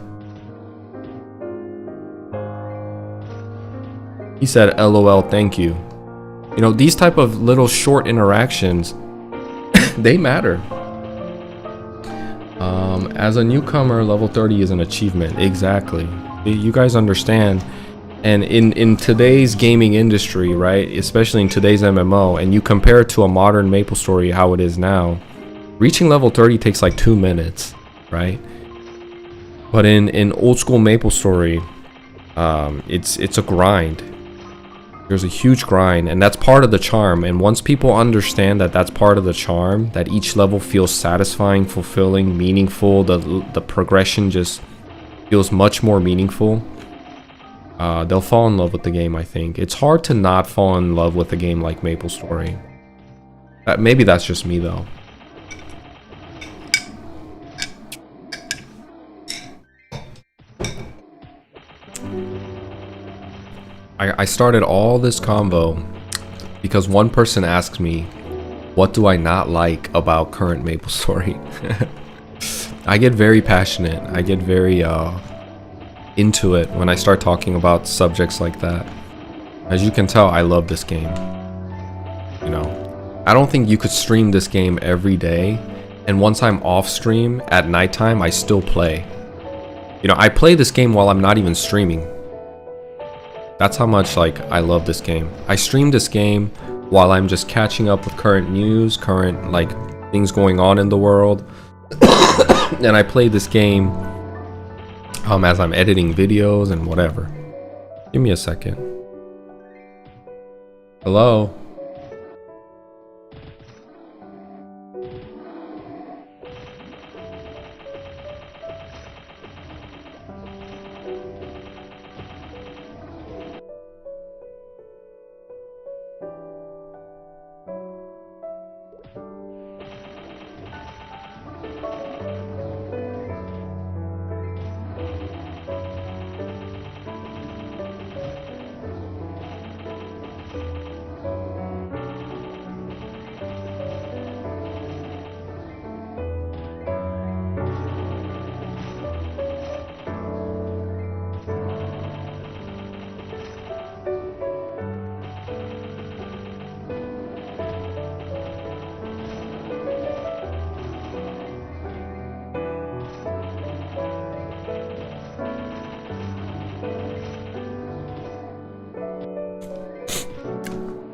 He said, LOL, thank you. You know, these type of little short interactions, they matter. As a newcomer, level 30 is an achievement. Exactly. You guys understand. And in today's gaming industry, right, especially in today's MMO, and you compare it to a modern Maplestory, how it is now, reaching level 30 takes like 2 minutes, right? But in old school Maplestory, it's a grind. There's a huge grind, and that's part of the charm. And once people understand that that's part of the charm, that each level feels satisfying, fulfilling, meaningful, the progression just feels much more meaningful, they'll fall in love with the game. I think it's hard to not fall in love with a game like Maplestory. Maybe that's just me though. I started all this convo because one person asked me, what do I not like about current Maplestory? I get very passionate. I get very into it when I start talking about subjects like that. As you can tell, I love this game. You know, I don't think you could stream this game every day, and once I'm off stream at nighttime, I still play. You know, I play this game while I'm not even streaming. That's how much like I love this game. I stream this game while I'm just catching up with current news, current like things going on in the world. And I play this game as I'm editing videos and whatever. Give me a second. Hello?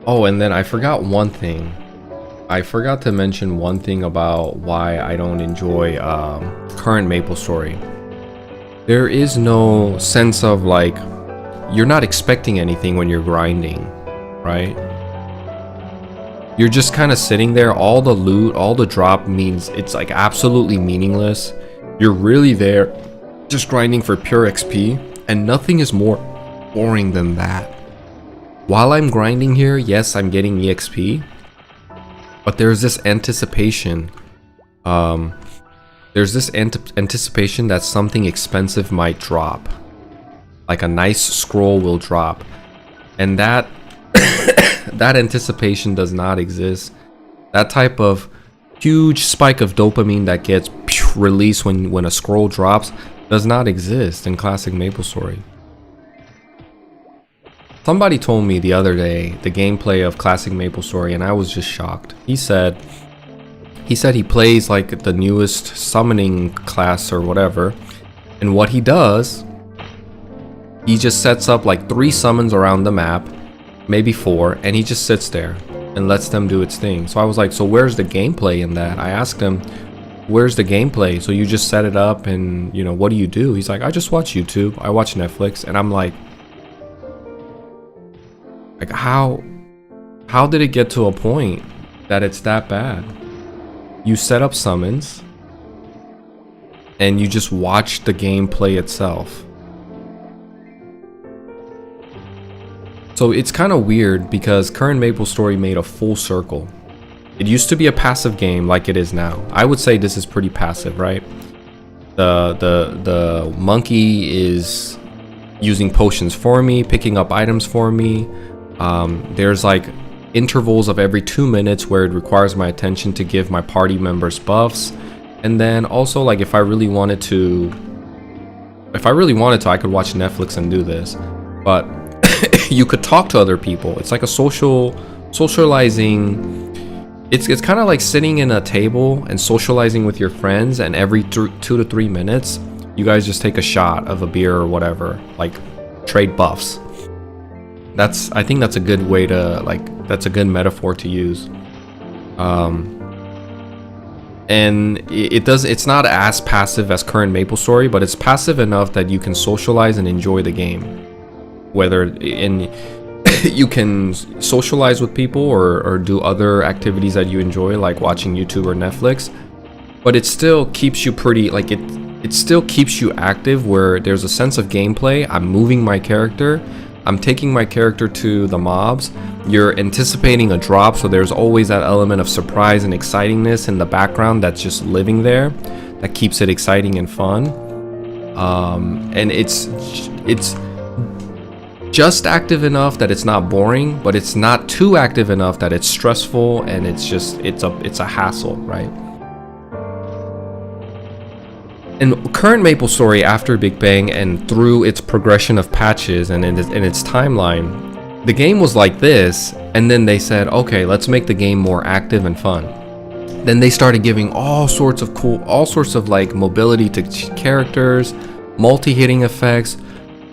Oh, and then I forgot one thing. I forgot to mention one thing about why I don't enjoy current Maplestory. There is no sense of like, you're not expecting anything when you're grinding, right? You're just kind of sitting there. All the loot, all the drop means it's like absolutely meaningless. You're really there just grinding for pure XP, and nothing is more boring than that. While I'm grinding here, yes, I'm getting EXP, but there's this anticipation. There's this anticipation that something expensive might drop, like a nice scroll will drop, and that that anticipation does not exist. That type of huge spike of dopamine that gets released when a scroll drops does not exist in classic Maplestory. Somebody told me the other day the gameplay of classic Maplestory, and I was just shocked. He said he plays like the newest summoning class or whatever, and what he does, he just sets up like 3 summons around the map, maybe 4, and he just sits there and lets them do its thing. So I was like, so where's the gameplay in that? I asked him, where's the gameplay? So you just set it up and, you know, what do you do? He's like, I just watch YouTube, I watch Netflix. And I'm like how did it get to a point that it's that bad? You set up summons and you just watch the gameplay itself. So it's kind of weird because current Maplestory made a full circle. It used to be a passive game like it is now. I would say this is pretty passive, right? The monkey is using potions for me, picking up items for me. There's like intervals of every 2 minutes where it requires my attention to give my party members buffs. And then also, like, if I really wanted to, I could watch Netflix and do this. But you could talk to other people. It's like a socializing. It's kind of like sitting in a table and socializing with your friends, and every 2 to 3 minutes, you guys just take a shot of a beer or whatever, like trade buffs. I think that's a good way to, like, that's a good metaphor to use. And it's not as passive as current Maplestory, but it's passive enough that you can socialize and enjoy the game. Whether in you can socialize with people or do other activities that you enjoy, like watching YouTube or Netflix, but it still keeps you pretty, like, it still keeps you active, where there's a sense of gameplay. I'm moving my character, I'm taking my character to the mobs, you're anticipating a drop, so there's always that element of surprise and excitingness in the background that's just living there, that keeps it exciting and fun. And it's just active enough that it's not boring, but it's not too active enough that it's stressful, and it's a hassle, right? In current Maplestory, after Big Bang and through its progression of patches and in its timeline, the game was like this, and then they said, okay, let's make the game more active and fun. Then they started giving all sorts of like mobility to characters, multi-hitting effects,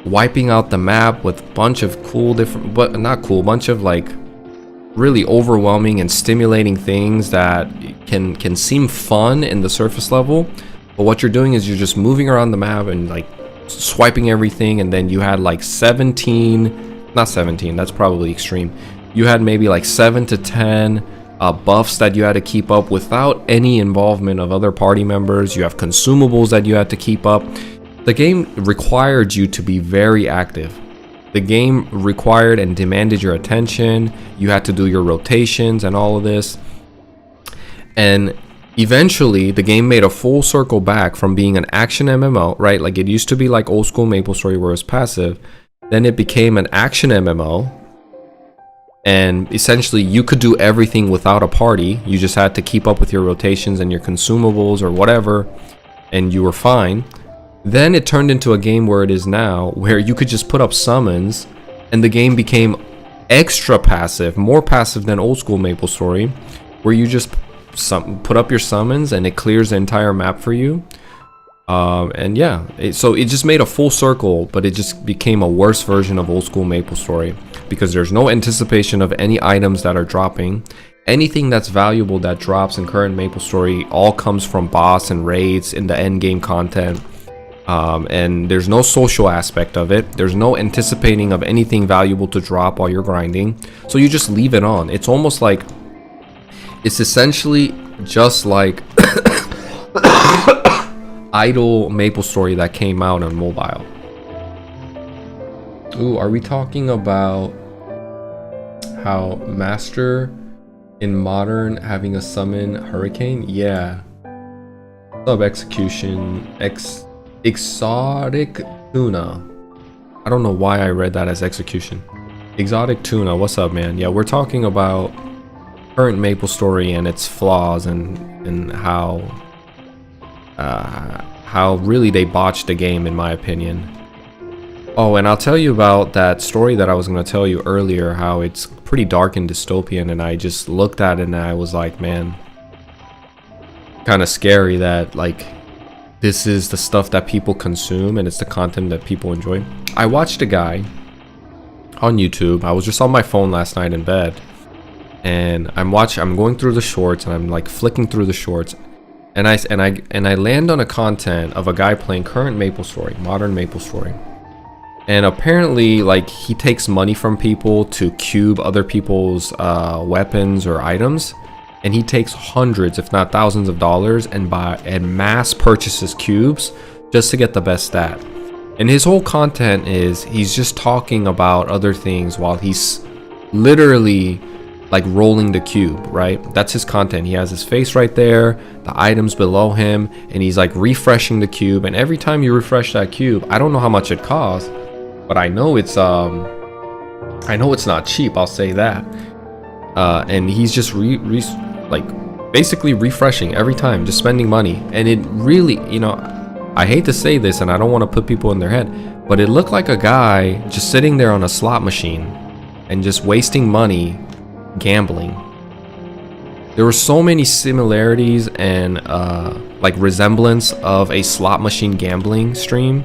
wiping out the map with a bunch of cool different, but not cool, bunch of like really overwhelming and stimulating things that can seem fun in the surface level, but what you're doing is you're just moving around the map and like swiping everything. And then you had like 17, not 17, that's probably extreme, you had maybe like 7 to 10 buffs that you had to keep up without any involvement of other party members. You have consumables that you had to keep up. The game required you to be very active. The game required and demanded your attention. You had to do your rotations and all of this. And eventually, the game made a full circle back from being an action MMO, right? Like, it used to be like old school Maplestory where it was passive. Then it became an action MMO. And essentially, you could do everything without a party. You just had to keep up with your rotations and your consumables or whatever, and you were fine. Then it turned into a game where it is now, where you could just put up summons, and the game became extra passive, more passive than old school Maplestory, where you just put up your summons and it clears the entire map for you. And yeah, so it just made a full circle, but it just became a worse version of old school Maplestory, because there's no anticipation of any items that are dropping. Anything that's valuable that drops in current Maplestory all comes from boss and raids in the end game content. And there's no social aspect of it. There's no anticipating of anything valuable to drop while you're grinding. So you just leave it on. It's almost like, it's essentially just like idle Maplestory that came out on mobile. Ooh, are we talking about how Master in Modern having a summon Hurricane? Yeah. Sub Execution Exotic Tuna. I don't know why I read that as Execution. Exotic Tuna, what's up, man? Yeah, we're talking about current Maplestory and its flaws, and how really they botched the game, in my opinion. Oh, and I'll tell you about that story that I was going to tell you earlier, how it's pretty dark and dystopian, and I just looked at it and I was like, man, kind of scary that, like, this is the stuff that people consume and it's the content that people enjoy. I watched a guy on YouTube. I was just on my phone last night in bed, and I'm going through the shorts, and I'm like flicking through the shorts, I land on a content of a guy playing current Maplestory, modern Maplestory. And apparently, like, he takes money from people to cube other people's weapons or items, and he takes hundreds, if not thousands, of dollars and mass purchases cubes just to get the best stat. And his whole content is he's just talking about other things while he's literally like rolling the cube, right? That's his content. He has his face right there, the items below him, and he's like refreshing the cube. And every time you refresh that cube, I don't know how much it costs, but I know it's not cheap, I'll say that. And he's just basically refreshing every time, just spending money. And it really, you know, I hate to say this and I don't want to put people in their head, but it looked like a guy just sitting there on a slot machine and just wasting money gambling. There were so many similarities and like resemblance of a slot machine gambling stream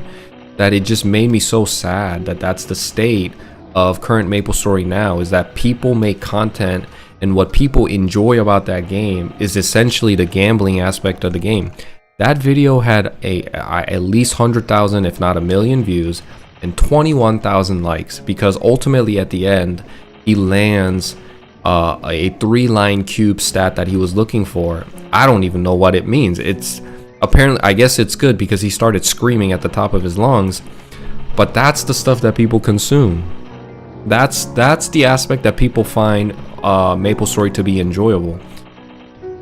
that it just made me so sad that that's the state of current Maplestory now, is that people make content and what people enjoy about that game is essentially the gambling aspect of the game. That video had at least 100,000 if not a million views and 21,000 likes, because ultimately at the end he lands a 3-line cube stat that he was looking for. I don't even know what it means. It's apparently, I guess it's good because he started screaming at the top of his lungs, but that's the stuff that people consume. That's the aspect that people find Maplestory to be enjoyable.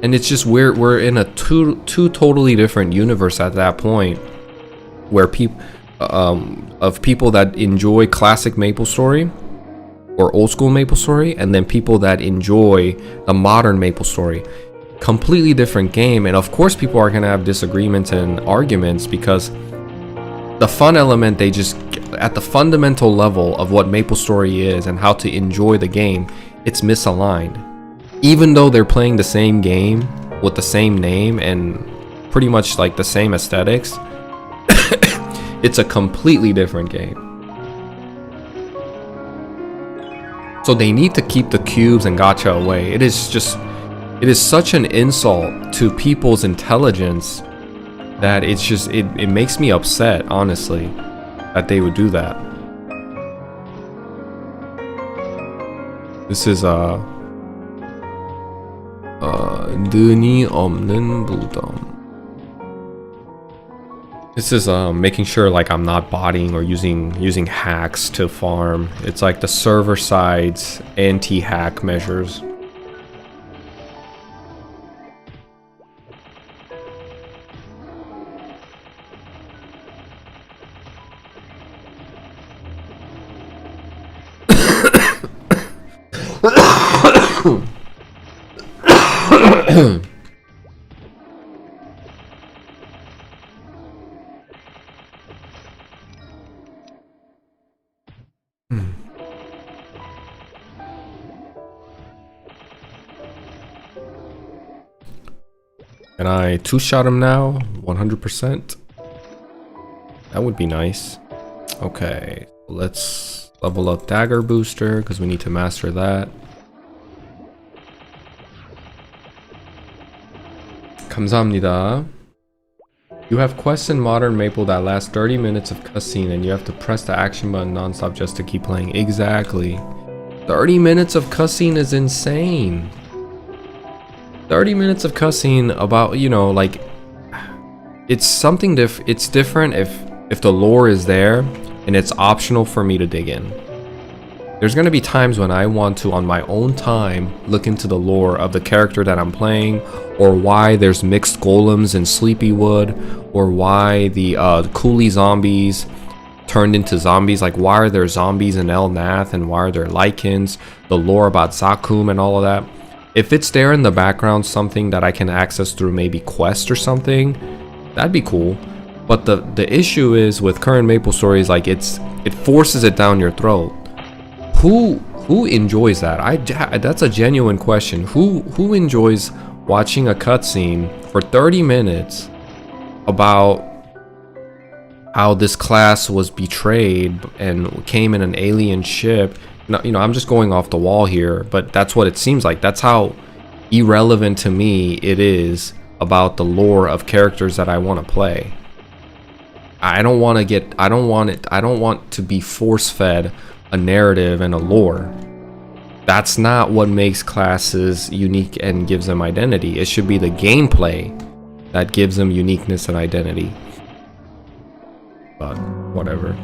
And it's just we're in a two totally different universe at that point, where people that enjoy classic Maplestory or old school Maplestory, and then people that enjoy the modern Maplestory. Completely different game. And of course people are going to have disagreements and arguments, because the fun element, they just, at the fundamental level of what Maplestory is and how to enjoy the game, it's misaligned. Even though they're playing the same game with the same name and pretty much like the same aesthetics, it's a completely different game. So they need to keep the cubes and gacha away. It is such an insult to people's intelligence that it's just, it makes me upset, honestly, that they would do that. This is 눈이 없는 무덤. This is making sure like I'm not botting or using hacks to farm. It's like the server side's anti-hack measures. Can I two-shot him now? 100%? That would be nice. Okay, let's level up dagger booster because we need to master that. 감사합니다. You have quests in modern Maple that last 30 minutes of cutscene and you have to press the action button non-stop just to keep playing. Exactly. 30 minutes of cutscene is insane. 30 minutes of cutscene about, you know, like, it's something it's different if the lore is there and it's optional for me to dig in. There's gonna be times when I want to, on my own time, look into the lore of the character that I'm playing, or why there's mixed golems in Sleepywood, or why the coolie zombies turned into zombies. Like, why are there zombies in El Nath, and why are there lichens, the lore about Zakum and all of that. If it's there in the background, something that I can access through maybe quest or something, that'd be cool. But the issue is with current Maplestory is like it forces it down your throat. Who enjoys that? That's a genuine question. Who enjoys watching a cutscene for 30 minutes about how this class was betrayed and came in an alien ship? You know, I'm just going off the wall here, but that's what it seems like. That's how irrelevant to me it is about the lore of characters that I want to play. I don't want to be force-fed a narrative and a lore. That's not what makes classes unique and gives them identity. It should be the gameplay that gives them uniqueness and identity. But whatever.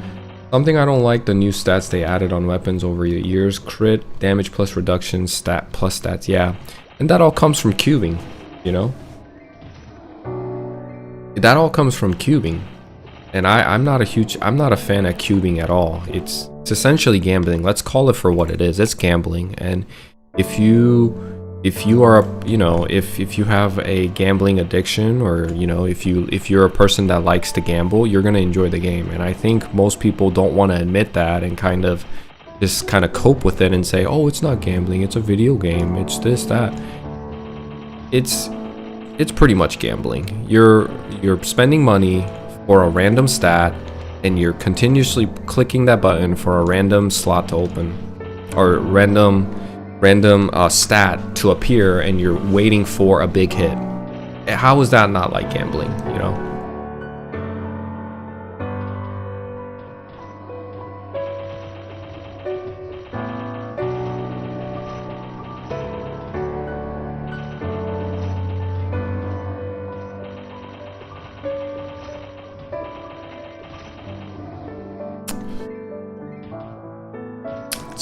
Something I don't like, the new stats they added on weapons over the years. Crit, damage plus reduction, stat plus stats, yeah. And that all comes from cubing, you know? That all comes from cubing. And I'm not a fan of cubing at all. It's essentially gambling. Let's call it for what it is. It's gambling. And if you are, you know, if you have a gambling addiction, or, you know, if you're a person that likes to gamble, you're going to enjoy the game. And I think most people don't want to admit that and kind of cope with it and say, oh, it's not gambling, it's a video game, it's this, that. It's pretty much gambling. You're spending money for a random stat, and you're continuously clicking that button for a random slot to open, or random stat to appear, and you're waiting for a big hit. How is that not like gambling, you know?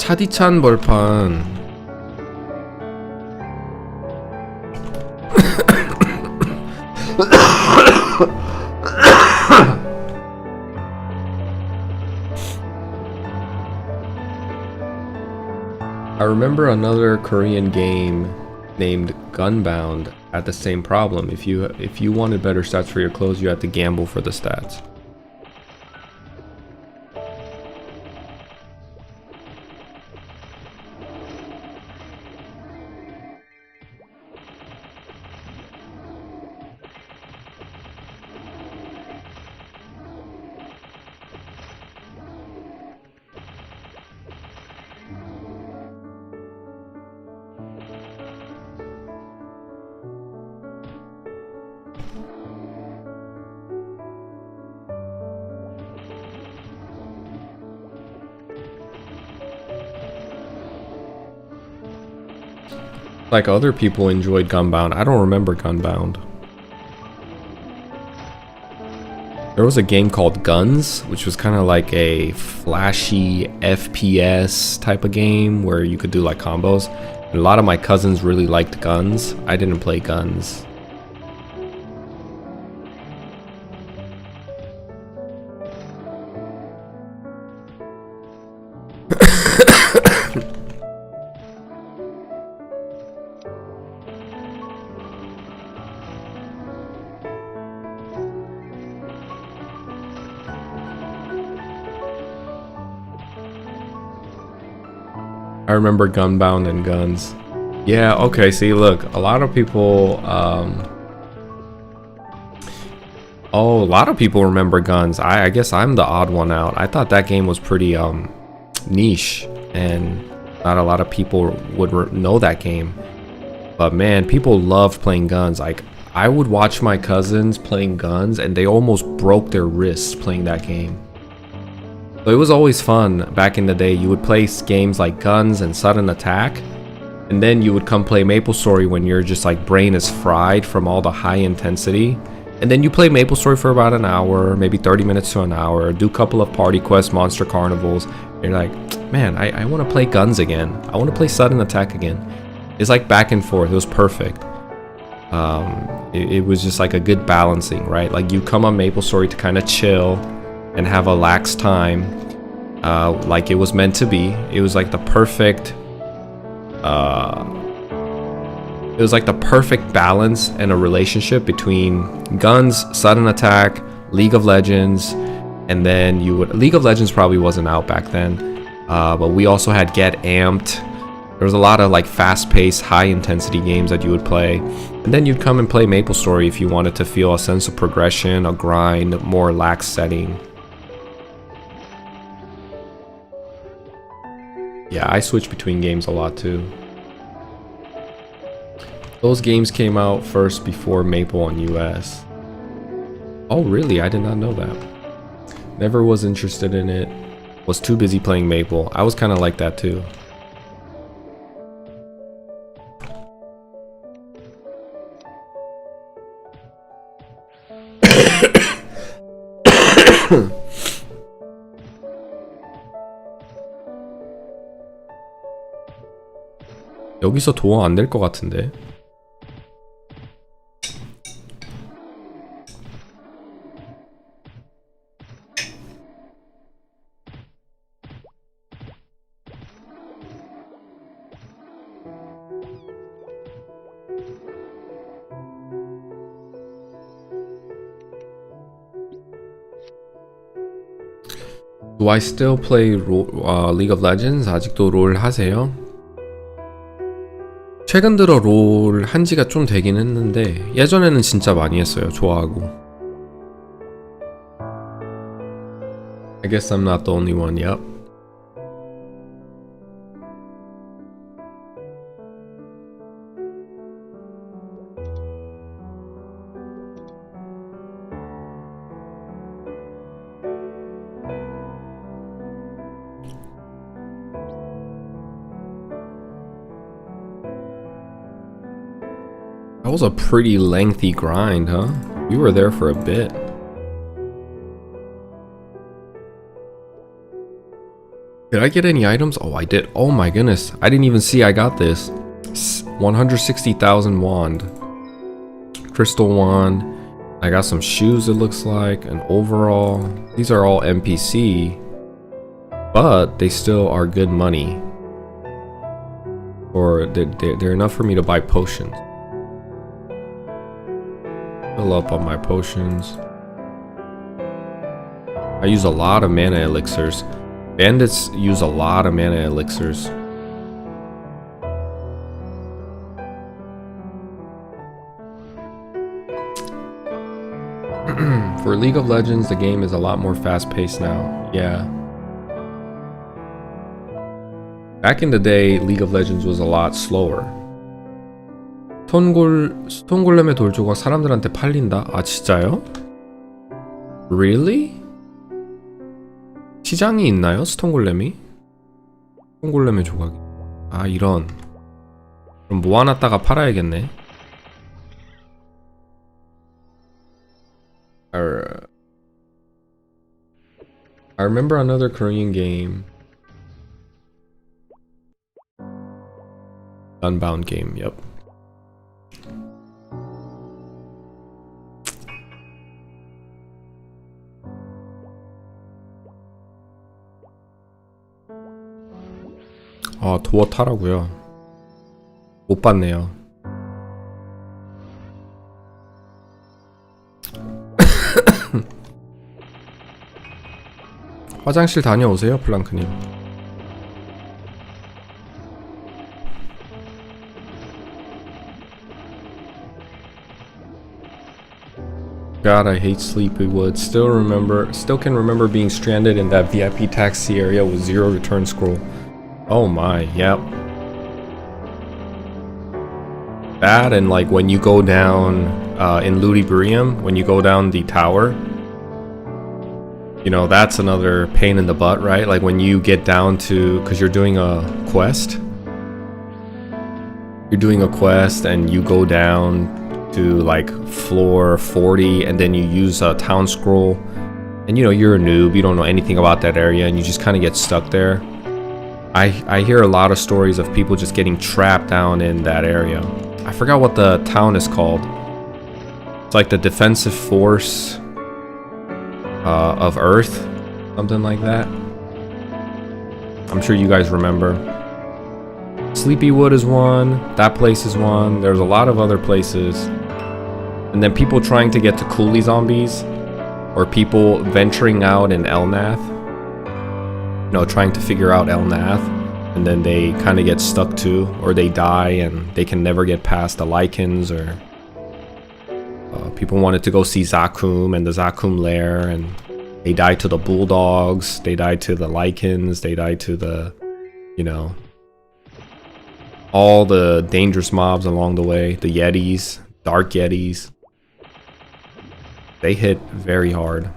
차디찬 벌판. I remember another Korean game named Gunbound had the same problem. If you wanted better stats for your clothes, you had to gamble for the stats. Like other people enjoyed Gunbound. I don't remember Gunbound. There was a game called Guns, which was kind of like a flashy FPS type of game where you could do like combos. And a lot of my cousins really liked Guns. I didn't play Guns. I remember Gunbound and Guns. Yeah, okay, see, look, a lot of people, a lot of people remember Guns. I guess I'm the odd one out. I thought that game was pretty, niche, and not a lot of people would know that game. But man, people loved playing Guns. Like, I would watch my cousins playing Guns, and they almost broke their wrists playing that game. So it was always fun back in the day. You would play games like Guns and Sudden Attack, and then you would come play Maplestory when your just like brain is fried from all the high intensity. And then you play Maplestory for about an hour, maybe 30 minutes to an hour, do a couple of party quests, monster carnivals. And you're like, man, I want to play Guns again. I want to play Sudden Attack again. It's like back and forth. It was perfect. It was just like a good balancing, right? Like you come on Maplestory to kind of chill and have a lax time, like it was meant to be. It was like the perfect balance and a relationship between Guns, Sudden Attack, League of Legends, and then League of Legends probably wasn't out back then, but we also had Get Amped. There was a lot of like fast-paced, high-intensity games that you would play, and then you'd come and play Maplestory if you wanted to feel a sense of progression, a grind, more lax setting. Yeah, I switch between games a lot too. Those games came out first before Maple on US. Oh really? I did not know that. Never was interested in it. Was too busy playing Maple. I was kind of like that too. 여기서 도어 안 될 것 같은데. Do I still play League of Legends? 아직도 롤 하세요? 최근 들어 롤 한 지가 좀 되긴 했는데 예전에는 진짜 많이 했어요. 좋아하고. I guess I'm not the only one. Yep. That was a pretty lengthy grind, huh? You were there for a bit. Did I get any items? Oh, I did. Oh my goodness. I didn't even see I got this. 160,000 wand. Crystal wand. I got some shoes, it looks like. An overall. These are all NPC. But they still are good money. Or they're enough for me to buy potions. Fill up on my potions. I use a lot of mana elixirs. Bandits use a lot of mana elixirs. For League of Legends, the game is a lot more fast-paced now. Yeah. Back in the day, League of Legends was a lot slower. 스톤골렘의 돌조각 사람들한테 팔린다? 아 진짜요? Really? 시장이 있나요? 스톤골렘이? 스톤골렘의 조각이. 아 이런. 그럼 모아놨다가 팔아야겠네. I remember another Korean game. Unbound game, yep. 아 도어 타라고요. 못 봤네요. 화장실 다녀오세요, 플랑크님. God, I hate Sleepywood. Still can remember being stranded in that VIP taxi area with 0 return scroll. Oh my, yep. That and like when you go down in Ludiburium, when you go down the tower, you know, that's another pain in the butt, right? Like when you get down to, because you're doing a quest. You're doing a quest and you go down to like floor 40 and then you use a town scroll. And you know, you're a noob, you don't know anything about that area and you just kind of get stuck there. I hear a lot of stories of people just getting trapped down in that area. I forgot what the town is called. It's like the defensive force of Earth, something like that. I'm sure you guys remember. Sleepywood is one, that place is one, there's a lot of other places. And then people trying to get to Coolie Zombies, or people venturing out in Elnath. You know, trying to figure out Elnath, and then they kind of get stuck too, or they die and they can never get past the lichens, or people wanted to go see Zakum and the Zakum lair, and they died to the bulldogs, they died to the lichens, they died to the, you know, all the dangerous mobs along the way, the yetis, dark yetis. They hit very hard.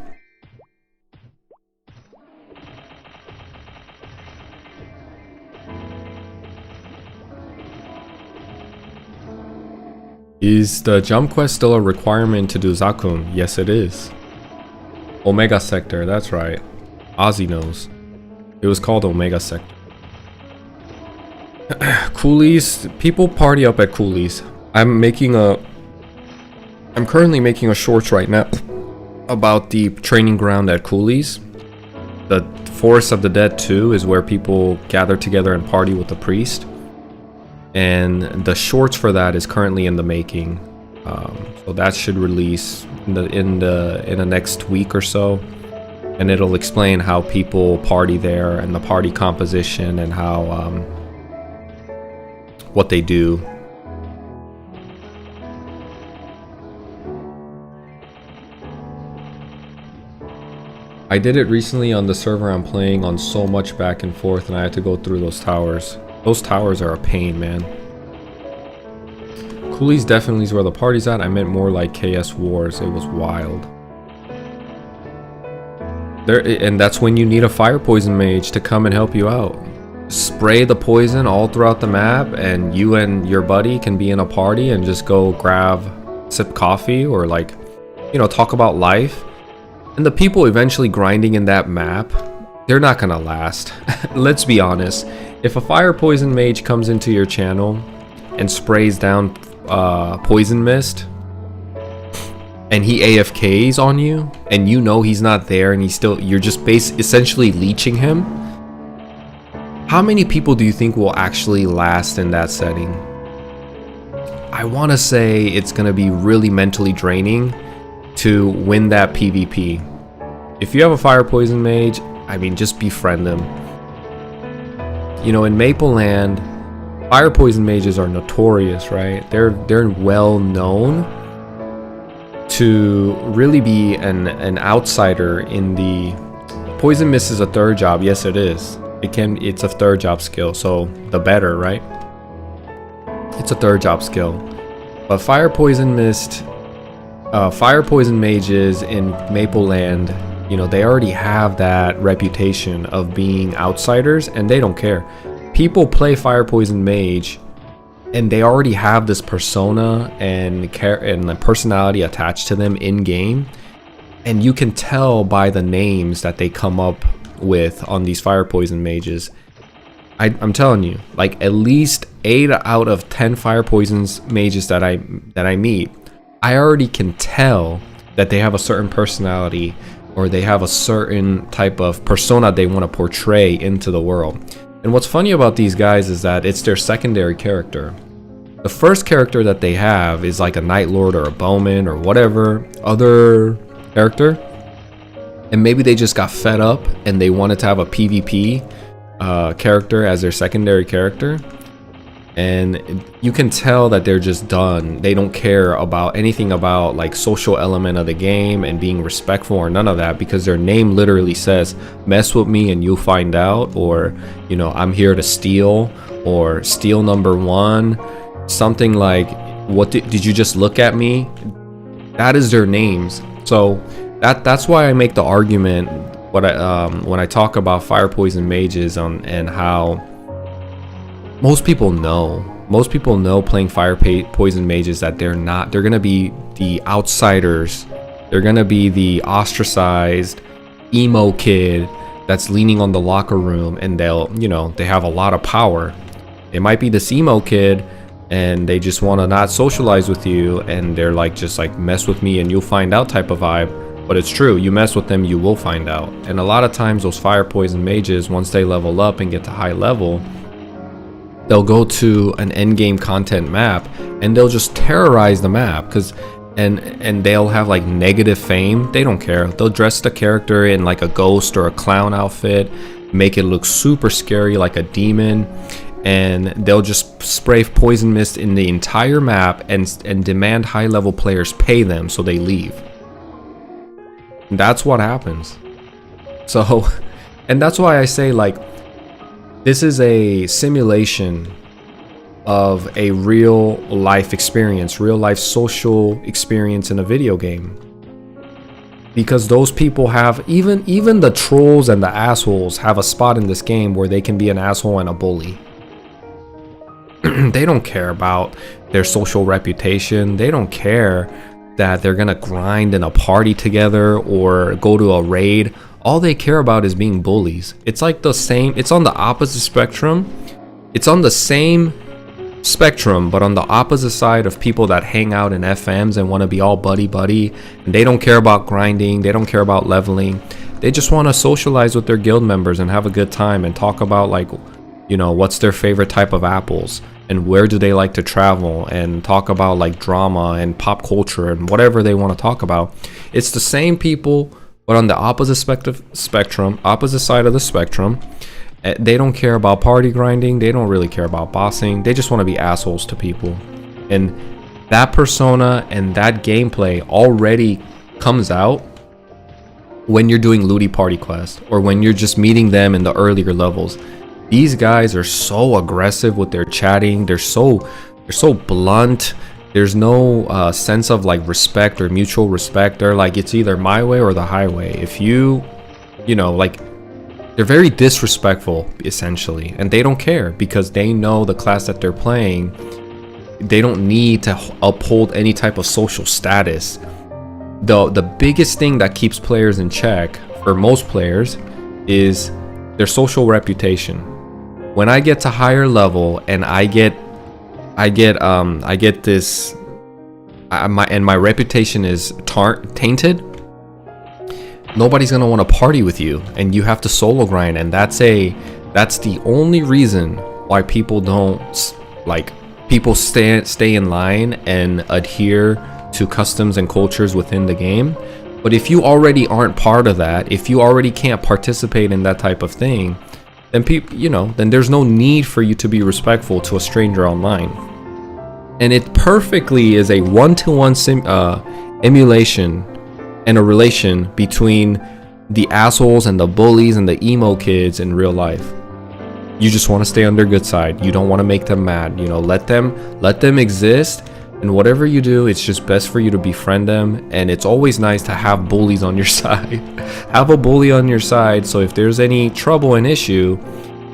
Is the jump quest still a requirement to do Zakun? Yes, it is. Omega Sector, that's right. Ozzy knows. It was called Omega Sector. Coolies, people party up at Coolies. I'm currently making a shorts right now about the training ground at Coolies. The Forest of the Dead 2 is where people gather together and party with the priest. And the shorts for that is currently in the making, so that should release in the next week or so, and it'll explain how people party there and the party composition and how what they do. I did it recently on the server I'm playing on, so much back and forth, and I had to go through those towers. Those towers are a pain, man. Coolies definitely is where the party's at. I meant more like KS Wars. It was wild. And that's when you need a fire poison mage to come and help you out. Spray the poison all throughout the map, and you and your buddy can be in a party and just go sip coffee, or like, you know, talk about life. And the people eventually grinding in that map, they're not gonna last. Let's be honest. If a fire poison mage comes into your channel and sprays down poison mist, and he AFKs on you, and you know he's not there, and you're just essentially leeching him, how many people do you think will actually last in that setting? I want to say it's gonna be really mentally draining to win that PvP. If you have a fire poison mage, I mean, just befriend them. You know, in Mapleland, fire poison mages are notorious, right? They're well known to really be an outsider in the poison mist. Is a third job. Yes, it is. It's a third job skill, so the better, right? It's a third job skill. But fire poison mist, fire poison mages in Mapleland, you know, they already have that reputation of being outsiders, and they don't care. People play fire poison mage, and they already have this persona and the personality attached to them in game, and you can tell by the names that they come up with on these fire poison mages. I'm telling you, like, at least 8 out of 10 fire poisons mages that I meet, I already can tell that they have a certain personality, or they have a certain type of persona they want to portray into the world. And what's funny about these guys is that it's their secondary character. The first character that they have is like a Night Lord or a Bowman or whatever other character, and maybe they just got fed up and they wanted to have a PvP character as their secondary character, and you can tell that they're just done. They don't care about anything about like social element of the game and being respectful or none of that, because their name literally says mess with me and you'll find out, or, you know, I'm here to steal, or steal number 1, something like, what did you just look at me? That is their names. So that's why I make the argument when I talk about fire poison mages and how most people know playing fire poison mages that they're gonna be the outsiders. They're gonna be the ostracized emo kid that's leaning on the locker room, and they have a lot of power. It might be this emo kid and they just want to not socialize with you, and they're like, just like, mess with me and you'll find out type of vibe. But it's true, you mess with them, you will find out. And a lot of times those fire poison mages, once they level up and get to high level, they'll go to an endgame content map and they'll just terrorize the map, and they'll have like negative fame. They don't care. They'll dress the character in like a ghost or a clown outfit, make it look super scary like a demon, and they'll just spray poison mist in the entire map and demand high level players pay them so they leave. That's what happens. So, and that's why I say, like, this is a simulation of a real life experience, real life social experience in a video game. Because those people have, even the trolls and the assholes have a spot in this game where they can be an asshole and a bully. They don't care about their social reputation. They don't care that they're gonna grind in a party together or go to a raid. All they care about is being bullies. It's like the same, it's on the opposite spectrum. It's on the same spectrum, but on the opposite side of people that hang out in FMs and want to be all buddy, and they don't care about grinding, they don't care about leveling. They just want to socialize with their guild members and have a good time and talk about, like, you know, what's their favorite type of apples and where do they like to travel, and talk about like drama and pop culture and whatever they want to talk about. It's the same people, but on the opposite spectrum, opposite side of the spectrum. They don't care about party grinding. They don't really care about bossing. They just want to be assholes to people. And that persona and that gameplay already comes out when you're doing Looty Party Quest or when you're just meeting them in the earlier levels. These guys are so aggressive with their chatting. They're so blunt. There's no sense of like respect or mutual respect. They're like, it's either my way or the highway. If you know, like, they're very disrespectful essentially, and they don't care because they know the class that they're playing. They don't need to uphold any type of social status. The biggest thing that keeps players in check for most players is their social reputation. When I get to higher level and I get this, my reputation is tainted, nobody's gonna want to party with you, and you have to solo grind. And that's the only reason why people don't, like, people stay in line and adhere to customs and cultures within the game. But if you already aren't part of that, if you already can't participate in that type of thing, then then there's no need for you to be respectful to a stranger online. And it perfectly is a one-to-one emulation and a relation between the assholes and the bullies and the emo kids in real life. You just want to stay on their good side. You don't want to make them mad. You know, let them exist. And whatever you do, it's just best for you to befriend them. And it's always nice to have bullies on your side. Have a bully on your side, so if there's any trouble and issue,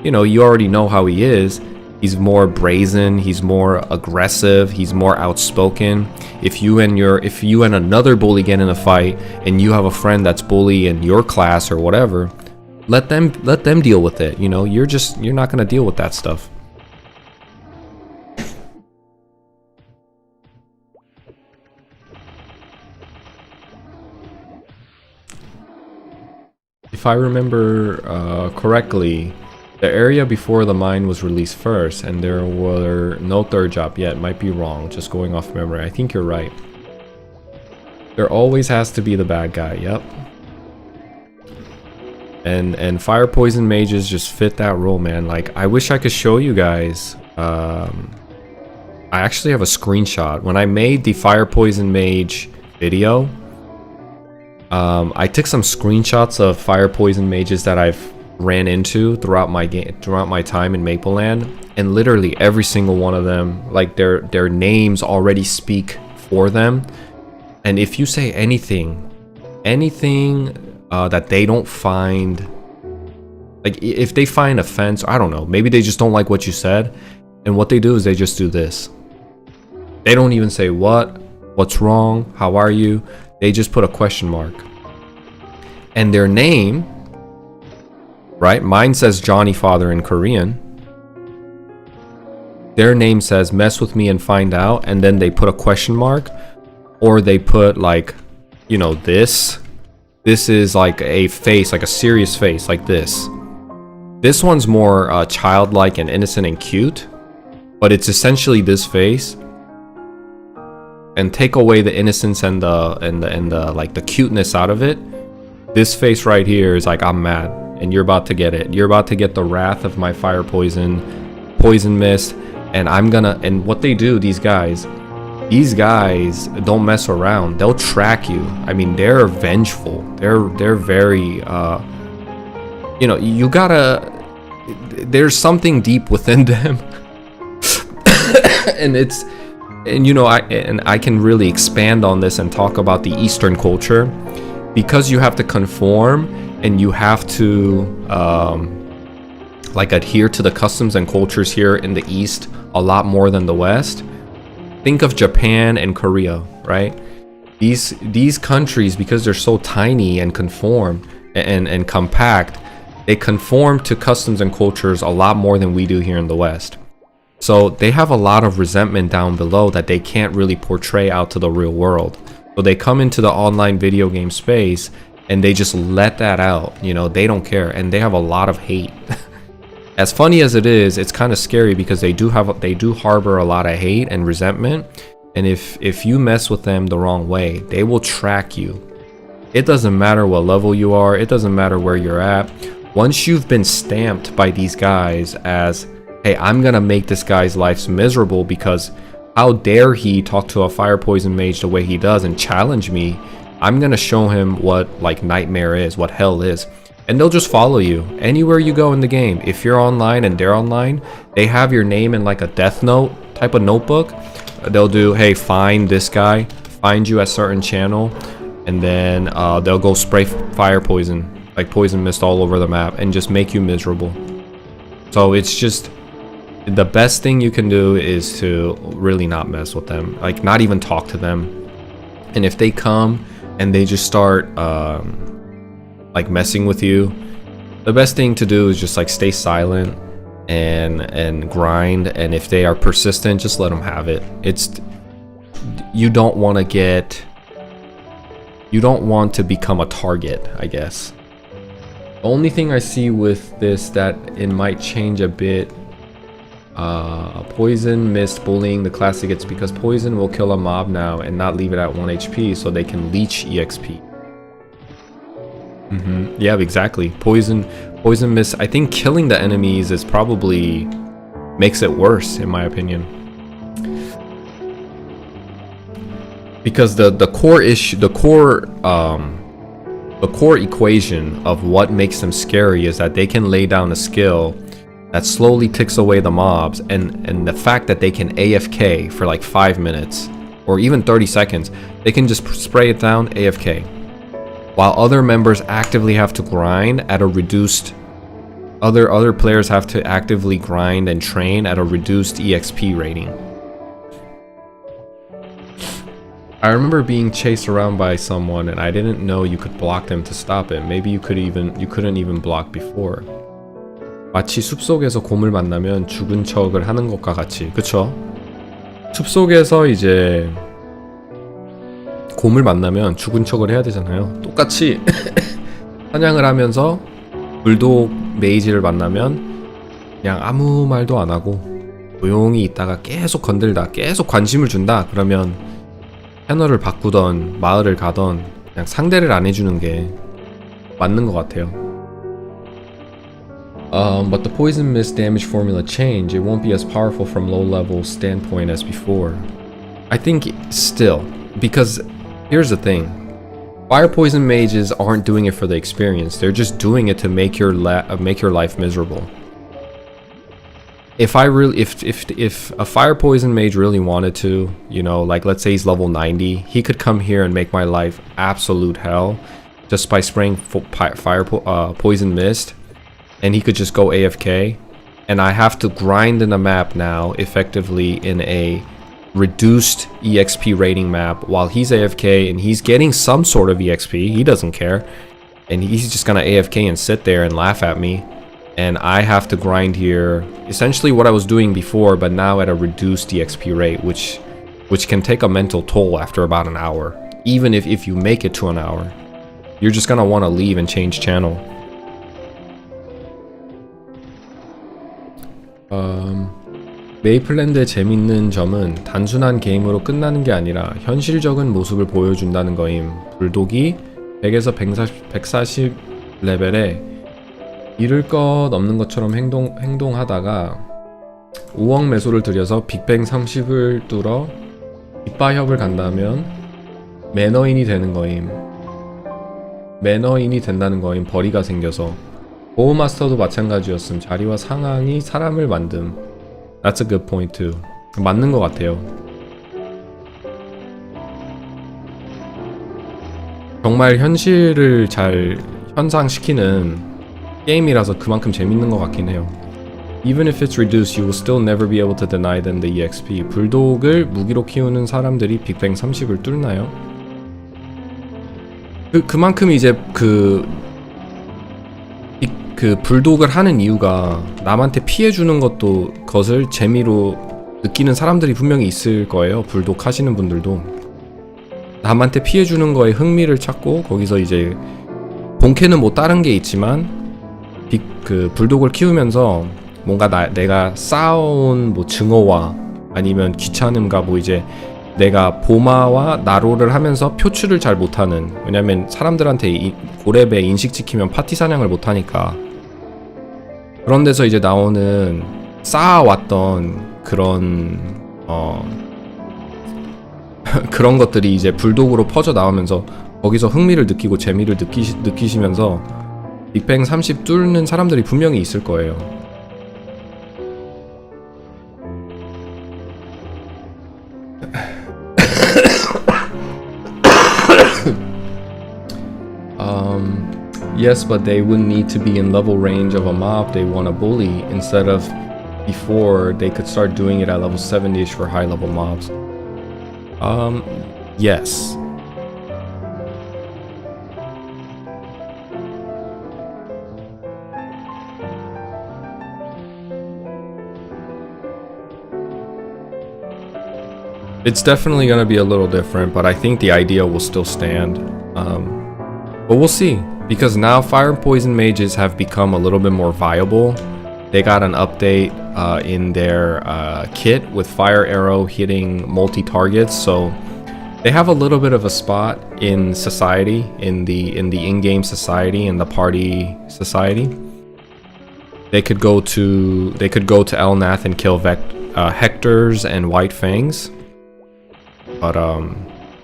you know, you already know how he is. He's more brazen, he's more aggressive, he's more outspoken. If you and another bully get in a fight and you have a friend that's bully in your class or whatever, let them deal with it. You know, you're not going to deal with that stuff. If I remember correctly, the area before the mine was released first, and there were no third job yet. Might be wrong, just going off memory. I think you're right. There always has to be the bad guy, yep. And fire poison mages just fit that role, man. Like, I wish I could show you guys. I actually have a screenshot. When I made the fire poison mage video, I took some screenshots of fire poison mages that I've ran into throughout my time in Mapleland, and literally every single one of them, like, their names already speak for them. And if you say anything that they don't find, like, if they find offense, I don't know, maybe they just don't like what you said, and what they do is they just do this. They don't even say what's wrong, how are you, they just put a question mark. And their name, right? Mine says Jonnyfather in Korean. Their name says mess with me and find out, and then they put a question mark, or they put, like, you know, this is like a face, like a serious face, like this. This one's more childlike and innocent and cute, but it's essentially this face. And take away the innocence and the like the cuteness out of it. This face right here is like, I'm mad, and you're about to get it. You're about to get the wrath of my fire poison mist, and and what they do, these guys don't mess around. They'll track you. I mean, they're vengeful. They're very you know, you gotta, there's something deep within them. and you know, I can really expand on this and talk about the Eastern culture, because you have to conform and you have to like adhere to the customs and cultures here in the East a lot more than the West. Think of Japan and Korea, right? These countries, because they're so tiny and conform and compact, they conform to customs and cultures a lot more than we do here in the West. So they have a lot of resentment down below that they can't really portray out to the real world. So they come into the online video game space and they just let that out. You know, they don't care, and they have a lot of hate. As funny as it is, it's kind of scary because they do harbor a lot of hate and resentment. And if you mess with them the wrong way, they will track you. It doesn't matter what level you are. It doesn't matter where you're at. Once you've been stamped by these guys as, hey, I'm gonna make this guy's life miserable because how dare he talk to a fire poison mage the way he does and challenge me. I'm gonna show him what like nightmare is, what hell is. And they'll just follow you anywhere you go in the game. If you're online and they're online, they have your name in like a death note type of notebook. They'll do, hey, find this guy, find you at certain channel, and then they'll go spray fire poison, like poison mist all over the map, and just make you miserable. So it's just, the best thing you can do is to really not mess with them, like not even talk to them. And if they come and they just start like messing with you, the best thing to do is just like stay silent and grind. And if they are persistent, just let them have it. You don't want to become a target, I guess. The only thing I see with this that it might change a bit, poison, mist, bullying, the classic, it's because poison will kill a mob now and not leave it at 1 HP so they can leech EXP. Yeah, exactly. Poison mist, I think killing the enemies is probably makes it worse, in my opinion. Because the core issue, the core equation of what makes them scary is that they can lay down a skill that slowly ticks away the mobs, and the fact that they can AFK for like 5 minutes or even 30 seconds, they can just spray it down, AFK. While other members actively have to grind at a reduced, other players have to actively grind and train at a reduced EXP rating. I remember being chased around by someone and I didn't know you could block them to stop it. Maybe you couldn't even block before. 마치 숲속에서 곰을 만나면 죽은 척을 하는 것과 같이. 그쵸? 숲속에서 이제 곰을 만나면 죽은 척을 해야 되잖아요. 똑같이 사냥을 하면서 불독 메이지를 만나면 그냥 아무 말도 안 하고 조용히 있다가 계속 건들다, 계속 관심을 준다, 그러면 패널을 바꾸던 마을을 가던 그냥 상대를 안 해주는 게 맞는 것 같아요. But the poison mist damage formula change. It won't be as powerful from low level standpoint as before. I think still, because here's the thing. Fire poison mages aren't doing it for the experience. They're just doing it to make your life miserable. If a fire poison mage really wanted to, you know, like let's say he's level 90, he could come here and make my life absolute hell just by spraying poison mist, and he could just go AFK, and I have to grind in the map now effectively in a reduced EXP rating map while he's AFK, and he's getting some sort of EXP. He doesn't care, and he's just gonna AFK and sit there and laugh at me, and I have to grind here essentially what I was doing before, but now at a reduced EXP rate, which can take a mental toll after about an hour. Even if you make it to an hour, you're just gonna want to leave and change channel. 메이플랜드의 재밌는 점은 단순한 게임으로 끝나는 게 아니라 현실적인 모습을 보여준다는 거임. 불독이 100에서 140 레벨에 잃을 것 없는 것처럼 행동하다가 5억 매소를 들여서 빅뱅 30을 뚫어 깃바협을 간다면 매너인이 되는 거임. 매너인이 된다는 거임. 벌이가 생겨서. 보호마스터도 마찬가지였음. 자리와 상황이 사람을 만듦. That's a good point too. 맞는 것 같아요. 정말 현실을 잘 현상시키는 게임이라서 그만큼 재밌는 것 같긴 해요. Even if it's reduced, you will still never be able to deny them the EXP. 불독을 무기로 키우는 사람들이 빅뱅 30을 뚫나요? 그만큼 이제 그 불독을 하는 이유가 남한테 피해주는 것을 재미로 느끼는 사람들이 분명히 있을 거예요. 불독 하시는 분들도 남한테 피해주는 거에 흥미를 찾고 거기서 이제 본캐는 뭐 다른 게 있지만 불독을 키우면서 뭔가 내가 쌓아온 뭐 증오와 아니면 귀찮음과 뭐 이제 내가 보마와 나로를 하면서 표출을 잘 못하는, 왜냐면 사람들한테 고렙에 인식 찍히면 파티 사냥을 못하니까 그런 데서 이제 나오는 쌓아왔던 그런 그런 것들이 이제 불독으로 퍼져 나오면서 거기서 흥미를 느끼고 재미를 느끼시면서 빅뱅 30 뚫는 사람들이 분명히 있을 거예요. Yes, but they would need to be in level range of a mob they want to bully instead of before they could start doing it at level 70ish for high level mobs. Yes. It's definitely going to be a little different, but I think the idea will still stand. But we'll see, because now Fire and Poison mages have become a little bit more viable. They got an update in their kit with Fire Arrow hitting multi-targets, so they have a little bit of a spot in society, in the in-game society, in the party society. They could go to Elnath and kill Hectors and White Fangs. But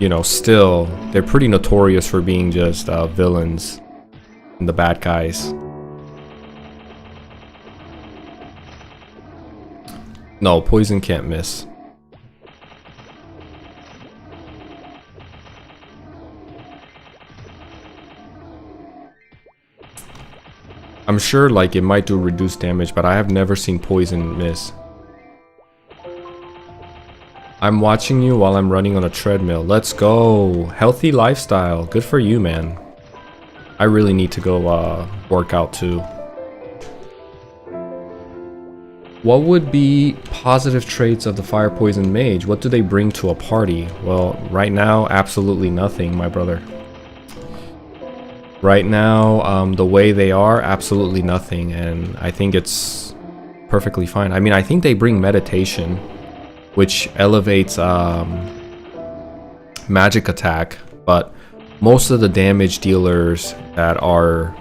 you know, still they're pretty notorious for being just villains and the bad guys. No, poison can't miss. I'm sure like it might do reduced damage, but I have never seen poison miss. I'm watching you while I'm running on a treadmill. Let's go. Healthy lifestyle. Good for you, man. I really need to go work out too. What would be positive traits of the Fire Poison Mage? What do they bring to a party? Well, right now, absolutely nothing, my brother. Right now, the way they are, absolutely nothing. And I think it's perfectly fine. I mean, I think they bring meditation, which elevates magic attack, but most of the damage dealers that are,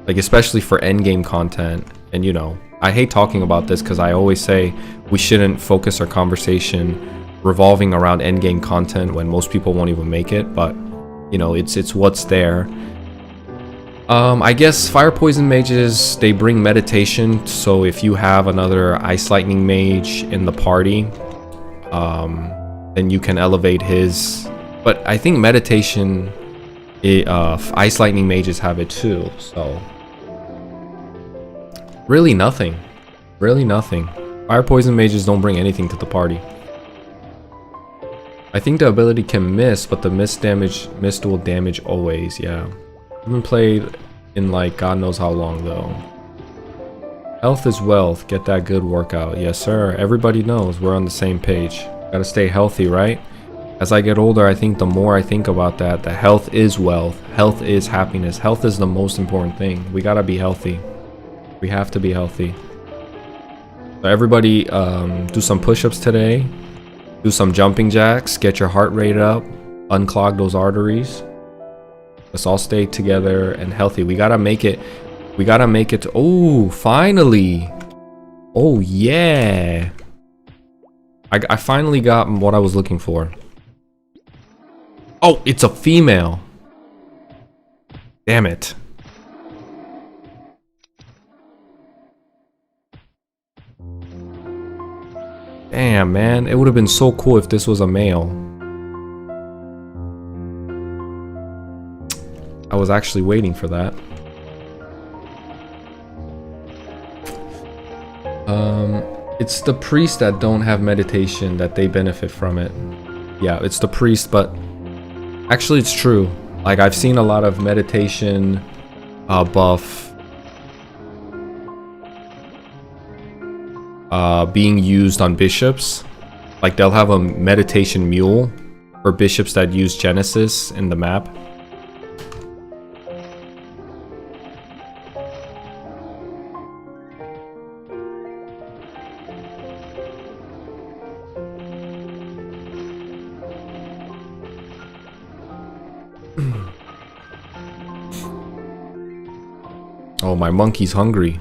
like, especially for endgame content, and you know, I hate talking about this because I always say we shouldn't focus our conversation revolving around endgame content when most people won't even make it, but you know, it's what's there. I guess Fire Poison mages, they bring meditation, so if you have another Ice Lightning mage in the party, then you can elevate his. But I think meditation, Ice Lightning mages have it too, so really nothing. Really nothing. Fire Poison mages don't bring anything to the party. I think the ability can miss, but the miss will damage always, yeah. I haven't played in like God knows how long though. Health is wealth. Get that good workout. Yes, sir. Everybody knows we're on the same page. Gotta stay healthy, right? As I get older, I think the more I think about that, the health is wealth. Health is happiness. Health is the most important thing. We gotta be healthy. We have to be healthy. So everybody, do some push-ups today. Do some jumping jacks. Get your heart rate up. Unclog those arteries. Let's all stay together and healthy. We gotta make it. We gotta make it. Oh, finally. Oh, yeah. I finally got what I was looking for. Oh, it's a female. Damn it. Damn, man. It would have been so cool if this was a male. I was actually waiting for that. It's the priests that don't have meditation that they benefit from it. Yeah, it's the priest, but actually it's true. Like, I've seen a lot of meditation buff being used on bishops. Like, they'll have a meditation mule for bishops that use Genesis in the map. Oh, my monkey's hungry.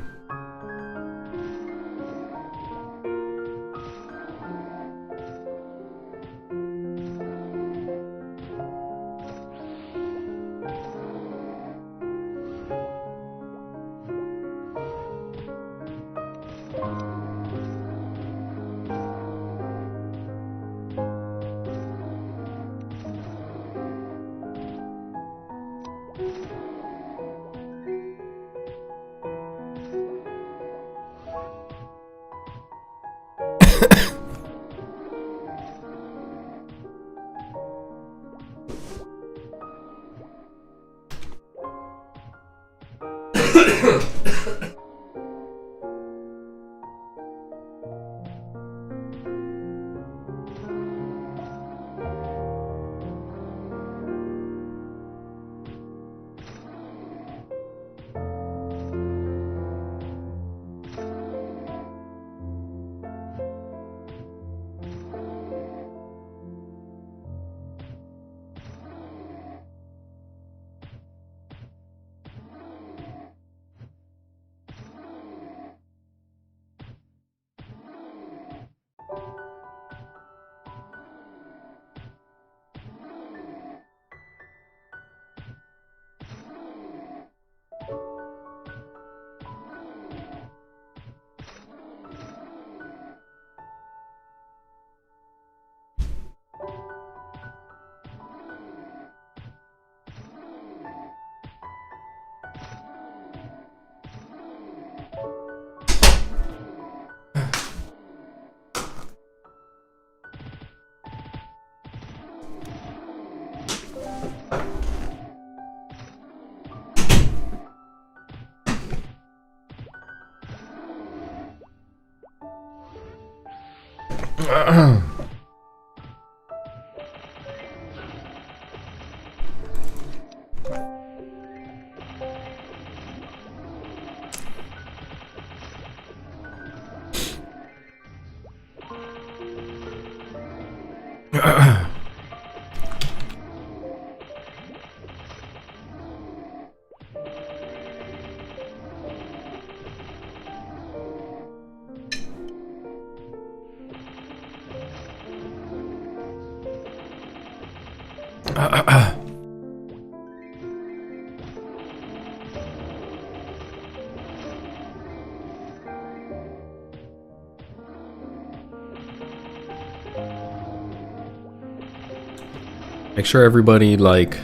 Make sure everybody, like,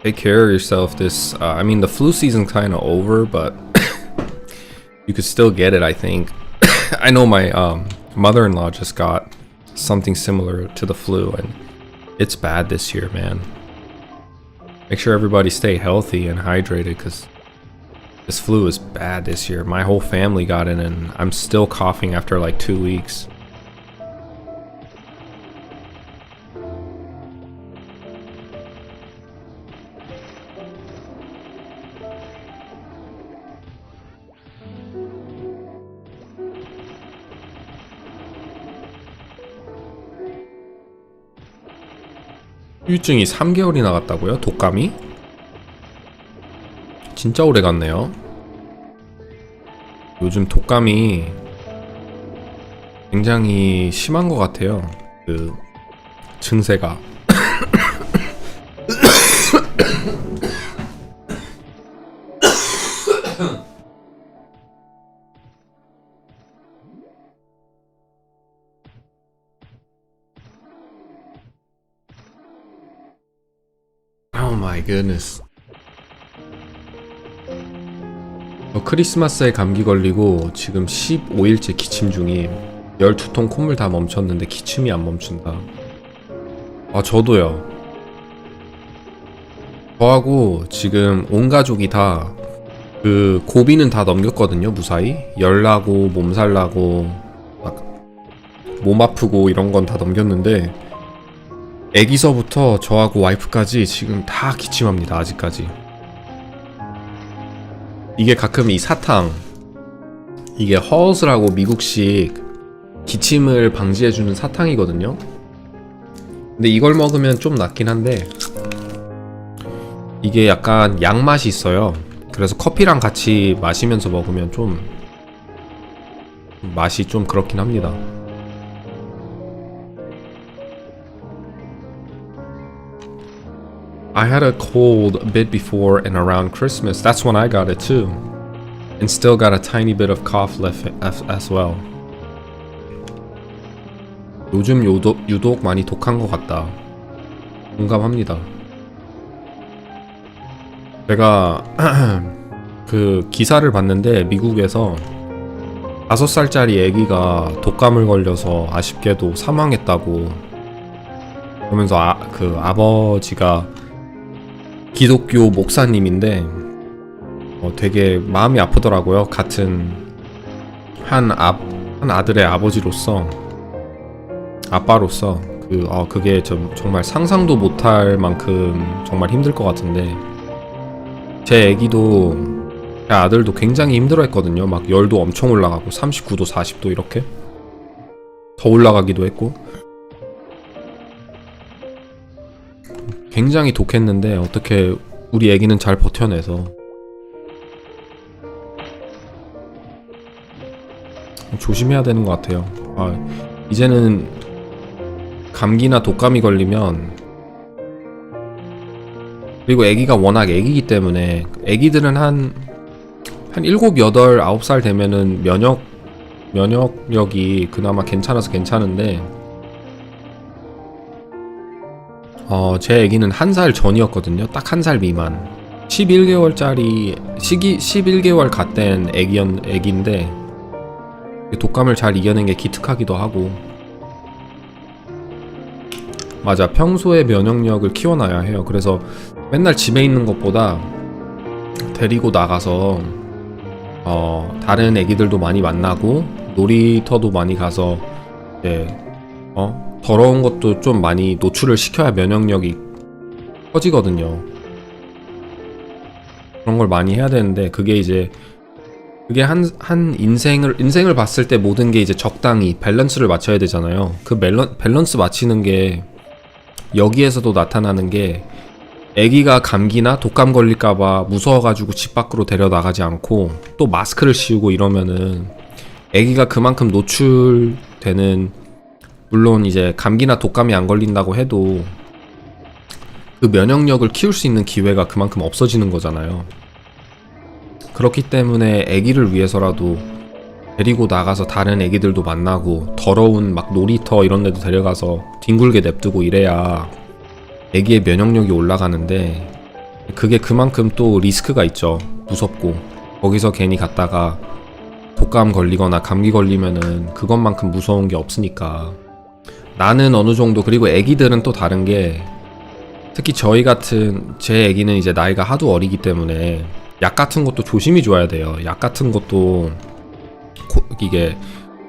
take care of yourself this I mean, the flu season's kind of over, but you could still get it, I think. I know my mother-in-law just got something similar to the flu, and it's bad this year, man. Make sure everybody stay healthy and hydrated, because this flu is bad this year. My whole family got it, and I'm still coughing after like 2 weeks. 후유증이 3개월이나 갔다고요? 독감이? 진짜 오래 갔네요. 요즘 독감이 굉장히 심한 것 같아요. 그 증세가. my goodness. 크리스마스에 감기 걸리고 지금 15일째 기침 중임. 12통 콧물 다 멈췄는데 기침이 안 멈춘다. 저도요. 저하고 지금 온 가족이 다 그 고비는 다 넘겼거든요. 무사히 열나고 몸살 나고 막 몸 아프고 이런 건 다 넘겼는데 애기서부터 저하고 와이프까지 지금 다 기침합니다. 아직까지. 이게 가끔 이 사탕, 이게 허스라고 미국식 기침을 방지해주는 사탕이거든요. 근데 이걸 먹으면 좀 낫긴 한데 이게 약간 양맛이 있어요. 그래서 커피랑 같이 마시면서 먹으면 좀 맛이 좀 그렇긴 합니다. I had a cold a bit before and around Christmas. That's when I got it too. And still got a tiny bit of cough left as well. 요즘 유독 많이 독한 것 같다. 공감합니다. 제가 그 기사를 봤는데 미국에서 5살짜리 애기가 독감을 걸려서 아쉽게도 사망했다고. 그러면서 그 아버지가 기독교 목사님인데 되게 마음이 아프더라고요. 같은 한 아들의 아버지로서, 아빠로서 그게 정말 상상도 못할 만큼 정말 힘들 것 같은데, 제 애기도, 제 아들도 굉장히 힘들어했거든요. 막 열도 엄청 올라가고 39도 40도 이렇게 더 올라가기도 했고 굉장히 독했는데 어떻게 우리 애기는 잘 버텨내서 조심해야 되는 것 같아요. 이제는 감기나 독감이 걸리면, 그리고 애기가 워낙 애기이기 때문에 애기들은 한 7, 8, 9살 되면은 면역력이 그나마 괜찮아서 괜찮은데 제 애기는 1살 전이었거든요. 딱 1살 미만. 11개월 갓 된 애기인데 독감을 잘 이겨낸 게 기특하기도 하고. 맞아, 평소에 면역력을 키워놔야 해요. 그래서 맨날 집에 있는 것보다 데리고 나가서 다른 애기들도 많이 만나고 놀이터도 많이 가서 이제 더러운 것도 좀 많이 노출을 시켜야 면역력이 커지거든요. 그런 걸 많이 해야 되는데 그게 한 인생을 봤을 때 모든 게 이제 적당히 밸런스를 맞춰야 되잖아요. 그 밸런스 맞추는 게 여기에서도 나타나는 게, 애기가 감기나 독감 걸릴까봐 무서워가지고 집 밖으로 데려나가지 않고 또 마스크를 씌우고 이러면은 애기가 그만큼 노출되는, 물론 이제 감기나 독감이 안 걸린다고 해도 그 면역력을 키울 수 있는 기회가 그만큼 없어지는 거잖아요. 그렇기 때문에 애기를 위해서라도 데리고 나가서 다른 애기들도 만나고 더러운 막 놀이터 이런 데도 데려가서 뒹굴게 냅두고 이래야 애기의 면역력이 올라가는데, 그게 그만큼 또 리스크가 있죠. 무섭고. 거기서 괜히 갔다가 독감 걸리거나 감기 걸리면은 그것만큼 무서운 게 없으니까. 나는 어느 정도, 그리고 애기들은 또 다른 게, 특히 제 애기는 이제 나이가 하도 어리기 때문에 약 같은 것도 조심히 줘야 돼요. 약 같은 것도 이게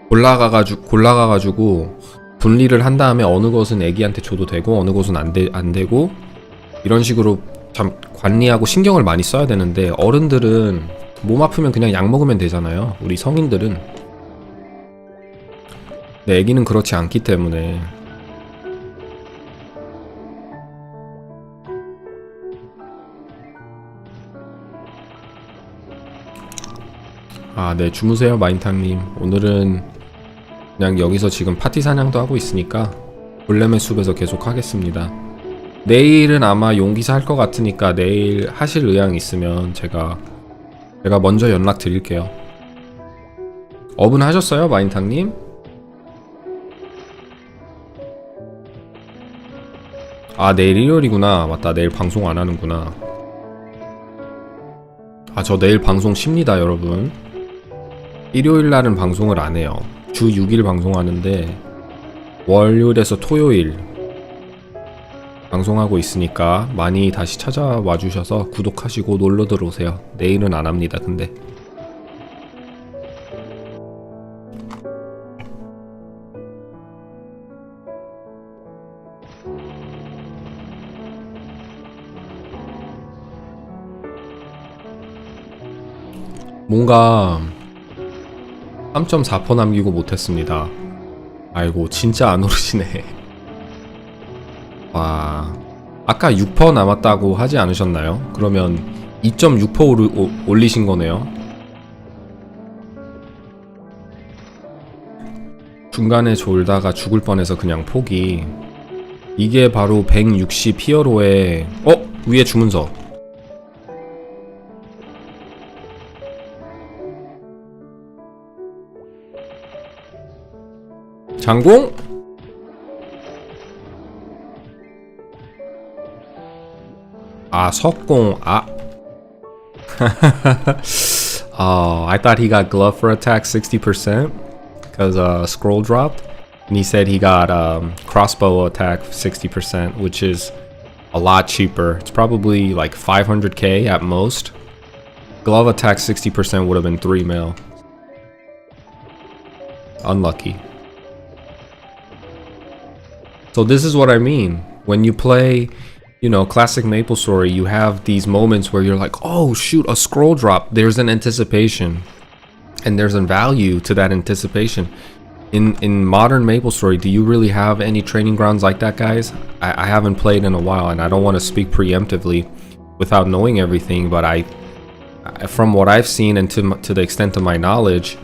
골라가가지고 분리를 한 다음에 어느 것은 애기한테 줘도 되고 어느 것은 안 되고 이런 식으로 참 관리하고 신경을 많이 써야 되는데, 어른들은 몸 아프면 그냥 약 먹으면 되잖아요. 우리 성인들은. 근데 애기는 그렇지 않기 때문에. 네, 주무세요 마인탕님. 오늘은 그냥 여기서 지금 파티 사냥도 하고 있으니까 골렘의 숲에서 계속 하겠습니다. 내일은 아마 용기사 할 것 같으니까 내일 하실 의향 있으면 제가 먼저 연락 드릴게요. 업은 하셨어요 마인탕님? 아, 내일 일요일이구나. 맞다, 내일 방송 안 하는구나. 아, 저 내일 방송 쉽니다, 여러분. 일요일 날은 방송을 안 해요. 주 6일 방송하는데 월요일에서 토요일 방송하고 있으니까 많이 다시 찾아와 주셔서 구독하시고 놀러 들어오세요. 내일은 안 합니다, 근데. 뭔가 3.4% 남기고 못했습니다. 아이고, 진짜 안 오르시네. 와, 아까 6% 남았다고 하지 않으셨나요? 그러면 2.6% 올리신 거네요. 중간에 졸다가 죽을 뻔해서 그냥 포기. 이게 바로 160 히어로의 위에 주문서. 장공? 아, 석공. 아. I thought he got glove for attack 60% because scroll dropped, and he said he got crossbow attack 60%, which is a lot cheaper. It's probably like 500k at most. Glove attack 60% would have been 3 mil. Unlucky. So this is what I mean. When you play, you know, classic Maplestory, you have these moments where you're like, oh shoot, a scroll drop. There's an anticipation. And there's a value to that anticipation. In modern Maplestory, do you really have any training grounds like that, guys? I haven't played in a while, and I don't want to speak preemptively without knowing everything, but from what I've seen and to the extent of my knowledge,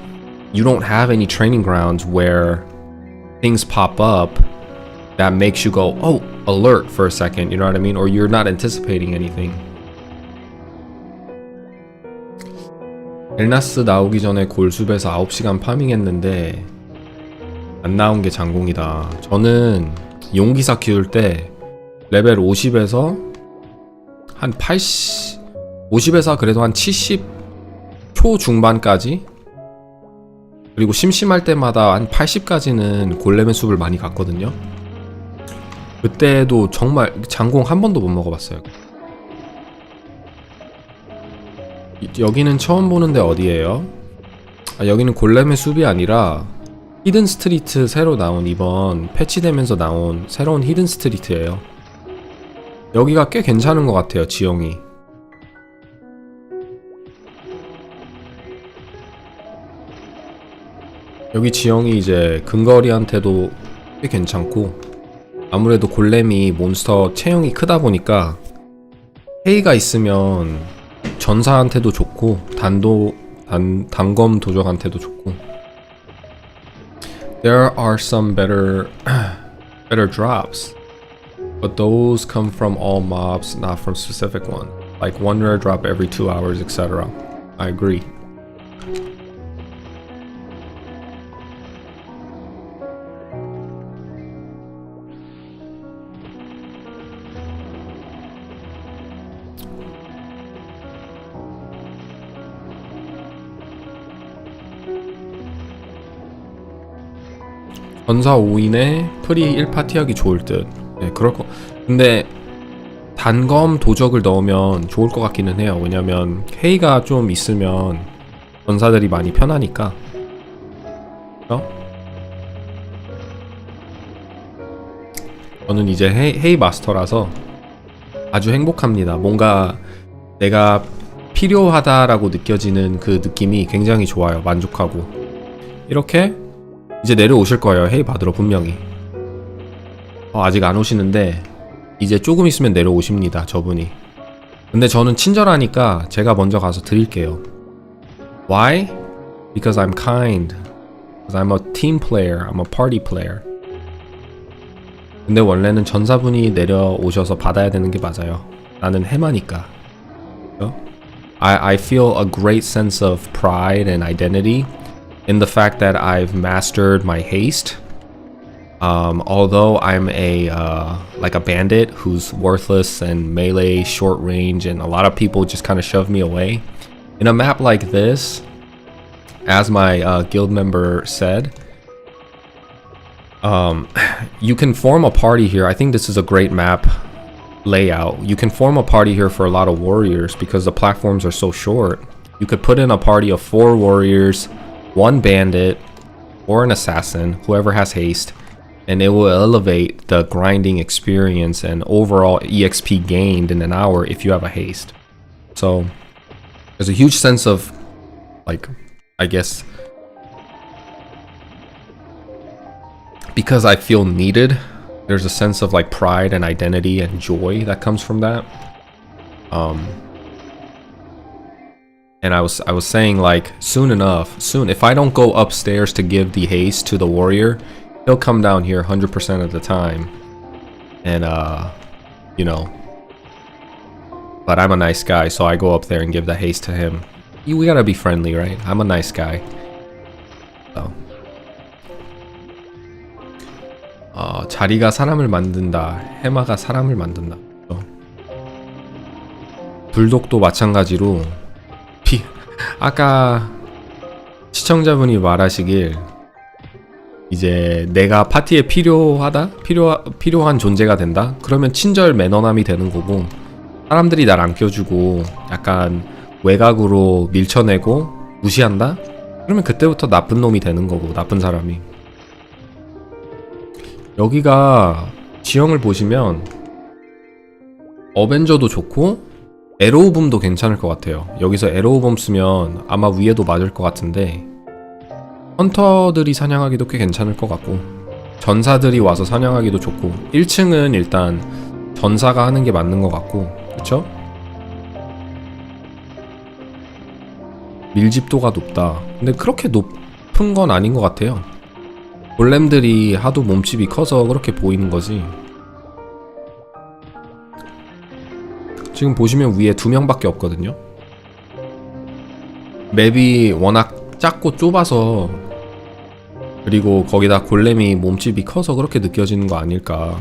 you don't have any training grounds where things pop up that makes you go, oh, alert for a second, you know what I mean? Or you're not anticipating anything. 엘나스 나오기 전에 골숲에서 9시간 파밍했는데 안 나온 게 장공이다. 저는 용기사 키울 때 레벨 50에서 한 80, 50에서 그래도 한 70 초중반까지, 그리고 심심할 때마다 한 80까지는 골렘의 숲을 많이 갔거든요. 그때도 정말 장공 한 번도 못 먹어봤어요. 여기는 처음 보는데 어디예요? 아, 여기는 골렘의 숲이 아니라 히든 스트리트 새로 나온, 이번 패치되면서 나온 새로운 히든 스트리트예요. 여기가 꽤 괜찮은 것 같아요, 지형이. 여기 지형이 이제 근거리한테도 꽤 괜찮고, 아무래도 골렘이 몬스터 체형이 크다 보니까 헤이가 있으면 전사한테도 좋고 단검 도적한테도 좋고. There are some better drops, but those come from all mobs, not from specific one. Like one rare drop every 2 hours, etc. I agree. 전사 5인에 프리 1파티 하기 좋을 듯. 네, 그럴 거. 근데 단검 도적을 넣으면 좋을 것 같기는 해요. 왜냐면 헤이가 좀 있으면 전사들이 많이 편하니까. 저는 이제 헤이 마스터라서 아주 행복합니다. 뭔가 내가 필요하다라고 느껴지는 그 느낌이 굉장히 좋아요. 만족하고. 이렇게 이제 내려오실 거예요. 헤이 받으러 분명히. 아직 안 오시는데 이제 조금 있으면 내려오십니다, 저분이. 근데 저는 친절하니까 제가 먼저 가서 드릴게요. Why? Because I'm kind. Because I'm a team player. I'm a party player. 근데 원래는 전사분이 내려오셔서 받아야 되는 게 맞아요. 나는 해마니까. I feel a great sense of pride and identity in the fact that I've mastered my haste. Although I'm a like a bandit who's worthless and melee, short range, and a lot of people just kind of shove me away. In a map like this, as my guild member said, you can form a party here. I think this is a great map layout. You can form a party here for a lot of warriors because the platforms are so short. You could put in a party of 4 warriors, 1 bandit, or an assassin, whoever has haste, and it will elevate the grinding experience and overall EXP gained in an hour if you have a haste. So there's a huge sense of, like, I guess, because I feel needed, there's a sense of like pride and identity and joy that comes from that. And I was saying, like, soon, if I don't go upstairs to give the haste to the warrior, he'll come down here 100% of the time. And you know, but I'm a nice guy, so I go up there and give the haste to him. We gotta be friendly, right? I'm a nice guy. So. 자리가 사람을 만든다. 해마가 사람을 만든다. 불독도 마찬가지로 아까 시청자분이 말하시길 이제 내가 파티에 필요한 존재가 된다? 그러면 친절 매너남이 되는 거고, 사람들이 날 안 껴주고 약간 외곽으로 밀쳐내고 무시한다? 그러면 그때부터 나쁜 놈이 되는 거고, 나쁜 사람이. 여기가 지형을 보시면 어벤져도 좋고 에로우붐도 괜찮을 것 같아요. 여기서 에로우붐 쓰면 아마 위에도 맞을 것 같은데, 헌터들이 사냥하기도 꽤 괜찮을 것 같고, 전사들이 와서 사냥하기도 좋고, 1층은 일단 전사가 하는 게 맞는 것 같고, 그쵸? 밀집도가 높다. 근데 그렇게 높은 건 아닌 것 같아요. 골렘들이 하도 몸집이 커서 그렇게 보이는 거지. 지금 보시면 위에 2명밖에 없거든요. 맵이 워낙 작고 좁아서, 그리고 거기다 골렘이 몸집이 커서 그렇게 느껴지는 거 아닐까.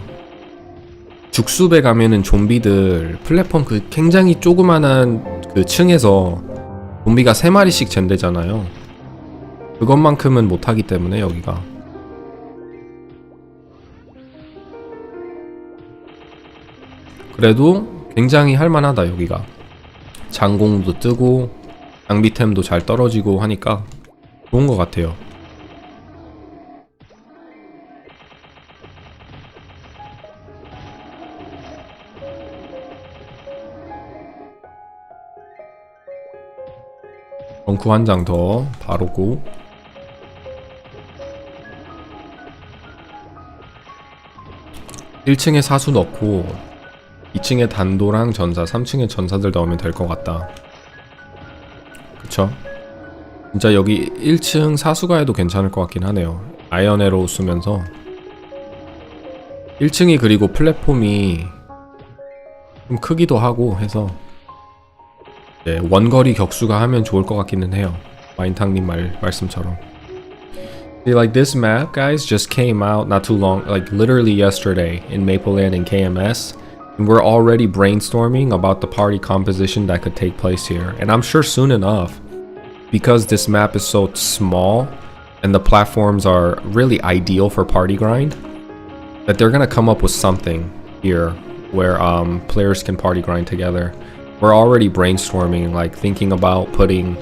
죽숲에 가면은 좀비들 플랫폼 그 굉장히 조그만한 그 층에서 좀비가 3마리씩 젠대잖아요. 그것만큼은 못하기 때문에 여기가. 그래도 굉장히 할만하다 여기가. 장공도 뜨고 장비템도 잘 떨어지고 하니까 좋은 것 같아요. 덩크 한 장 더 바로고. (1층에) 사수 넣고 2층에 단도랑 전사, 3층에 전사들 넣으면 될 것 같다. 그쵸? 진짜 여기 1층 사수가 해도 괜찮을 것 같긴 하네요. 아이언 에로우 쓰면서 1층이, 그리고 플랫폼이 좀 크기도 하고 해서 원거리 격수가 하면 좋을 것 같기는 해요. 마인탕님 말씀처럼. Like this map, guys, just came out not too long, like literally yesterday in Mapleland and KMS. And we're already brainstorming about the party composition that could take place here. And I'm sure soon enough, because this map is so small and the platforms are really ideal for party grind, that they're gonna come up with something here where players can party grind together. We're already brainstorming, like thinking about putting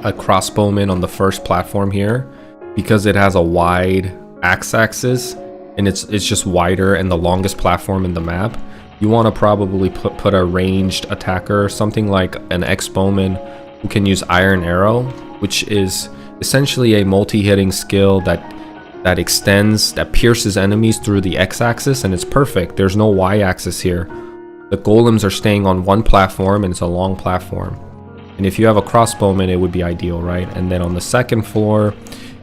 a crossbowman on the first platform here, because it has a wide axis and it's just wider and the longest platform in the map. You want to probably put a ranged attacker, something like an X-Bowman who can use Iron Arrow, which is essentially a multi-hitting skill that extends, that pierces enemies through the X-axis, and it's perfect. There's no Y-axis here. The golems are staying on one platform and it's a long platform. And if you have a crossbowman, it would be ideal, right? And then on the second floor,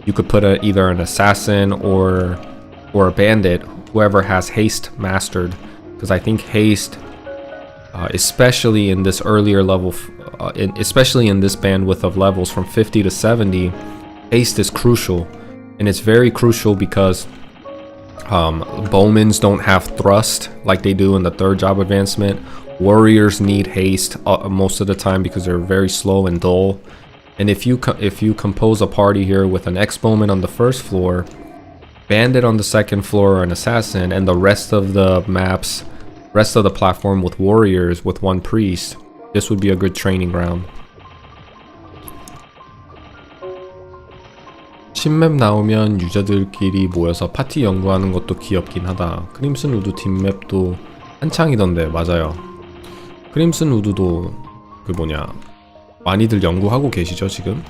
you could put either an assassin or a bandit, whoever has haste mastered. Because I think haste, especially in this earlier level, especially in this bandwidth of levels from 50 to 70, haste is crucial. And it's very crucial because Bowmans don't have thrust like they do in the third job advancement. Warriors need haste most of the time because they're very slow and dull. And if you compose a party here with an ex-bowman on the first floor, bandit on the second floor, or an assassin, and the rest of the platform with warriors with one priest, this would be a good training ground. 신맵 나오면 유저들끼리 모여서 파티 연구하는 것도 귀엽긴 하다. 크림슨 우드 뒷맵도 한창이던데. 맞아요. 크림슨 우드도 그 뭐냐 많이들 연구하고 계시죠 지금?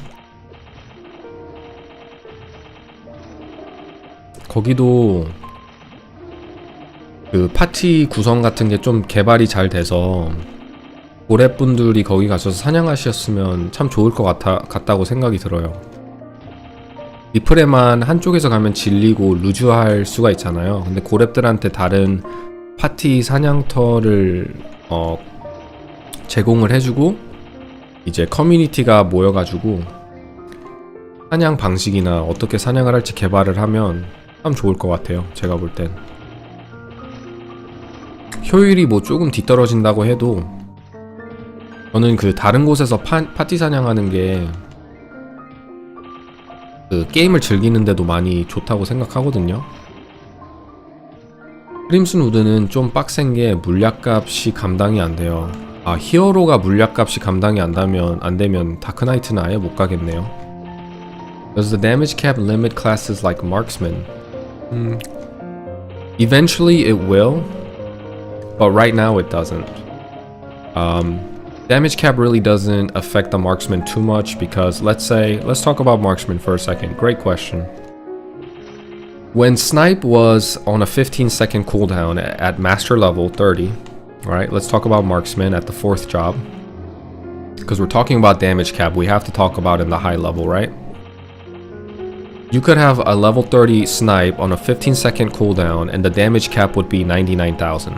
거기도 그 파티 구성 같은 게 좀 개발이 잘 돼서 고래분들이 거기 가셔서 사냥하셨으면 참 좋을 것 같다고 생각이 들어요. 리플에만 한쪽에서 가면 질리고 루즈할 수가 있잖아요. 근데 고랩들한테 다른 파티 사냥터를 제공을 해주고 이제 커뮤니티가 모여가지고 사냥 방식이나 어떻게 사냥을 할지 개발을 하면 참 좋을 것 같아요. 제가 볼 땐. 효율이 뭐 조금 뒤떨어진다고 해도 저는 그 다른 곳에서 파티 사냥하는 게 그 게임을 즐기는데도 많이 좋다고 생각하거든요. 크림슨 우드는 좀 빡센 게 물약값이 감당이 안 돼요. 아, 히어로가 물약값이 감당이 안 되면 다크나이트는 아예 못 가겠네요. Does the damage cap limit classes like marksman? Eventually it will, but right now it doesn't. Damage cap really doesn't affect the marksman too much because let's talk about marksman for a second. Great question. When snipe was on a 15-second cooldown at master level 30, alright, let's talk about marksman at the 4th job. Because we're talking about damage cap, we have to talk about in the high level, right? You could have a level 30 snipe on a 15-second cooldown and the damage cap would be 99,000.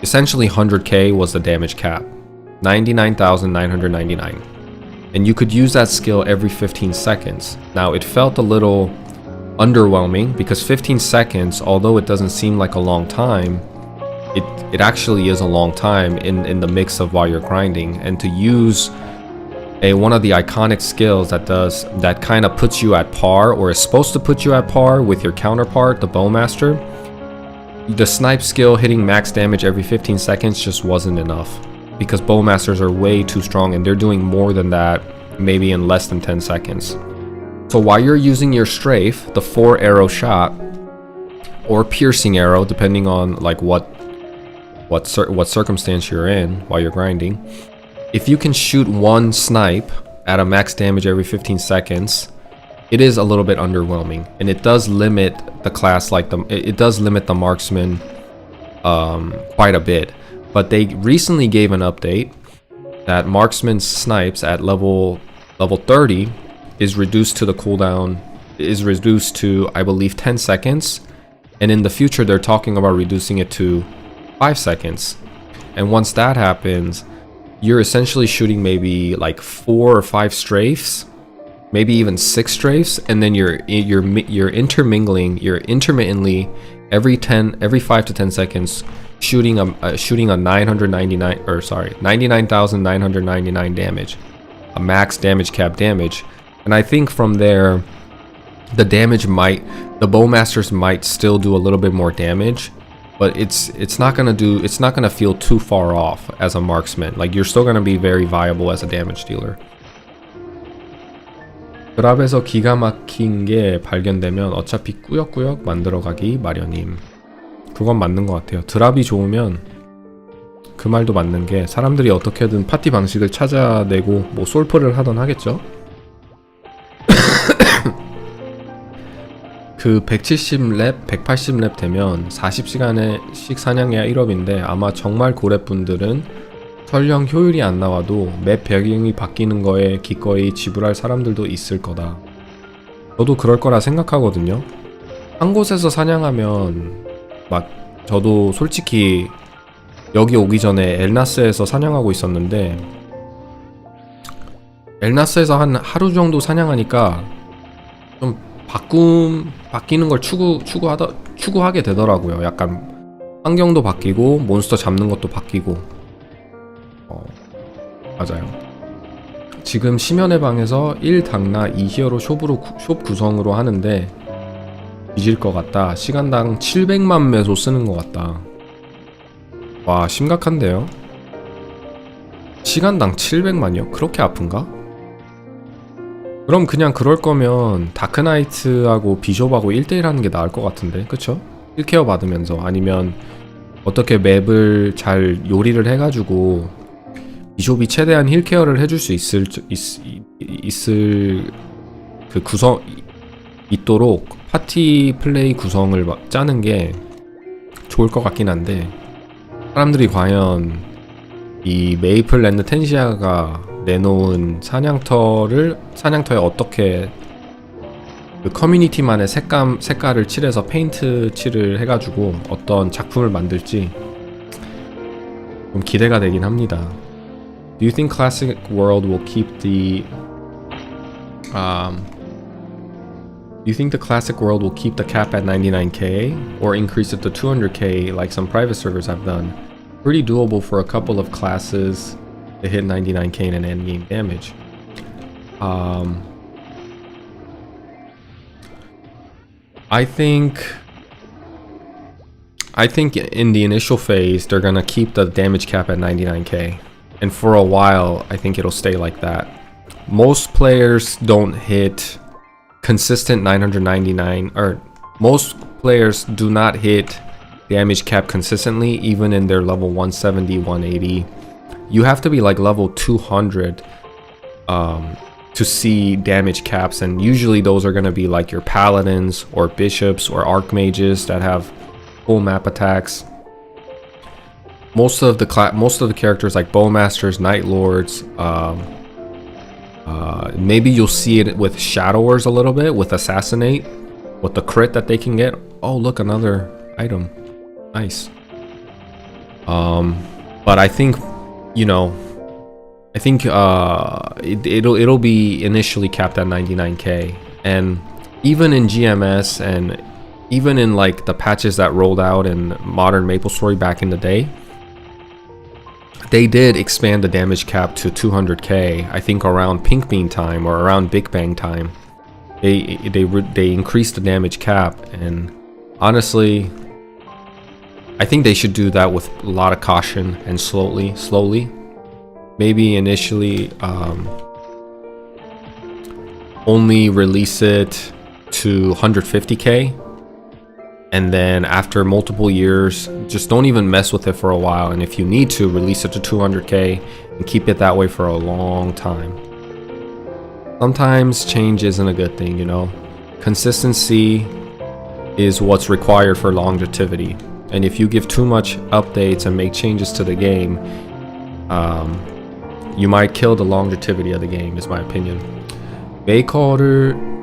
Essentially 100k was the damage cap. 99,999. And you could use that skill every 15 seconds. Now it felt a little underwhelming because 15 seconds, although it doesn't seem like a long time, it actually is a long time in the mix of while you're grinding. And to use one of the iconic skills that kind of puts you at par, or is supposed to put you at par with your counterpart, the Bowmaster, the snipe skill hitting max damage every 15 seconds just wasn't enough. Because Bowmasters are way too strong and they're doing more than that maybe in less than 10 seconds. So while you're using your strafe, the 4-arrow shot, or piercing arrow, depending on like what circumstance you're in while you're grinding, if you can shoot one snipe at a max damage every 15 seconds, it is a little bit underwhelming, and it does limit the class it does limit the marksman quite a bit. But they recently gave an update that marksman snipes at level 30 is reduced to the cooldown is reduced to, I believe, 10 seconds, and in the future they're talking about reducing it to 5 seconds. And once that happens, you're essentially shooting maybe like 4 or 5 strafes, maybe even 6 strafes, and then you're intermingling, you're intermittently every 5 to 10 seconds shooting a 99,999 damage, a max damage cap damage. And I think from there the Bowmasters might still do a little bit more damage, but it's not gonna feel too far off as a marksman. Like, you're still gonna be very viable as a damage dealer. 드랍에서 기가 막힌 게 발견되면 어차피 꾸역꾸역 만들어가기 마련임. 그건 맞는 것 같아요. 드랍이 좋으면 그 말도 맞는 게 사람들이 어떻게든 파티 방식을 찾아내고 뭐 솔프를 하던 하겠죠. 그 170렙, 180렙 되면 40시간씩 사냥해야 1업인데 아마 정말 고래분들은 설령 효율이 안 나와도 맵 배경이 바뀌는 거에 기꺼이 지불할 사람들도 있을 거다. 저도 그럴 거라 생각하거든요. 한 곳에서 사냥하면 막 저도 솔직히 여기 오기 전에 엘나스에서 사냥하고 있었는데 엘나스에서 한 하루 정도 사냥하니까 좀 바뀌는 걸 추구하게 되더라고요. 약간 환경도 바뀌고 몬스터 잡는 것도 바뀌고. 맞아요. 지금 심연의 방에서 1당나 2히어로 숍 구성으로 하는데 뒤질 것 같다. 시간당 700만 매소 쓰는 것 같다. 와, 심각한데요? 시간당 700만이요? 그렇게 아픈가? 그럼 그냥 그럴 거면 다크나이트하고 비숍하고 1대1 하는 게 나을 것 같은데, 그쵸? 힐케어 받으면서. 아니면 어떻게 맵을 잘 요리를 해가지고 비숍이 최대한 힐케어를 해줄 수 있을 그 있도록 파티 플레이 구성을 짜는 게 좋을 것 같긴 한데, 사람들이 과연 이 메이플랜드 텐시아가 내놓은 사냥터에 어떻게 그 커뮤니티만의 색깔을 칠해서 페인트 칠을 해가지고 어떤 작품을 만들지 좀 기대가 되긴 합니다. Do you think Classic World will keep the Do you think the Classic World will keep the cap at 99k or increase it to 200k like some private servers have done? Pretty doable for a couple of classes to hit 99k in an endgame damage. I think in the initial phase they're gonna keep the damage cap at 99k, and for a while I think it'll stay like that. Most players don't hit consistent 999, or most players do not hit damage cap consistently even in their level 170, 180. You have to be like level 200 to see damage caps, and usually those are going to be like your paladins or bishops or archmages that have full map attacks. Most of the characters like bowmasters, knight lords, maybe you'll see it with shadowers a little bit with assassinate, with the crit that they can get. Oh, look, another item. Nice. But I think, it'll be initially capped at 99k, and even in GMS and even in like the patches that rolled out in modern Maplestory back in the day, they did expand the damage cap to 200k. I think around Pink Bean time or around Big Bang time, they increased the damage cap, and honestly, I think they should do that with a lot of caution and slowly. Maybe initially only release it to 150k, and then after multiple years just don't even mess with it for a while, and if you need to, release it to 200k and keep it that way for a long time. Sometimes change isn't a good thing, Consistency is what's required for longevity, and if you give too much updates and make changes to the game, you might kill the longevity of the game, is my opinion.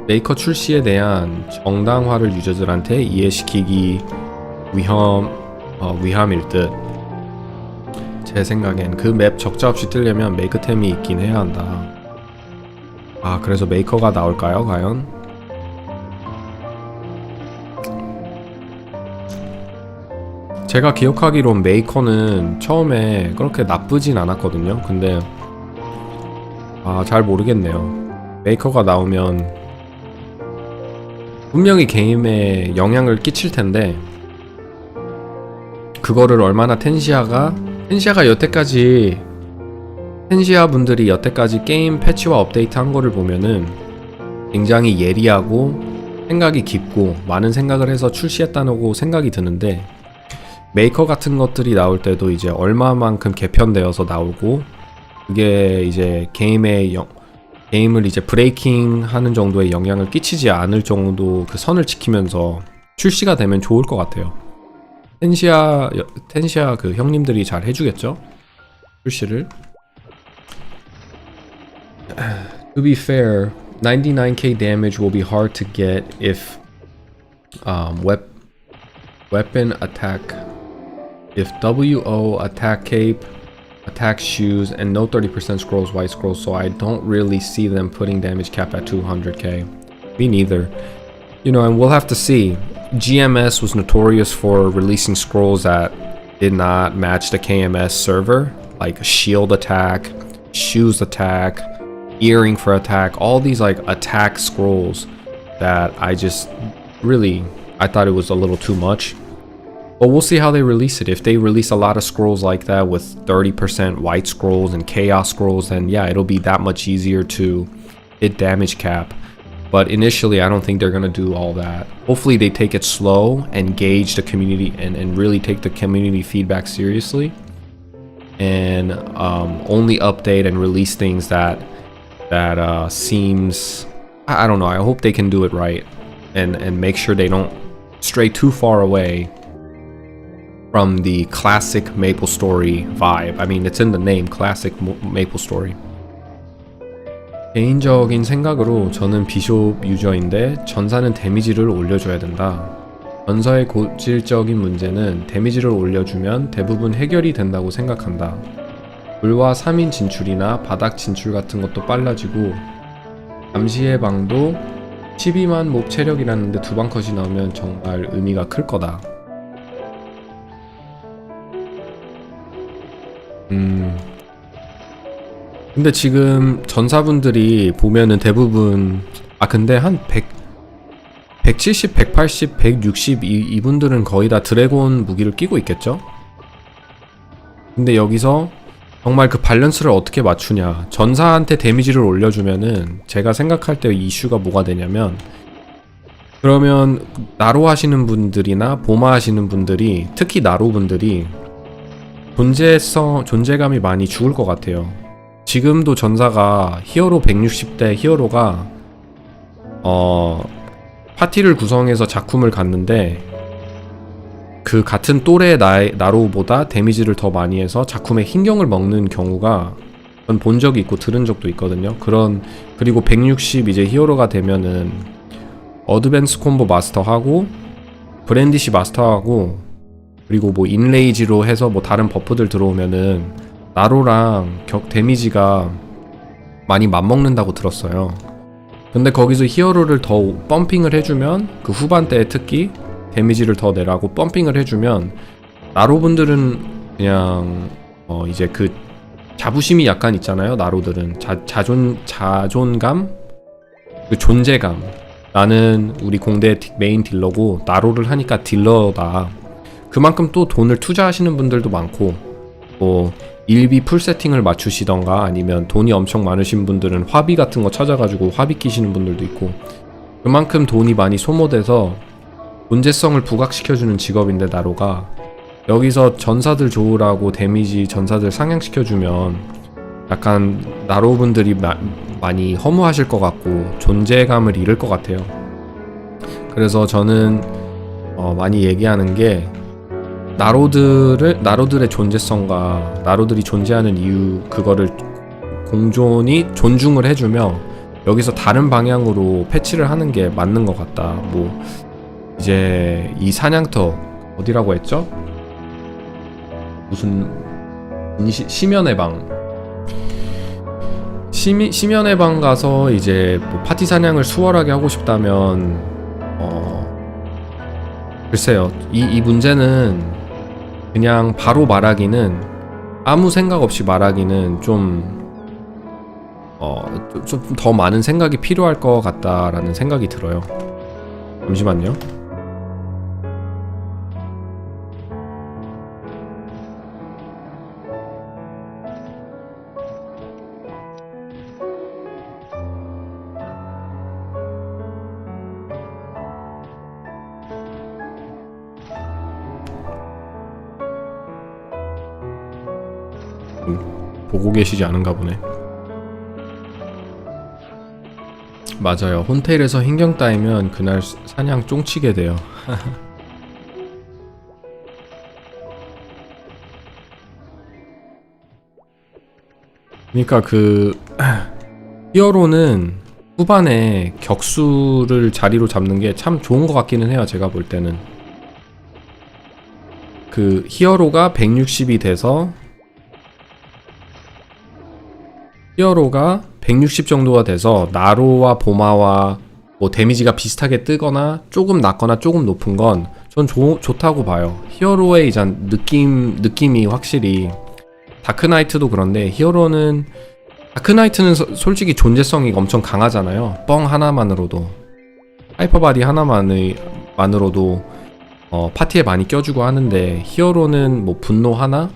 메이커 출시에 대한 정당화를 유저들한테 이해시키기 위함일 듯. 제 생각엔 그 맵 적자 없이 뜨려면 메이크템이 있긴 해야 한다. 아, 그래서 메이커가 나올까요, 과연? 제가 기억하기론 메이커는 처음에 그렇게 나쁘진 않았거든요. 근데 잘 모르겠네요. 메이커가 나오면 분명히 게임에 영향을 끼칠 텐데, 그거를 얼마나 텐시아 분들이 여태까지 게임 패치와 업데이트 한 거를 보면은 굉장히 예리하고 생각이 깊고 많은 생각을 해서 출시했다고 생각이 드는데, 메이커 같은 것들이 나올 때도 이제 얼마만큼 개편되어서 나오고, 그게 이제 게임을 이제 브레이킹 하는 정도의 영향을 끼치지 않을 정도 그 선을 지키면서 출시가 되면 좋을 것 같아요. 텐시아 그 형님들이 잘 해주겠죠? 출시를. To be fair, 99k damage will be hard to get if weapon attack, if WO attack cape, attack shoes, and no 30% scrolls, white scrolls, so I don't really see them putting damage cap at 200k. Me neither. You know, and we'll have to see. GMS was notorious for releasing scrolls that did not match the KMS server, like shield attack, shoes attack, earring for attack, all these like attack scrolls that I thought it was a little too much. But we'll see how they release it. If they release a lot of scrolls like that with 30% white scrolls and chaos scrolls, then yeah, it'll be that much easier to hit damage cap. But initially, I don't think they're gonna do all that. Hopefully they take it slow and gauge the community and really take the community feedback seriously. And only update and release things that seems, I don't know, I hope they can do it right. And make sure they don't stray too far away from the classic Maplestory vibe. I mean, it's in the name, classic Maplestory. 개인적인 생각으로 저는 비숍 유저인데 전사는 데미지를 올려줘야 된다. 전사의 고질적인 문제는 데미지를 올려주면 대부분 해결이 된다고 생각한다. 불과 3인 진출이나 바닥 진출 같은 것도 빨라지고 잠시의 방도 12만 몹 체력이라는데 2방 컷이 나오면 정말 의미가 클 거다. 근데 지금 전사분들이 보면은 대부분 근데 한 170, 180, 160 이분들은 거의 다 드래곤 무기를 끼고 있겠죠? 근데 여기서 정말 그 밸런스를 어떻게 맞추냐. 전사한테 데미지를 올려주면은 제가 생각할 때 이슈가 뭐가 되냐면, 그러면 나로 하시는 분들이나 보마 하시는 분들이, 특히 나로 분들이 존재감이 많이 죽을 것 같아요. 지금도 전사가 히어로 160대 히어로가 파티를 구성해서 작품을 갔는데 그 같은 또래의 나로보다 데미지를 더 많이 해서 작품에 흰경을 먹는 경우가 전 본 적이 있고 들은 적도 있거든요. 그리고 160 이제 히어로가 되면은 어드밴스 콤보 마스터하고 브랜디시 마스터하고 그리고 뭐 인레이지로 해서 뭐 다른 버프들 들어오면은 나로랑 데미지가 많이 맞먹는다고 들었어요. 근데 거기서 히어로를 더 펌핑을 해주면 그 후반대의 특기 데미지를 더 내라고 펌핑을 해주면 나로분들은 그냥 이제 그 자부심이 약간 있잖아요. 나로들은 자존감, 그 존재감. 나는 우리 공대 메인 딜러고 나로를 하니까 딜러다. 그만큼 또 돈을 투자하시는 분들도 많고, 뭐 일비 풀 세팅을 맞추시던가 아니면 돈이 엄청 많으신 분들은 화비 같은 거 찾아가지고 화비 끼시는 분들도 있고, 그만큼 돈이 많이 소모돼서 존재성을 부각시켜주는 직업인데 나로가 여기서 전사들 좋으라고 데미지 전사들 상향시켜주면 약간 나로분들이 많이 허무하실 것 같고 존재감을 잃을 것 같아요. 그래서 저는 많이 얘기하는 게 나로들의 존재성과 나로들이 존재하는 이유, 그거를 공존이 존중을 해주며 여기서 다른 방향으로 패치를 하는 게 맞는 것 같다. 뭐 이제 이 사냥터 어디라고 했죠? 무슨 심연의 방, 심연의 방 가서 이제 뭐 파티 사냥을 수월하게 하고 싶다면 글쎄요, 이 문제는 그냥 바로 말하기는, 아무 생각 없이 말하기는 좀 더 많은 생각이 필요할 것 같다라는 생각이 들어요. 잠시만요. 보고 계시지 않은가 보네. 맞아요. 혼테일에서 흰경 따이면 그날 사냥 쫑치게 돼요. 그러니까 그 히어로는 후반에 격수를 자리로 잡는 게 참 좋은 것 같기는 해요. 제가 볼 때는 그 히어로가 160이 돼서 히어로가 160 정도가 돼서 나로와 보마와 뭐 데미지가 비슷하게 뜨거나 조금 낮거나 조금 높은 건 전 좋다고 봐요. 히어로의 이제 느낌이 확실히 다크나이트도 그런데 히어로는 다크나이트는 솔직히 존재성이 엄청 강하잖아요. 뻥 하나만으로도 하이퍼바디 하나만으로도 파티에 많이 껴주고 하는데 히어로는 뭐 분노 하나?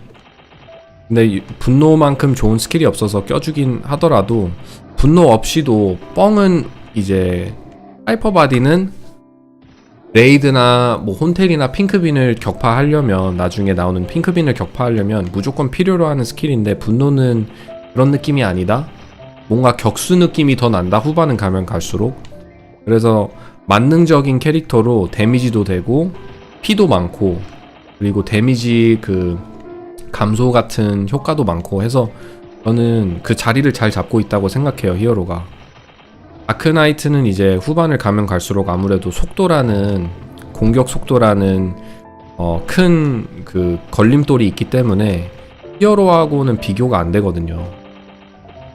근데 분노만큼 좋은 스킬이 없어서 껴주긴 하더라도 분노 없이도 뻥은 이제 하이퍼바디는 레이드나 뭐 혼텔이나 핑크빈을 격파하려면 나중에 나오는 핑크빈을 격파하려면 무조건 필요로 하는 스킬인데 분노는 그런 느낌이 아니다? 뭔가 격수 느낌이 더 난다 후반은 가면 갈수록. 그래서 만능적인 캐릭터로 데미지도 되고 피도 많고 그리고 데미지 그 감소 같은 효과도 많고 해서 저는 그 자리를 잘 잡고 있다고 생각해요 히어로가. 다크나이트는 이제 후반을 가면 갈수록 아무래도 속도라는 공격 속도라는 큰 그 걸림돌이 있기 때문에 히어로하고는 비교가 안 되거든요.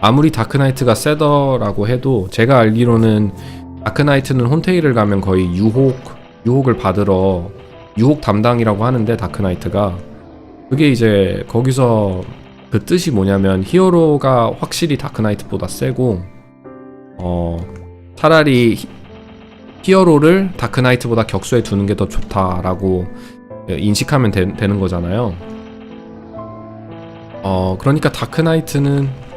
아무리 다크나이트가 세더라고 해도 제가 알기로는 다크나이트는 혼테일을 가면 거의 유혹을 받으러 유혹 담당이라고 하는데 다크나이트가 그게 이제 거기서 그 뜻이 뭐냐면 히어로가 확실히 다크나이트보다 세고 차라리 히어로를 다크나이트보다 격수에 두는 게 더 좋다라고 인식하면 되는 거잖아요. 그러니까 다크나이트는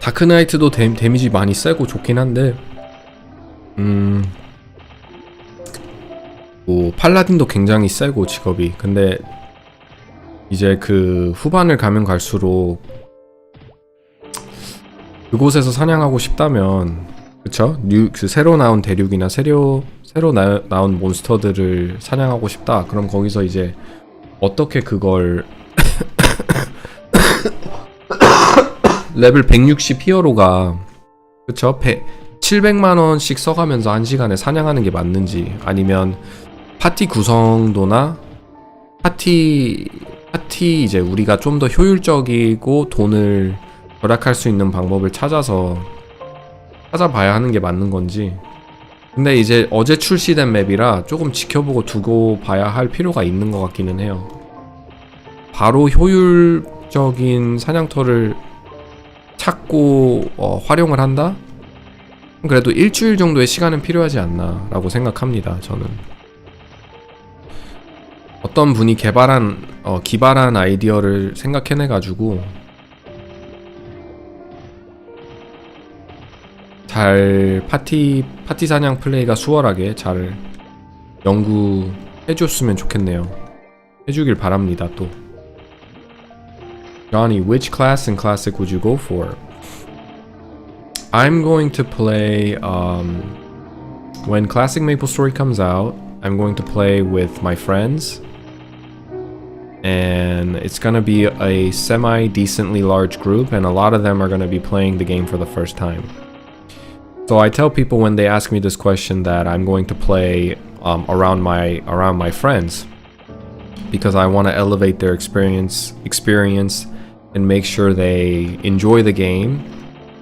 다크나이트도 데미지 많이 세고 좋긴 한데 뭐 팔라딘도 굉장히 세고 직업이. 근데 이제 그 후반을 가면 갈수록 그곳에서 사냥하고 싶다면 그쵸? 그 새로 나온 대륙이나 새로 나온 몬스터들을 사냥하고 싶다. 그럼 거기서 이제 어떻게 그걸 레벨 160 히어로가 그쵸? 700만원씩 써가면서 1시간에 사냥하는 게 맞는지 아니면 파티 구성도나 파티 이제 우리가 좀 더 효율적이고 돈을 절약할 수 있는 방법을 찾아봐야 하는 게 맞는 건지. 근데 이제 어제 출시된 맵이라 조금 지켜보고 두고 봐야 할 필요가 있는 것 같기는 해요. 바로 효율적인 사냥터를 찾고 활용을 한다? 그래도 일주일 정도의 시간은 필요하지 않나 라고 생각합니다. 저는 어떤 분이 기발한 아이디어를 생각해내가지고 잘 파티 사냥 플레이가 수월하게 잘 연구해줬으면 좋겠네요. 해주길 바랍니다. 또 Johnny, which class in Classic would you go for? I'm going to play, when Classic Maplestory comes out, I'm going to play with my friends. And it's gonna be a semi-decently large group, and a lot of them are gonna be playing the game for the first time. So I tell people when they ask me this question that I'm going to play around my friends, because I want to elevate their experience and make sure they enjoy the game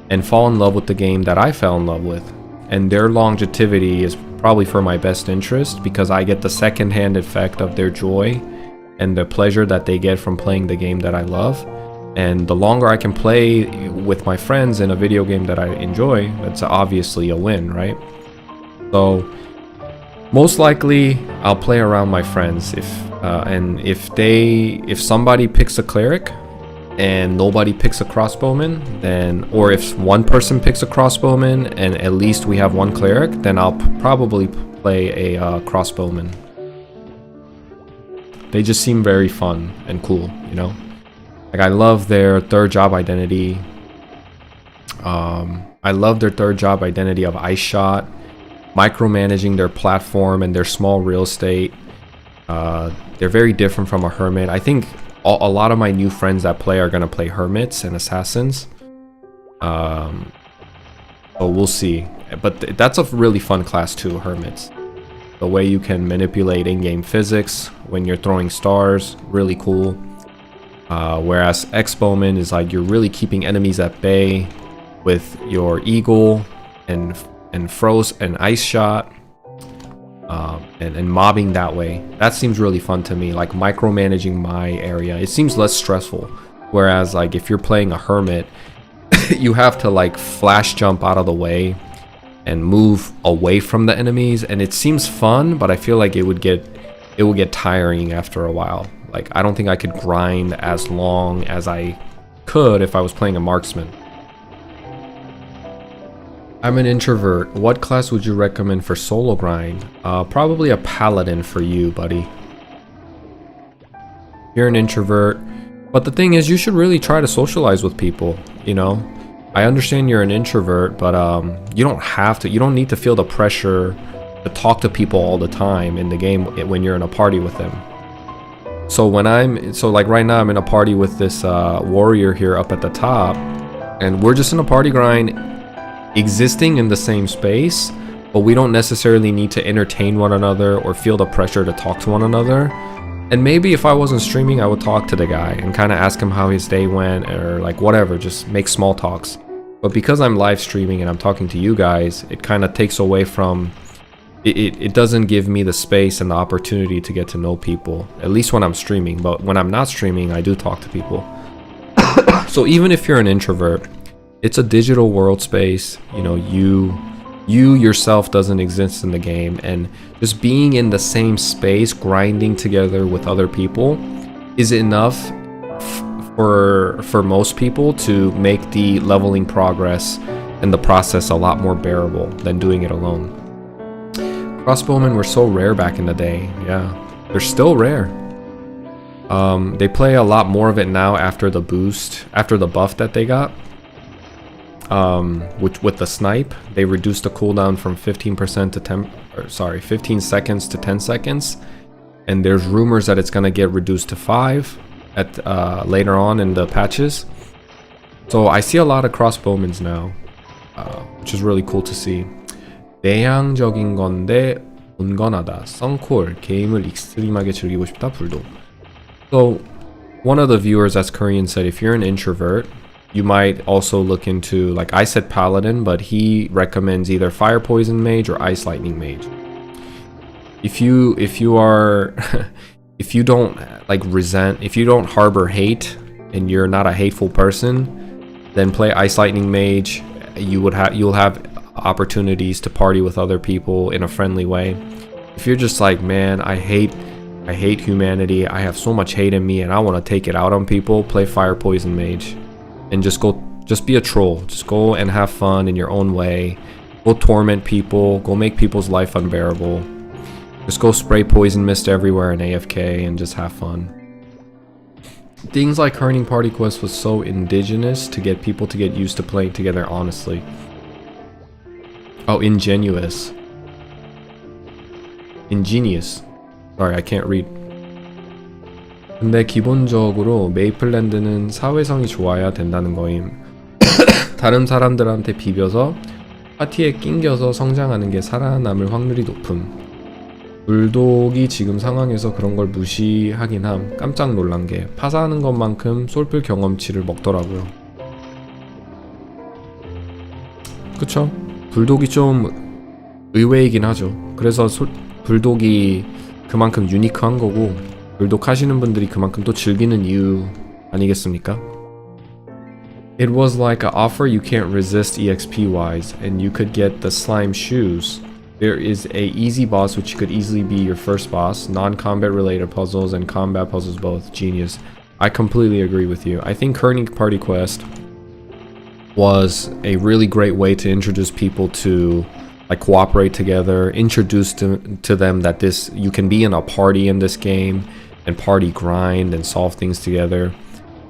and fall in love with the game that I fell in love with. And their longevity is probably for my best interest because I get the second-hand effect of their joy and the pleasure that they get from playing the game that I love. And the longer I can play with my friends in a video game that I enjoy, that's obviously a win, right? So most likely I'll play around my friends if somebody picks a cleric and nobody picks a crossbowman, then, or if one person picks a crossbowman and at least we have one cleric, then I'll probably play a crossbowman. They just seem very fun and cool, you know? Like I love their third job identity. I love their third job identity of ice shot, micromanaging their platform and their small real estate. They're very different from a hermit. I think a lot of my new friends that play are gonna play hermits and assassins. But we'll see. But that's a really fun class too, Hermits. The way you can manipulate in-game physics when you're throwing stars, really cool. Whereas X-Bowman is like you're really keeping enemies at bay with your eagle and froze and ice shot, and mobbing that way. That seems really fun to me, like micromanaging my area. It seems less stressful. Whereas like if you're playing a hermit, you have to like flash jump out of the way and move away from the enemies, and it seems fun, but I feel like it would get tiring after a while. Like I don't think I could grind as long as I could if I was playing a marksman. I'm an introvert. What class would you recommend for solo grind? Probably a paladin for you, buddy. You're an introvert, but the thing is, you should really try to socialize with people, you know? I understand you're an introvert, but you don't have to. You don't need to feel the pressure to talk to people all the time in the game when you're in a party with them. So like right now I'm in a party with this warrior here up at the top, and we're just in a party grind, existing in the same space, but we don't necessarily need to entertain one another or feel the pressure to talk to one another. And maybe if I wasn't streaming, I would talk to the guy and kind of ask him how his day went, or like whatever, just make small talks. But because I'm live streaming and I'm talking to you guys, it kind of takes away from it doesn't give me the space and the opportunity to get to know people, at least when I'm streaming. But when I'm not streaming, I do talk to people. So even if you're an introvert, it's a digital world space. You know, you yourself doesn't exist in the game, and just being in the same space, grinding together with other people is enough for most people to make the leveling progress and the process a lot more bearable than doing it alone. Crossbowmen were so rare back in the day. Yeah, they're still rare. They play a lot more of it now after the boost, after the buff that they got. Which with the snipe, they reduced the cooldown from 15% to 15 seconds to 10 seconds, and there's rumors that it's gonna get reduced to 5 at later on in the patches. So I see a lot of crossbowmen now, which is really cool to see. 내향적인 건데 온건하다. 썬콜. 게임을 익스트림하게 즐기고 싶다. 불독. So one of the viewers that's Korean said, if you're an introvert, you might also look into, like I said, paladin, but he recommends either fire poison mage or ice lightning mage. If you are if you don't like resent, if you don't harbor hate and you're not a hateful person, then play ice lightning mage. You'll have opportunities to party with other people in a friendly way. If you're just like, man, I hate humanity, I have so much hate in me and I want to take it out on people, play fire poison mage. And just be a troll. Just go and have fun in your own way. Go torment people. Go make people's life unbearable. Just go spray poison mist everywhere in AFK and just have fun. Things like Herning Party Quest was so indigenous to get people to get used to playing together honestly. Oh, ingenious. Ingenious. Sorry, I can't read. 근데 기본적으로 메이플랜드는 사회성이 좋아야 된다는 거임. 다른 사람들한테 비벼서 파티에 낑겨서 성장하는 게 살아남을 확률이 높음. 불독이 지금 상황에서 그런 걸 무시하긴 함. 깜짝 놀란 게 파사하는 것만큼 솔플 경험치를 먹더라고요. 그쵸? 불독이 좀 의외이긴 하죠. 그래서 불독이 그만큼 유니크한 거고, 불독 하시는 분들이 그만큼 또 즐기는 이유 아니겠습니까? It was like an offer you can't resist EXP wise, and you could get the slime shoes. There is a easy boss which could easily be your first boss, non-combat related puzzles and combat puzzles both. Genius. I completely agree with you. I think Herning Party Quest was a really great way to introduce people to like cooperate together, introduce to them that you can be in a party in this game and party grind and solve things together.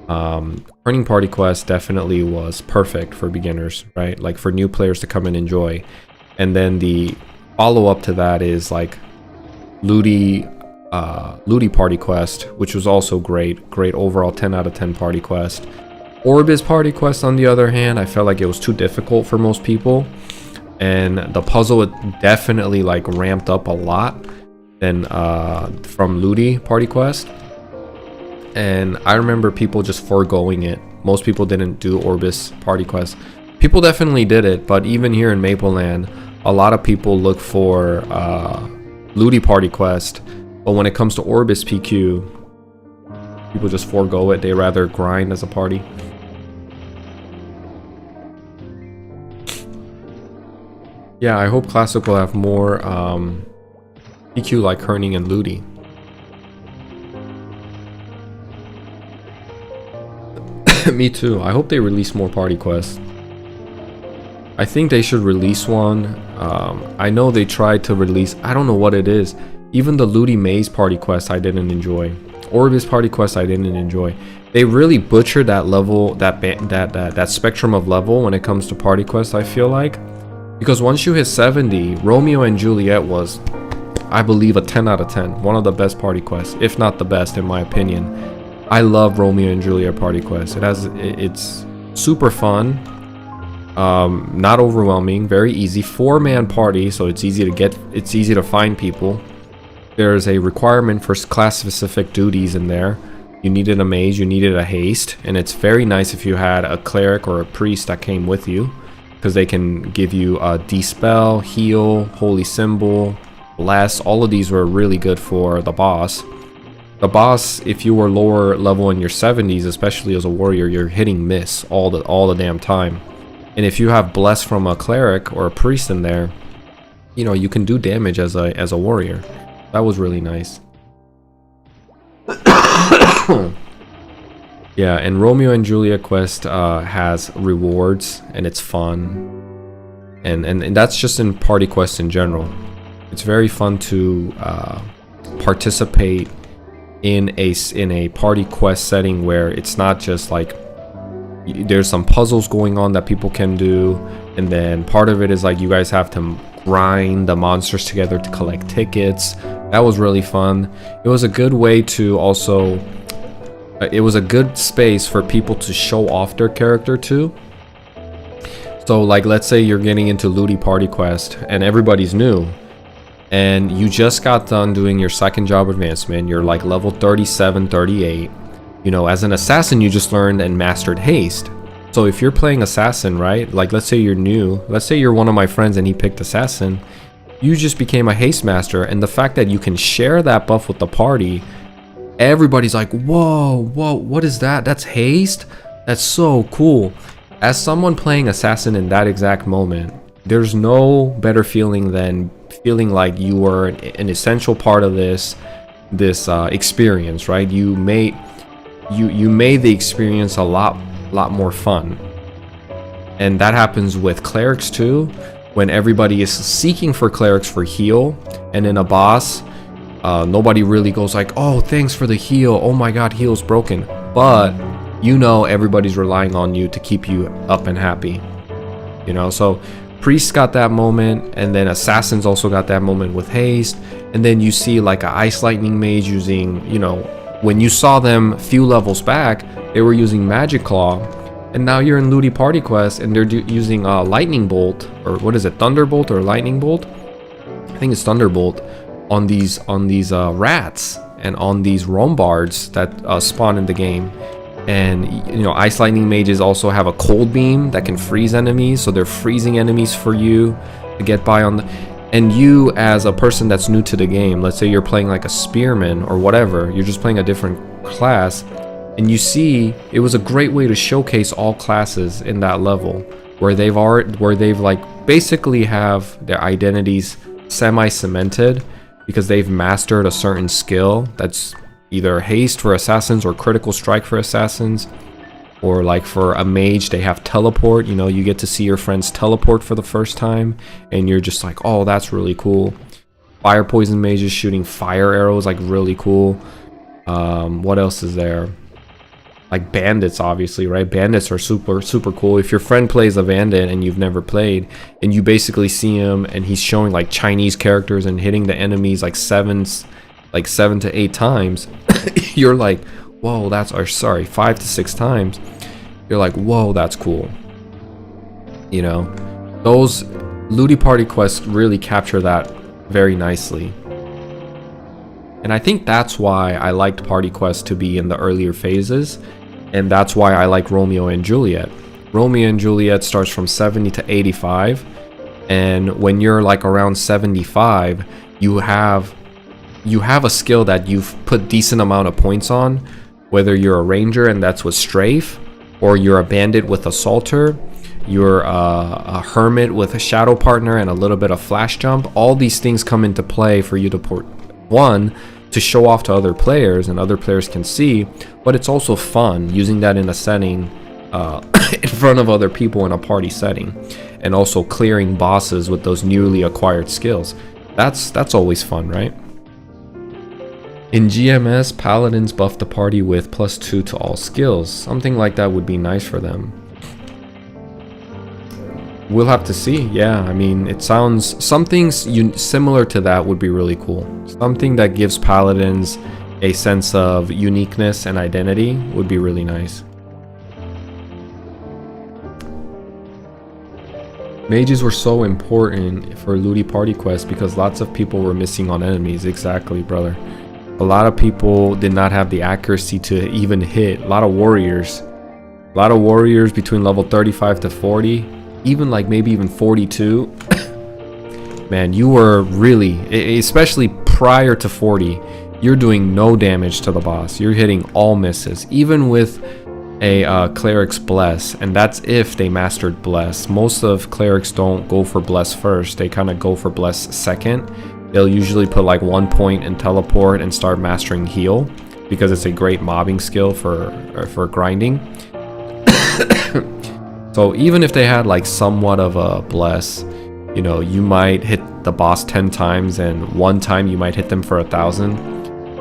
Herning Party Quest definitely was perfect for beginners, right? Like for new players to come and enjoy. And then the follow-up to that is like Ludi Party Quest, which was also great overall 10 out of 10 party quest. Orbis party quest, on the other hand, I felt like it was too difficult for most people, and the puzzle definitely like ramped up a lot than from Ludi party quest. And I remember people just foregoing it. Most people didn't do Orbis party quest. People definitely did it, but even here in Mapleland, a lot of people look for Ludi party quest. But when it comes to Orbis PQ, people just forego it. They rather grind as a party. Yeah, I hope Classic will have more PQ like Herning and Ludi. Me too. I hope they release more party quests. I think they should release one. I know they tried to release, I don't know what it is. Even the Ludi Maze party quest I didn't enjoy. Orbis party quest I didn't enjoy. They really butchered that level, that spectrum of level when it comes to party quests, I feel like. Because once you hit 70, Romeo and Juliet was, I believe, a 10 out of 10. One of the best party quests, if not the best in my opinion. I love Romeo and Juliet party quest. It's super fun, not overwhelming, very easy. 4-man party, so it's easy to find people. There's a requirement for class specific duties in there. You needed a mage, you needed a haste, and it's very nice if you had a cleric or a priest that came with you, because they can give you a dispel, heal, holy symbol, bless. All of these were really good for the boss. The boss, if you were lower level in your 70s, especially as a warrior, you're hitting miss all the damn time. And if you have bless from a cleric or a priest in there, you know, you can do damage as a warrior. That was really nice. Yeah, and Romeo and Juliet quest has rewards, and it's fun. And that's just in party quests in general. It's very fun to participate in a party quest setting where it's not just like there's some puzzles going on that people can do, and then part of it is like you guys have to grind the monsters together to collect tickets. That was really fun. It was a good way to also it was a good space for people to show off their character too. So like, let's say you're getting into Ludi party quest and everybody's new, and you just got done doing your second job advancement. You're like level 37, 38. You know, as an assassin, you just learned and mastered haste. So if you're playing assassin, right? Like, let's say you're new. Let's say you're one of my friends and he picked assassin. You just became a haste master. And the fact that you can share that buff with the party, everybody's like, whoa, what is that? That's haste? That's so cool. As someone playing assassin in that exact moment, there's no better feeling than feeling like you were an essential part of this experience, right? You made the experience a lot more fun. And that happens with clerics too, when everybody is seeking for clerics for heal, and in a boss, nobody really goes like, oh, thanks for the heal, oh my god, heal's broken. But you know, everybody's relying on you to keep you up and happy, you know. So priests got that moment, and then assassins also got that moment with haste. And then you see like a ice lightning mage using, you know, when you saw them few levels back, they were using magic claw, and now you're in Ludi party quest and they're using lightning bolt, or what is it, thunderbolt or lightning bolt? I think it's thunderbolt on these rats and on these rombards that spawn in the game. And you know, ice lightning mages also have a cold beam that can freeze enemies, so they're freezing enemies for you to get by on the. And you, as a person that's new to the game, let's say you're playing like a spearman or whatever, you're just playing a different class, and you see, it was a great way to showcase all classes in that level, where they've like basically have their identities semi-cemented because they've mastered a certain skill that's either haste for assassins or critical strike for assassins, or like for a mage they have teleport. You know, you get to see your friends teleport for the first time and you're just like, oh, that's really cool. Fire poison mages shooting fire arrows, like really cool. What else is there? Like bandits, obviously, right? Bandits are super cool. If your friend plays a bandit and you've never played, and you basically see him and he's showing like Chinese characters and hitting the enemies like 7 to 8 times, you're like, whoa, 5 to 6 times. you're like, whoa, that's cool. You know, those Ludi Party quests really capture that very nicely. And I think that's why I liked Party Quest to be in the earlier phases, and that's why I like Romeo and Juliet. Romeo and Juliet starts from 70 to 85, and when you're like around 75, you have a skill that you've put decent amount of points on, whether you're a ranger and that's with strafe, or you're a bandit with assaulter, you're a hermit with a shadow partner and a little bit of flash jump. All these things come into play for you to put one to show off to other players and other players can see, but it's also fun using that in a setting in front of other people in a party setting, and also clearing bosses with those newly acquired skills. That's always fun, right? In GMS, paladins buff the party with +2 to all skills. Something like that would be nice for them. We'll have to see. Yeah, I mean, it sounds something similar to that would be really cool. Something that gives paladins a sense of uniqueness and identity would be really nice. Mages were so important for Ludi Party Quest because lots of people were missing on enemies. Exactly, brother. A lot of people did not have the accuracy to even hit. A lot of warriors between level 35 to 40, even like maybe even 42. Man, you were really, especially prior to 40, you're doing no damage to the boss. You're hitting all misses, even with a cleric's bless, and that's if they mastered bless. Most of clerics don't go for bless first, they kind of go for bless second. They'll usually put like 1 point in teleport and start mastering heal, because it's a great mobbing skill for grinding. So even if they had like somewhat of a bless, you know, you might hit the boss 10 times and one time you might hit them for 1,000,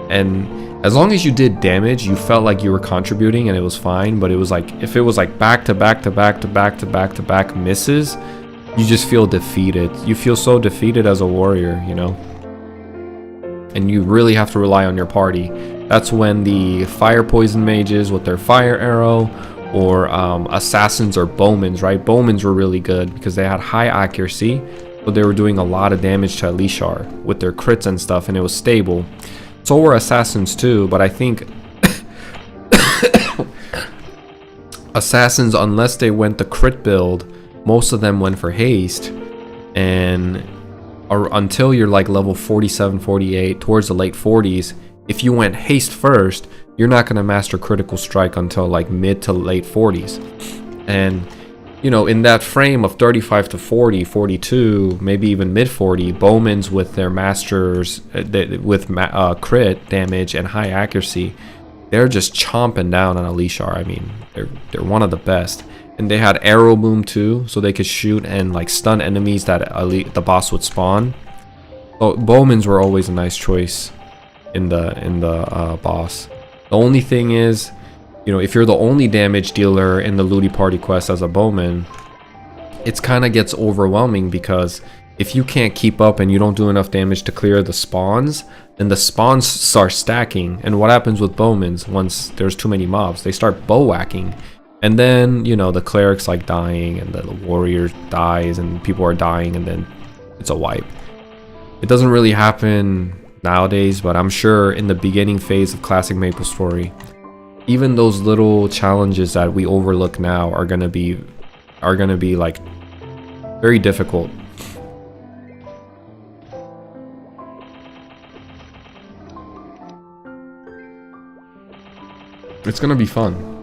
and as long as you did damage, you felt like you were contributing and it was fine. But it was like, if it was like back to back to back to back to back to back misses, you just feel defeated. You feel so defeated as a warrior, you know, and you really have to rely on your party. That's when the fire poison mages with their fire arrow, or assassins or bowmans, right? Bowmans were really good because they had high accuracy, but they were doing a lot of damage to Elishar with their crits and stuff, and it was stable. So were assassins too, but I think assassins, unless they went the crit build, most of them went for haste, and until you're like level 47, 48, towards the late 40s, if you went haste first, you're not going to master critical strike until like mid to late 40s. And you know, in that frame of 35 to 40, 42, maybe even mid 40, bowmans with their masters with crit damage and high accuracy, they're just chomping down on Elishar. I mean, they're one of the best. And they had arrow boom too, so they could shoot and like stun enemies that the boss would spawn. So bowmans were always a nice choice in the boss. The only thing is, you know, if you're the only damage dealer in the Ludi Party Quest as a bowman, it's kind of gets overwhelming, because if you can't keep up and you don't do enough damage to clear the spawns, then the spawns start stacking. And what happens with bowmans once there's too many mobs? They start bow whacking, and then, you know, the cleric's like dying, and the warrior dies, and people are dying, and then it's a wipe. It doesn't really happen nowadays, but I'm sure in the beginning phase of classic Maplestory, even those little challenges that we overlook now are gonna be like very difficult. It's gonna be fun.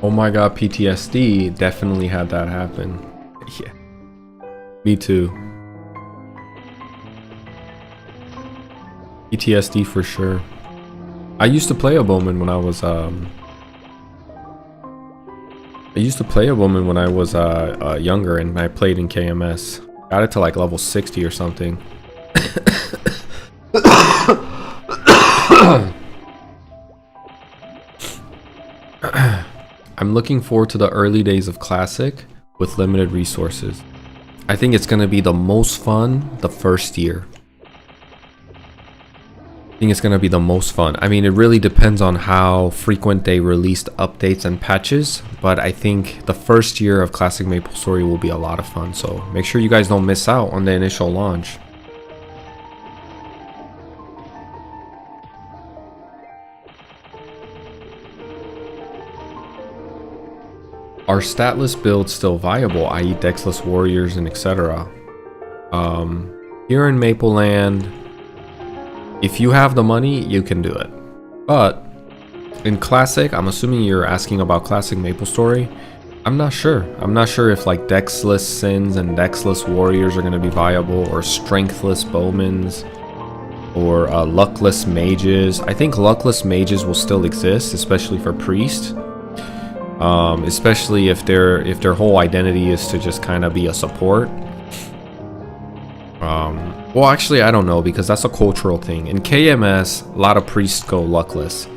Oh my god, PTSD definitely had that happen. Yeah. Me too. PTSD for sure. I used to play a bowman when I was younger, and I played in KMS. Got it to like level 60 or something. I'm looking forward to the early days of Classic with limited resources. I think it's gonna be the most fun the first year. I think it's gonna be the most fun. I mean, it really depends on how frequent they released updates and patches, but I think the first year of Classic Maplestory will be a lot of fun, so make sure you guys don't miss out on the initial launch. Are statless builds still viable, i.e. dexless warriors and etc.? Here in Mapleland, if you have the money, you can do it. But in Classic, I'm assuming you're asking about Classic Maplestory. I'm not sure. I'm not sure if like dexless sins and dexless warriors are going to be viable, or strengthless bowmans, or luckless mages. I think luckless mages will still exist, especially for priest. Especially if their whole identity is to just kind of be a support. Well, actually, I don't know, because that's a cultural thing. In KMS, a lot of priests go luckless,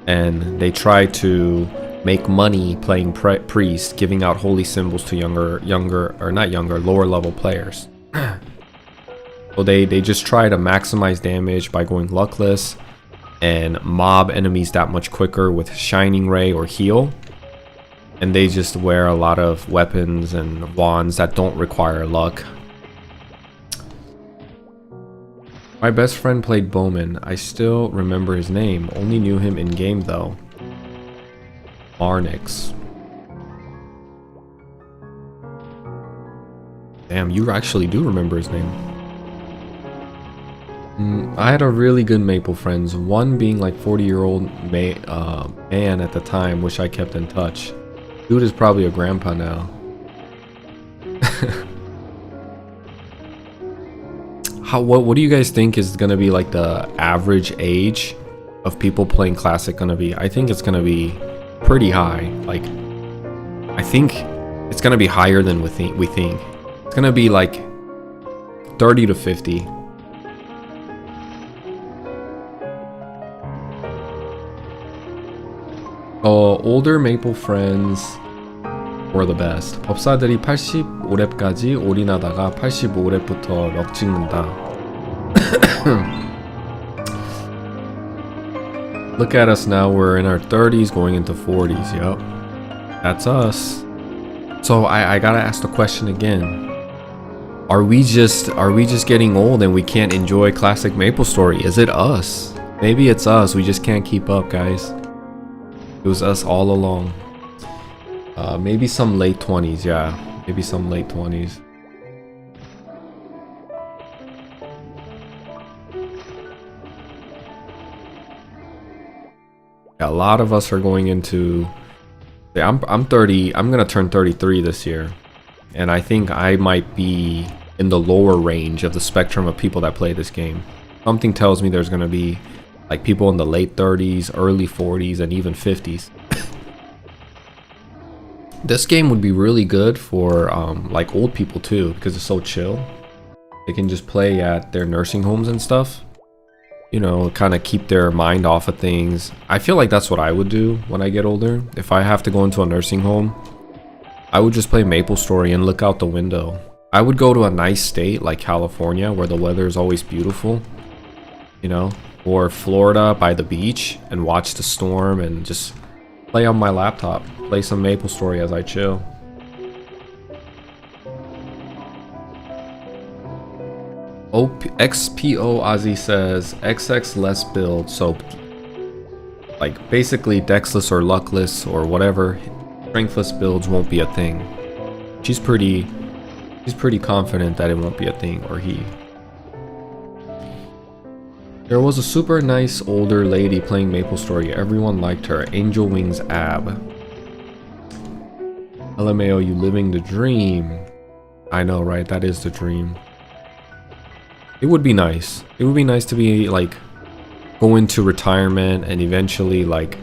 and they try to make money playing priest, giving out holy symbols to lower level players. So they just try to maximize damage by going luckless and mob enemies that much quicker with Shining Ray or heal. And they just wear a lot of weapons and wands that don't require luck. My best friend played Bowman. I still remember his name. Only knew him in game though. Marnix. Damn, you actually do remember his name. I had a really good Maple friends. One being like 40-year-old man at the time. Wish I kept in touch. Dude is probably a grandpa now. What do you guys think is gonna be like the average age of people playing Classic gonna be? I think it's gonna be pretty high. Like, I think it's gonna be higher than we think. It's gonna be like 30 to 50. Older Maple friends were the best. 법사들이 85렙까지 올인하다가 85렙부터 럭 찍는다. Look at us now, we're in our 30s going into 40s. Yup, that's us. So I gotta ask the question again. Are we just getting old and we can't enjoy Classic Maplestory? Is it us? Maybe it's us, we just can't keep up, guys. It was us all along. Maybe some late 20s, yeah. Maybe some late 20s. Yeah, a lot of us are going into... Yeah, I'm 30. I'm gonna turn 33 this year. And I think I might be in the lower range of the spectrum of people that play this game. Something tells me there's gonna be like people in the late 30s, early 40s, and even 50s. This game would be really good for like old people too, because it's so chill. They can just play at their nursing homes and stuff. You know, kind of keep their mind off of things. I feel like that's what I would do when I get older. If I have to go into a nursing home, I would just play Maplestory and look out the window. I would go to a nice state like California where the weather is always beautiful, you know, or Florida by the beach and watch the storm and just play on my laptop, play some Maplestory as I chill. XPO Ozzy says XX less build, so like basically dexless or luckless or whatever, strengthless builds won't be a thing. She's pretty confident that it won't be a thing, or he. There was a super nice older lady playing Maplestory. Everyone liked her. Angel Wings Ab. LMAO, you living the dream. I know, right? That is the dream. It would be nice. It would be nice to be like go into retirement and eventually like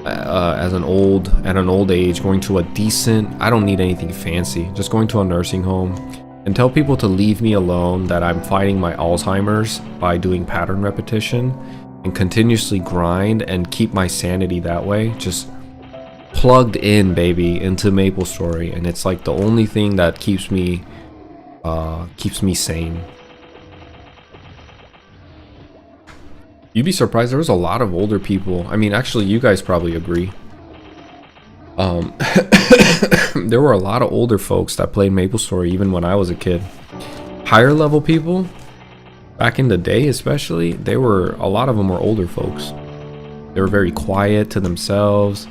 at an old age going to a decent, I don't need anything fancy, just going to a nursing home and tell people to leave me alone, that I'm fighting my Alzheimer's by doing pattern repetition and continuously grind and keep my sanity that way. Just plugged in, baby, into Maplestory, and it's like the only thing that keeps me sane. You'd be surprised, there was a lot of older people. I mean, actually, you guys probably agree. There were a lot of older folks that played Maplestory even when I was a kid. Higher level people, back in the day especially, a lot of them were older folks. They were very quiet to themselves.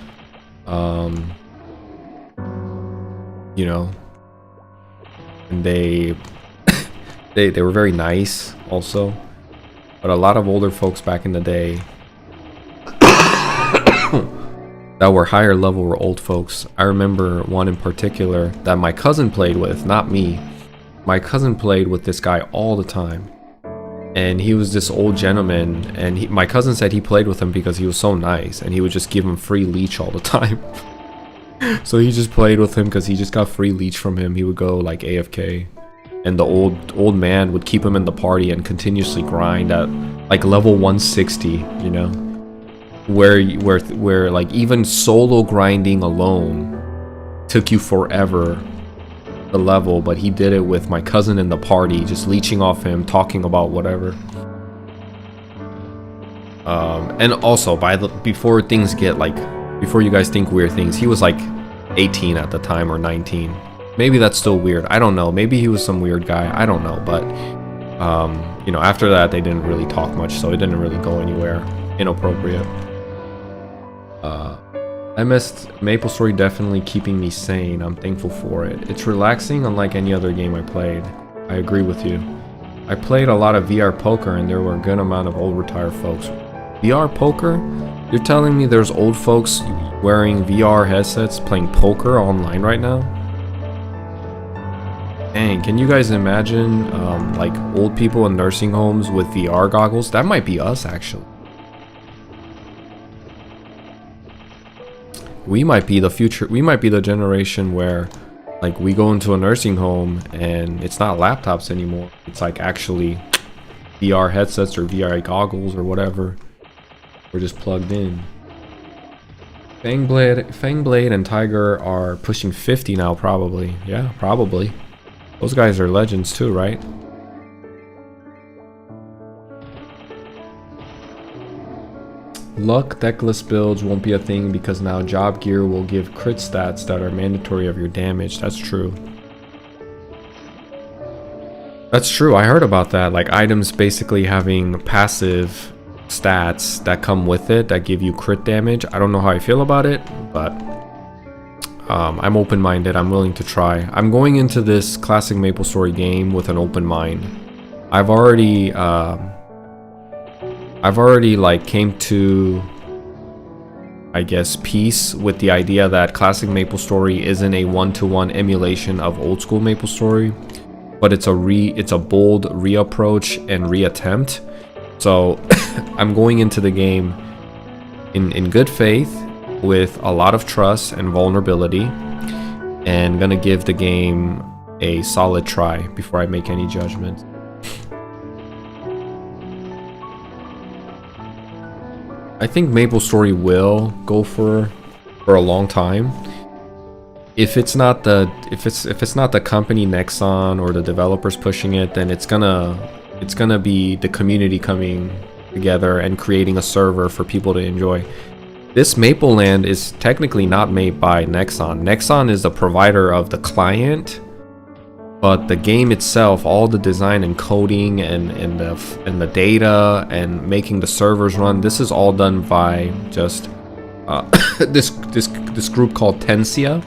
You know, and they were very nice also. But a lot of older folks back in the day that were higher level were old folks. I remember one in particular that my cousin played with, not me. My cousin played with this guy all the time. And he was this old gentleman, and my cousin said he played with him because he was so nice, and he would just give him free leech all the time. So he just played with him because he just got free leech from him. He would go like AFK, and the old man would keep him in the party and continuously grind at like level 160, you know, where like even solo grinding alone took you forever the level, but he did it with my cousin in the party, just leeching off him, talking about whatever. And also before you guys think weird things, he was like 18 at the time, or 19. Maybe that's still weird, I don't know. Maybe he was some weird guy, I don't know. But you know, after that they didn't really talk much, so it didn't really go anywhere inappropriate. I missed Maplestory, definitely keeping me sane. I'm thankful for it. It's relaxing, unlike any other game I played. I agree with you. I played a lot of VR poker, and there were a good amount of old retired folks. VR poker? You're telling me there's old folks wearing VR headsets playing poker online right now? Dang, can you guys imagine like old people in nursing homes with VR goggles? That might be us, actually. We might be the future. We might be the generation where like we go into a nursing home and it's not laptops anymore. It's like actually VR headsets or VR goggles or whatever. We're just plugged in. Fangblade and Tiger are pushing 50 now, probably. Yeah, probably. Those guys are legends too, right? Luck deckless builds won't be a thing because now job gear will give crit stats that are mandatory of your damage. That's true. That's true, I heard about that. Like items basically having passive stats that come with it that give you crit damage. I don't know how I feel about it, but I'm open-minded. I'm willing to try. I'm going into this classic Maplestory game with an open mind. I've already like came to, I guess, peace with the idea that classic Maplestory isn't a one-to-one emulation of old school Maplestory, but it's a bold reapproach and reattempt. So I'm going into the game in good faith, with a lot of trust and vulnerability, and gonna give the game a solid try before I make any judgments. I think Maplestory will go for a long time. If it's not the company Nexon or the developers pushing it, then it's gonna be the community coming together and creating a server for people to enjoy. This Maple Land is technically not made by Nexon. Nexon is the provider of the client, but the game itself, all the design and coding and the data and making the servers run, this is all done by just this group called Tensia,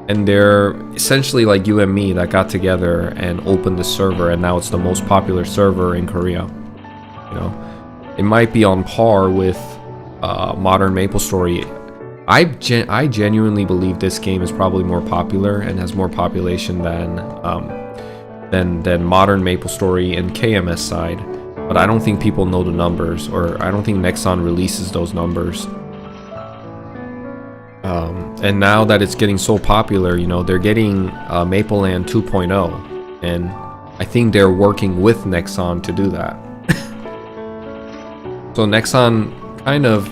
and they're essentially like you and me that got together and opened the server, and now it's the most popular server in Korea. You know, it might be on par with modern Maplestory. I genuinely believe this game is probably more popular and has more population than modern Maplestory and KMS side, but I don't think people know the numbers, or I don't think Nexon releases those numbers. And now that it's getting so popular, you know, they're getting Maple Land 2.0, and I think they're working with Nexon to do that. So Nexon kind of,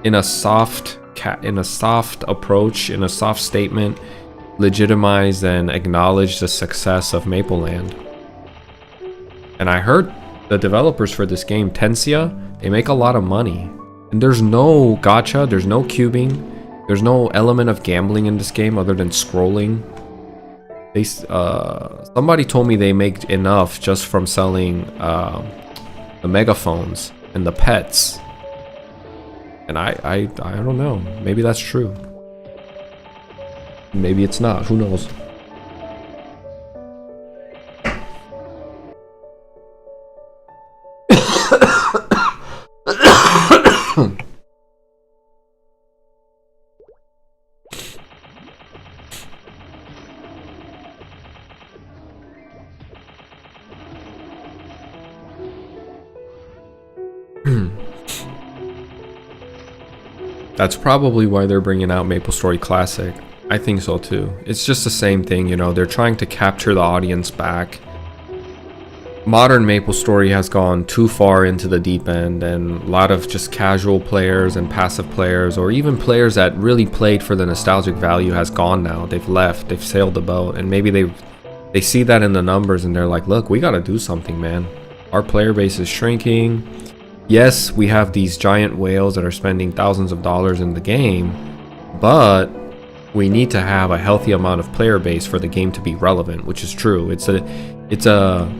in a soft soft approach, in a soft statement, legitimize and acknowledge the success of Mapleland. And I heard the developers for this game, Tensia, they make a lot of money. And there's no gacha, there's no cubing, there's no element of gambling in this game other than scrolling. They somebody told me they make enough just from selling the megaphones and the pets. And I don't know. Maybe that's true. Maybe it's not. Who knows? That's probably why they're bringing out Maplestory Classic. I think so too. It's just the same thing, you know, they're trying to capture the audience back. Modern Maplestory has gone too far into the deep end, and a lot of just casual players and passive players, or even players that really played for the nostalgic value, has gone now. They've left, they've sailed the boat, and maybe they see that in the numbers and they're like, look, we gotta do something, man. Our player base is shrinking. Yes, we have these giant whales that are spending thousands of dollars in the game, but we need to have a healthy amount of player base for the game to be relevant, which is true. It's a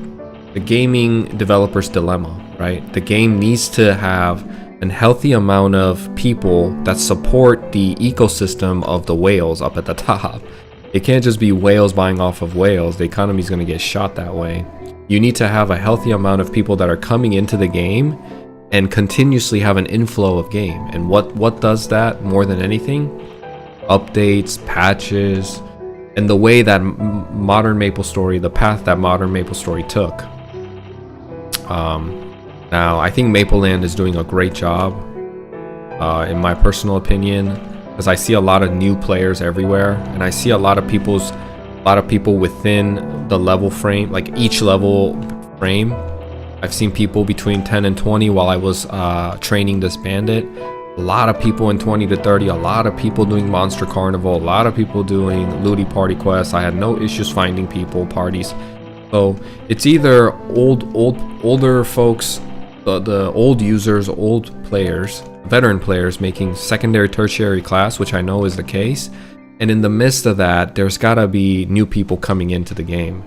gaming developer's dilemma, right? The game needs to have a healthy amount of people that support the ecosystem of the whales up at the top. It can't just be whales buying off of whales. The economy is going to get shot that way. You need to have a healthy amount of people that are coming into the game and continuously have an inflow of game. And what does that more than anything? Updates, patches, and the way that modern Maplestory, the path that modern Maplestory took. Now, I think Mapleland is doing a great job, in my personal opinion, because I see a lot of new players everywhere, and I see a lot of people within the level frame, like each level frame. I've seen people between 10 and 20 while I was training this bandit. A lot of people in 20 to 30, a lot of people doing Monster Carnival, a lot of people doing Looty Party Quests. I had no issues finding people, parties. So it's either older folks, the old users, old players, veteran players making secondary, tertiary class, which I know is the case. And in the midst of that, there's gotta be new people coming into the game.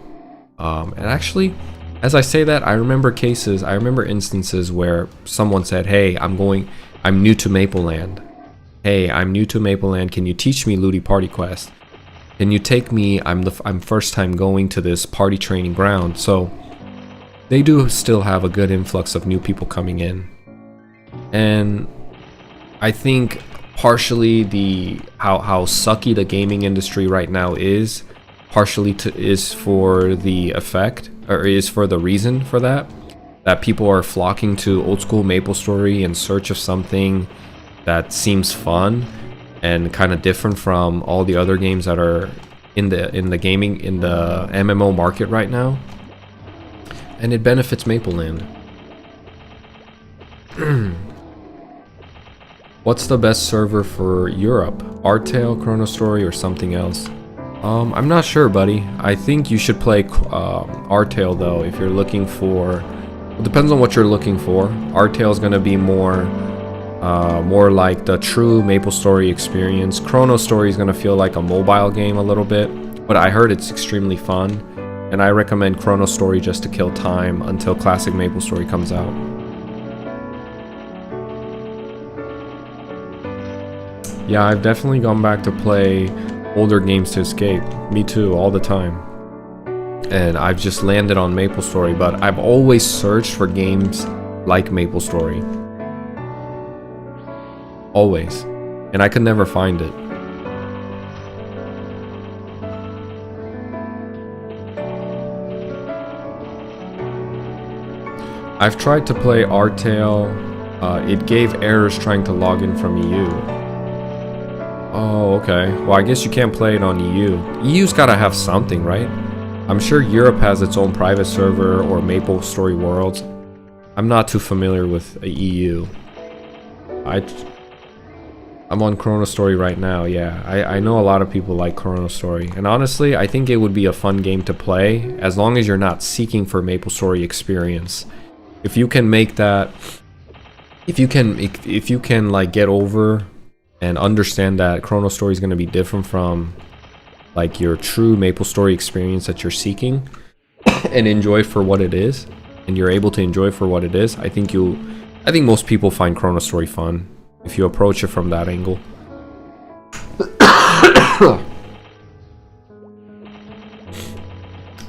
And actually, as I say that, I remember instances where someone said, hey, I'm new to Mapleland. Hey, I'm new to Mapleland. Can you teach me Looty Party Quest? Can you take me? I'm first time going to this party training ground. So they do still have a good influx of new people coming in. And I think partially how sucky the gaming industry right now is, partially is for the effect, or is for the reason for that people are flocking to old school Maplestory in search of something that seems fun and kind of different from all the other games that are in the MMO market right now, and it benefits Mapleland. What's the best server for Europe? Artale, Chronostory, or something else? I'm not sure, buddy. I think you should play Artale though if you're looking for. It depends on what you're looking for. Artale is gonna be more like the true Maplestory experience. Chronostory is gonna feel like a mobile game a little bit, but I heard it's extremely fun, and I recommend Chronostory just to kill time until classic Maplestory comes out. Yeah, I've definitely gone back to play older games to escape. Me too, all the time. And I've just landed on Maplestory, but I've always searched for games like Maplestory. Always. And I could never find it. I've tried to play Artale. It gave errors trying to log in from EU. Oh, okay. Well, I guess you can't play it on EU. EU's gotta have something, right? I'm sure Europe has its own private server or Maplestory Worlds. I'm not too familiar with EU. I'm on Chrono Story right now. Yeah, I know a lot of people like Chrono Story, and honestly, I think it would be a fun game to play as long as you're not seeking for Maplestory experience. If you can make that, if you can like get over and understand that Chrono Story is going to be different from like your true Maplestory experience that you're seeking, and enjoy for what it is, and you're able to enjoy for what it is, I think most people find Chrono Story fun if you approach it from that angle.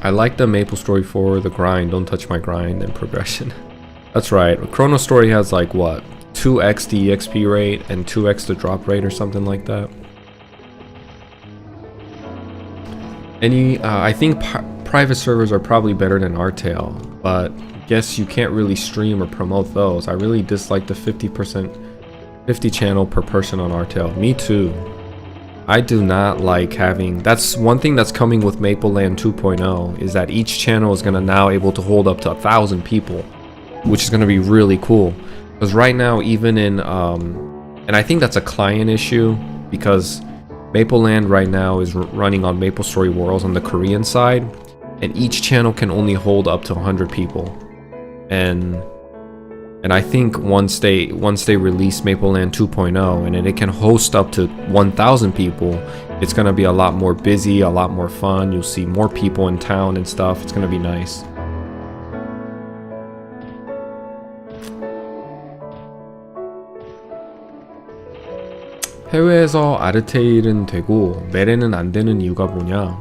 I like the Maplestory for the grind, don't touch my grind, and progression. That's right. Chrono Story has like what, 2x the EXP rate and 2x the drop rate or something like that. I think private servers are probably better than Artail, but guess you can't really stream or promote those. I really dislike the 50 channel per person on Artail. Me too. I do not like having, that's one thing that's coming with Mapleland 2.0, is that each channel is gonna now able to hold up to 1,000 people, which is gonna be really cool. Because right now, even in, and I think that's a client issue, because Mapleland right now is running on Maplestory Worlds on the Korean side, and each channel can only hold up to 100 people. And I think once they release Mapleland 2.0 and it can host up to 1,000 people, it's gonna be a lot more busy, a lot more fun. You'll see more people in town and stuff. It's gonna be nice. 해외에서 아르테일은 되고 메레는 안 되는 이유가 뭐냐?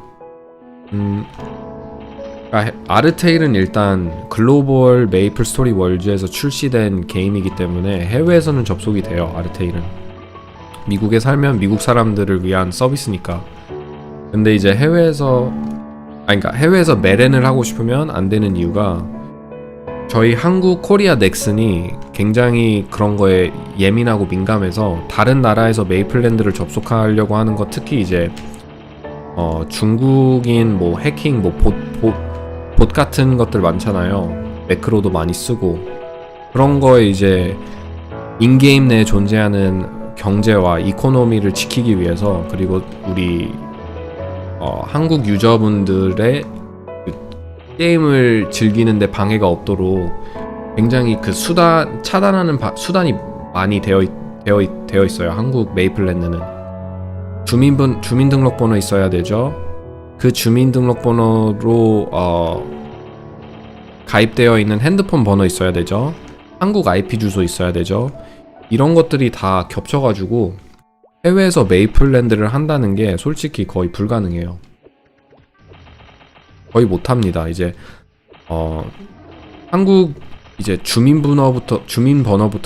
아르테일은 일단 글로벌 메이플 스토리 월즈에서 출시된 게임이기 때문에 해외에서는 접속이 돼요. 아르테일은 미국에 살면 미국 사람들을 위한 서비스니까. 근데 이제 해외에서 메렌을 하고 싶으면 안 되는 이유가, 저희 한국 코리아 넥슨이 굉장히 그런 거에 예민하고 민감해서 다른 나라에서 메이플랜드를 접속하려고 하는 거, 특히 이제 중국인 뭐 해킹 뭐 봇 같은 것들 많잖아요. 매크로도 많이 쓰고, 그런 거에 이제 인게임 내에 존재하는 경제와 이코노미를 지키기 위해서, 그리고 우리 한국 유저분들의 게임을 즐기는데 방해가 없도록 굉장히 그 차단하는 수단이 많이 되어 있어요. 한국 메이플랜드는 주민등록번호 있어야 되죠. 그 주민등록번호로 가입되어 있는 핸드폰 번호 있어야 되죠. 한국 IP 주소 있어야 되죠. 이런 것들이 다 겹쳐가지고 해외에서 메이플랜드를 한다는 게 솔직히 거의 불가능해요. 거의 못합니다. 이제 한국 이제 주민번호부터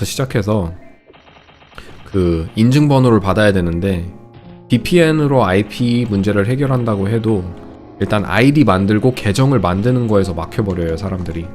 시작해서 그 인증번호를 받아야 되는데, VPN으로 IP 문제를 해결한다고 해도 일단 아이디 만들고 계정을 만드는 거에서 막혀버려요, 사람들이.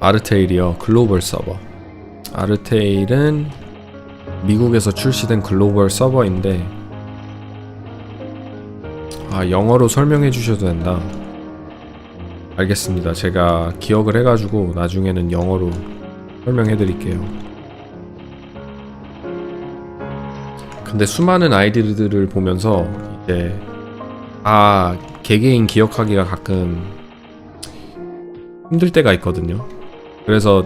아르테일이요. 글로벌 서버. 아르테일은 미국에서 출시된 글로벌 서버인데, 영어로 설명해 주셔도 된다. 알겠습니다. 제가 기억을 해가지고 나중에는 영어로 설명해 드릴게요. 근데 수많은 아이디들을 보면서 이제 개개인 기억하기가 가끔 힘들 때가 있거든요. 그래서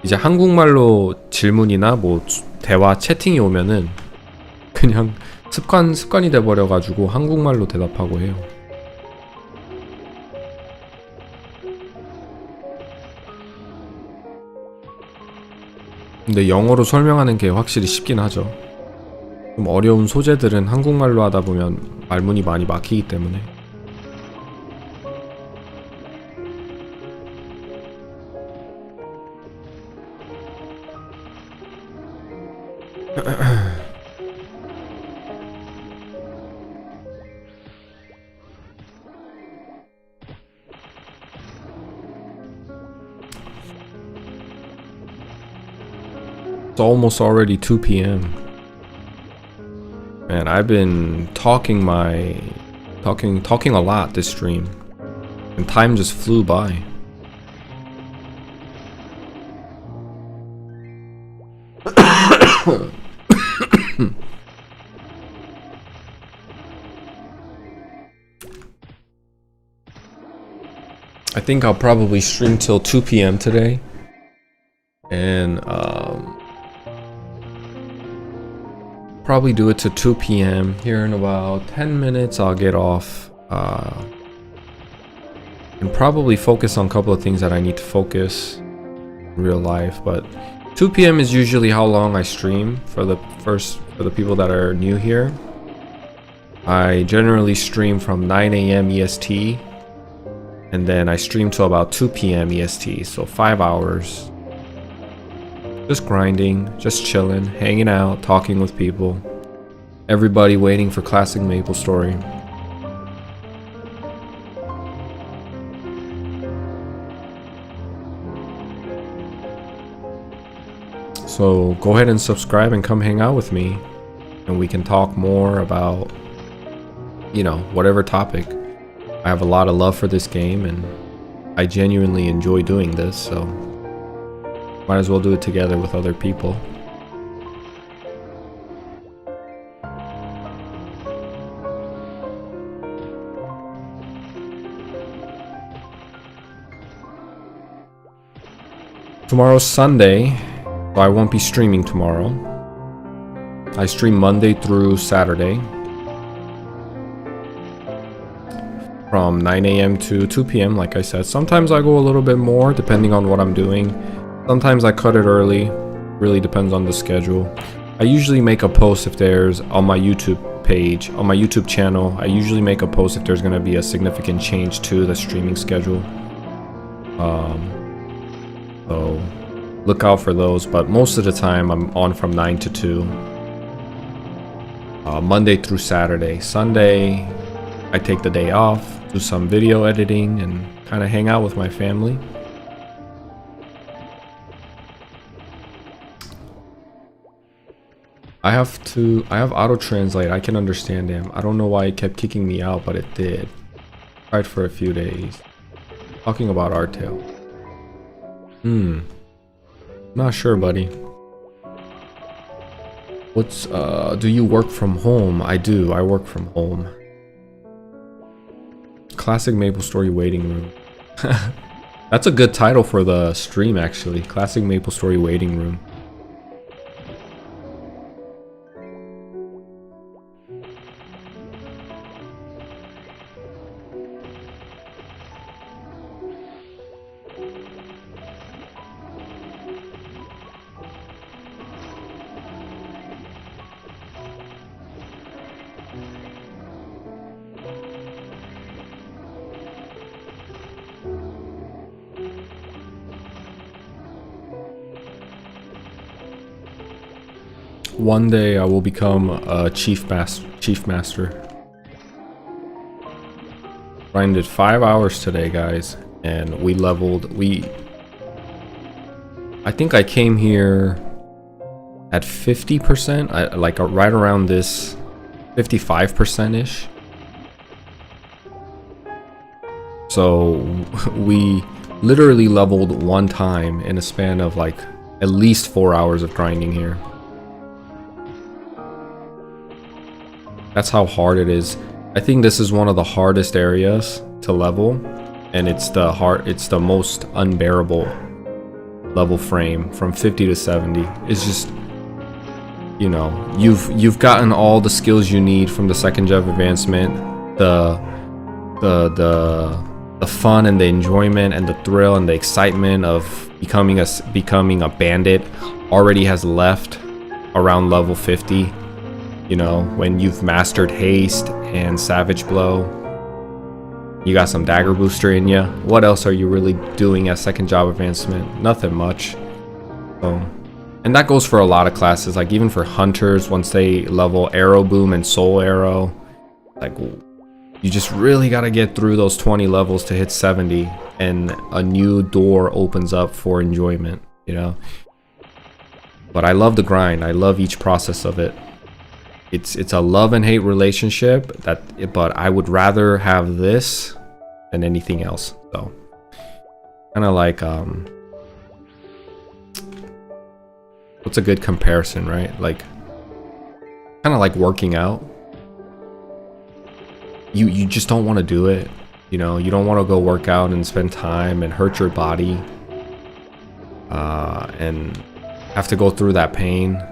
이제 한국말로 질문이나 뭐 대화 채팅이 오면은 그냥 습관이 돼버려가지고 한국말로 대답하고 해요. 근데 영어로 설명하는 게 확실히 쉽긴 하죠. 좀 어려운 소재들은 한국말로 하다 보면 말문이 많이 막히기 때문에. It's almost already 2 p.m. Man, I've been talking a lot this stream, and time just flew by. I think I'll probably stream till 2 p.m. today, and probably do it to 2 p.m. Here in about 10 minutes I'll get off and probably focus on a couple of things that I need to focus in real life. But 2 p.m. is usually how long I stream. For the people that are new here, I generally stream from 9 a.m. EST, and then I stream till about 2 p.m. EST, so 5 hours. Just grinding, just chilling, hanging out, talking with people. Everybody waiting for classic Maplestory. So go ahead and subscribe and come hang out with me, and we can talk more about, you know, whatever topic. I have a lot of love for this game, and I genuinely enjoy doing this, so might as well do it together with other people. Tomorrow's Sunday, so I won't be streaming tomorrow. I stream Monday through Saturday from 9 a.m. to 2 p.m. like I said. Sometimes I go a little bit more depending on what I'm doing. Sometimes I cut it early, really depends on the schedule. I usually make a post if there's, on my YouTube page, on my YouTube channel, I usually make a post if there's going to be a significant change to the streaming schedule. So look out for those, but most of the time I'm on from 9 to 2. Monday through Saturday. Sunday, I take the day off, do some video editing, and kind of hang out with my family. I have auto translate. I can understand him. I don't know why it kept kicking me out, but it did. Tried for a few days. Talking about Artail. Not sure, buddy. What's do you work from home? I do. I work from home. Classic Maplestory waiting room. That's a good title for the stream, actually. Classic Maplestory waiting room. One day I will become a chief master. Grinded 5 hours today, guys, and we leveled. I think I came here at 50%, like right around this 55% ish. So we literally leveled one time in a span of like at least 4 hours of grinding here. That's how hard it is. I think this is one of the hardest areas to level, and it's the most unbearable level frame from 50 to 70. It's just, you know, you've gotten all the skills you need from the second job advancement, the fun and the enjoyment and the thrill and the excitement of becoming a bandit already has left around level 50. You know, when you've mastered haste and savage blow, you got some dagger booster in you. What else are you really doing at second job advancement? Nothing much. So, and that goes for a lot of classes, like even for hunters, once they level arrow boom and soul arrow, like you just really got to get through those 20 levels to hit 70, and a new door opens up for enjoyment, you know. But I love the grind. I love each process of it. It's a love and hate relationship, but I would rather have this than anything else. So kind of like what's a good comparison, right? Like kind of like working out. You just don't want to do it, you know. You don't want to go work out and spend time and hurt your body and have to go through that pain.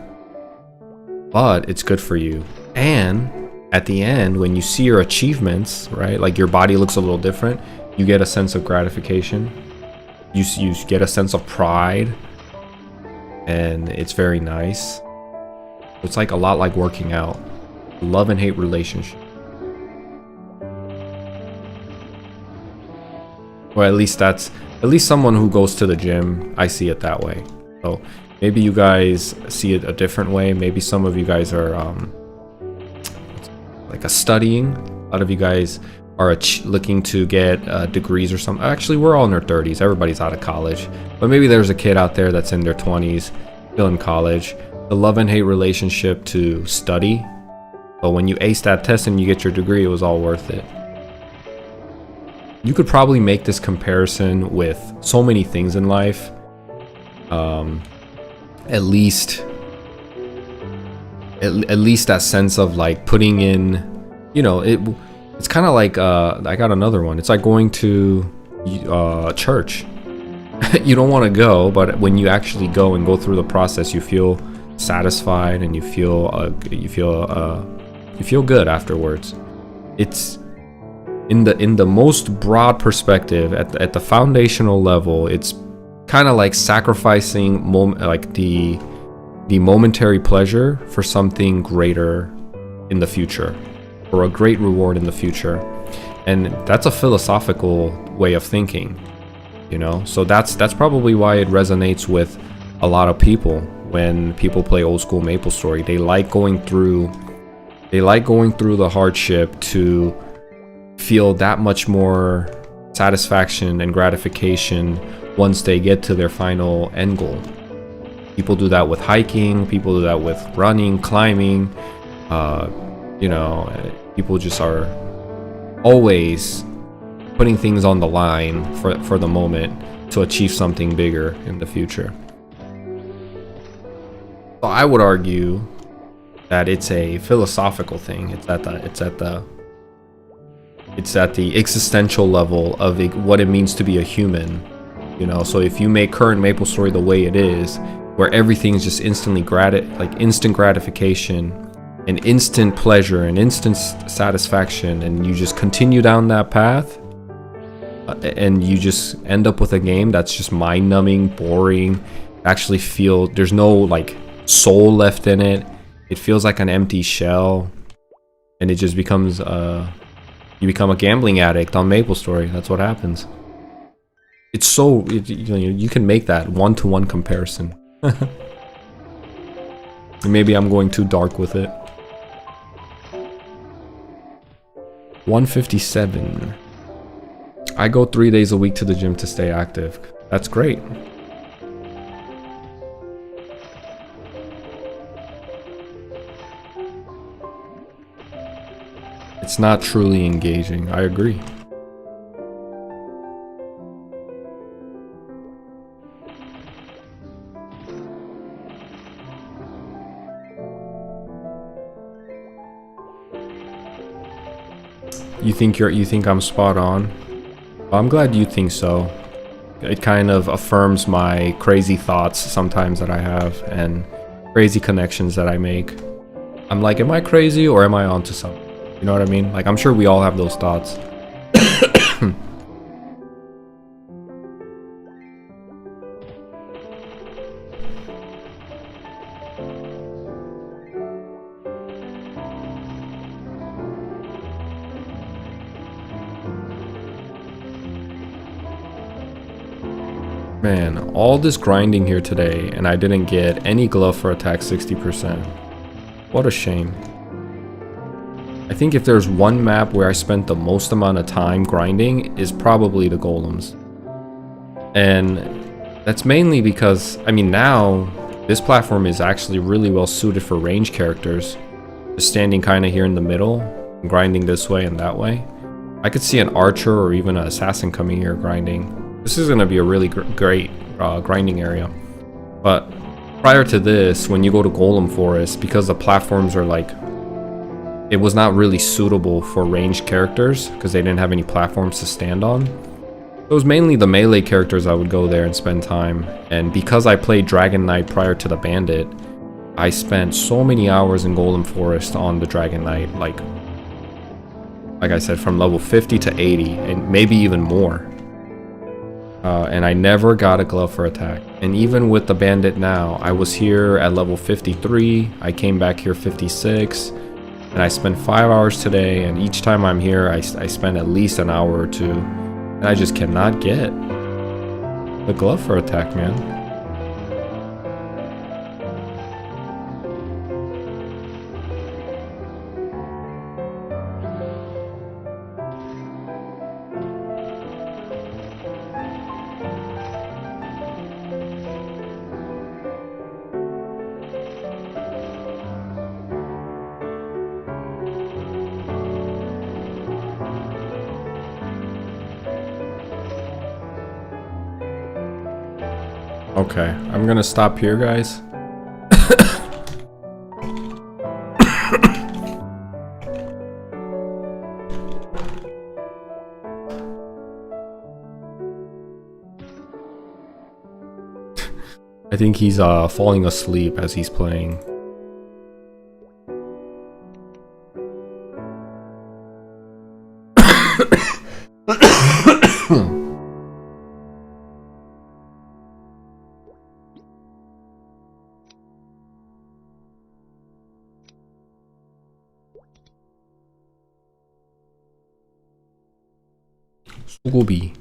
But it's good for you. And at the end, when you see your achievements, right, like your body looks a little different, you get a sense of gratification. You get a sense of pride, and it's very nice. It's like a lot like working out. Love and hate relationship. Or at least someone who goes to the gym, I see it that way. So maybe you guys see it a different way. Maybe some of you guys are like studying. A lot of you guys are looking to get degrees or something. Actually, we're all in our 30s. Everybody's out of college. But maybe there's a kid out there that's in their 20s, still in college. The love and hate relationship to study. But when you ace that test and you get your degree, it was all worth it. You could probably make this comparison with so many things in life. At least that sense of like putting in, you know, it's kind of like I got another one. It's like going to church. You don't want to go, but when you actually go and go through the process, you feel satisfied and you feel good afterwards. It's in the most broad perspective, at the foundational level, it's kind of like sacrificing the momentary pleasure for something greater in the future, or a great reward in the future. And that's a philosophical way of thinking, you know. So that's probably why it resonates with a lot of people when people play old school Maplestory. They like going through the hardship to feel that much more satisfaction and gratification once they get to their final end goal. People do that with hiking, people do that with running, climbing, you know, people just are always putting things on the line for the moment to achieve something bigger in the future. So I would argue that it's a philosophical thing. It's at the existential level of what it means to be a human. You know, so if you make current Maplestory the way it is, where everything's just instant gratification and instant pleasure and instant satisfaction, and you just continue down that path, and you just end up with a game that's just mind-numbing, boring, actually feel there's no like soul left in it. It feels like an empty shell, and it just becomes you become a gambling addict on Maplestory. That's what happens. It's so you can make that one-to-one comparison. Maybe I'm going too dark with it. 157. I go 3 days a week to the gym to stay active. That's great. It's not truly engaging. I agree. You think I'm spot on? I'm glad you think so. It kind of affirms my crazy thoughts sometimes that I have, and crazy connections that I make. I'm like, am I crazy or am I onto something? You know what I mean? Like, I'm sure we all have those thoughts. Man, all this grinding here today, and I didn't get any glove for attack 60%. What a shame. I think if there's one map where I spent the most amount of time grinding is probably the golems. And that's mainly because, I mean, now this platform is actually really well suited for range characters. Just standing kind of here in the middle, grinding this way and that way. I could see an archer or even an assassin coming here grinding. This is going to be a really great grinding area. But prior to this, when you go to Golem Forest, because the platforms are like, it was not really suitable for ranged characters because they didn't have any platforms to stand on. It was mainly the melee characters I would go there and spend time. And because I played Dragon Knight prior to the Bandit, I spent so many hours in Golem Forest on the Dragon Knight. Like I said, from level 50 to 80 and maybe even more. And I never got a glove for attack. And even with the Bandit now, I was here at level 53, I came back here 56, and I spent 5 hours today, and each time I'm here, I spend at least an hour or two, and I just cannot get the glove for attack, man. Okay, I'm gonna stop here, guys. I think he's falling asleep as he's playing. 소고비.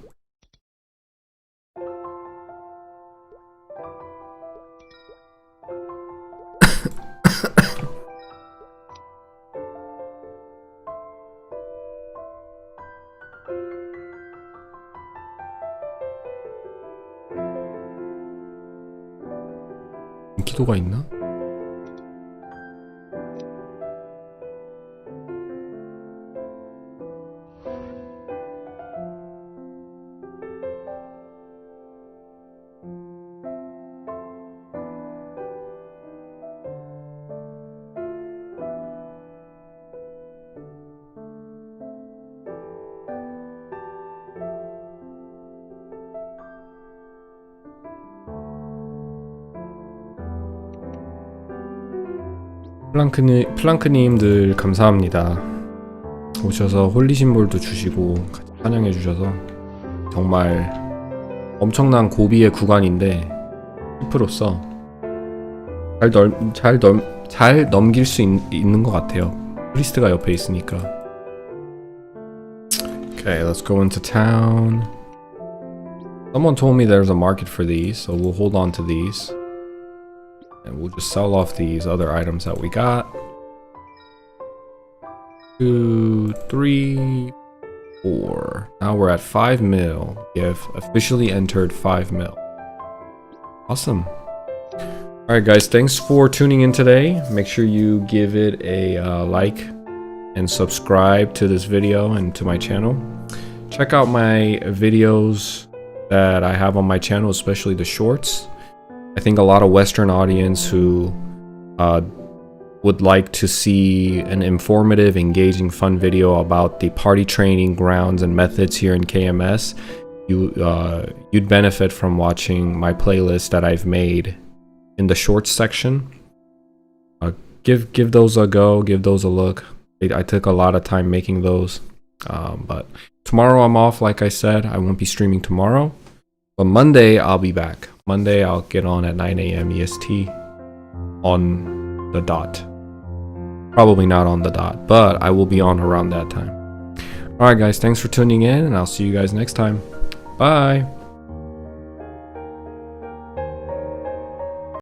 인기도가 있나? 플랑크님들 감사합니다. 오셔서 홀리 심볼도 주시고 같이 찬양해 주셔서 정말 엄청난 고비의 구간인데 힙으로서 잘 넘길 수 있는 것 같아요. 프리스트가 옆에 있으니까. Okay, let's go into town. Someone told me there's a market for these, so we'll hold on to these. And we'll just sell off these other items that we got. 2, 3, 4. Now we're at 5 mil. We have officially entered 5 mil. Awesome. Alright guys, thanks for tuning in today. Make sure you give it a like and subscribe to this video and to my channel. Check out my videos that I have on my channel, especially the shorts. I think a lot of Western audience who would like to see an informative, engaging, fun video about the party training grounds and methods here in KMS, you'd benefit from watching my playlist that I've made in the shorts section. give those a go, give those a look. I took a lot of time making those, but tomorrow I'm off. Like I said, I won't be streaming tomorrow, but Monday I'll be back. Monday I'll get on at 9 a.m. EST on the dot. Probably not on the dot, but I will be on around that time. Alright guys, thanks for tuning in, and I'll see you guys next time. Bye!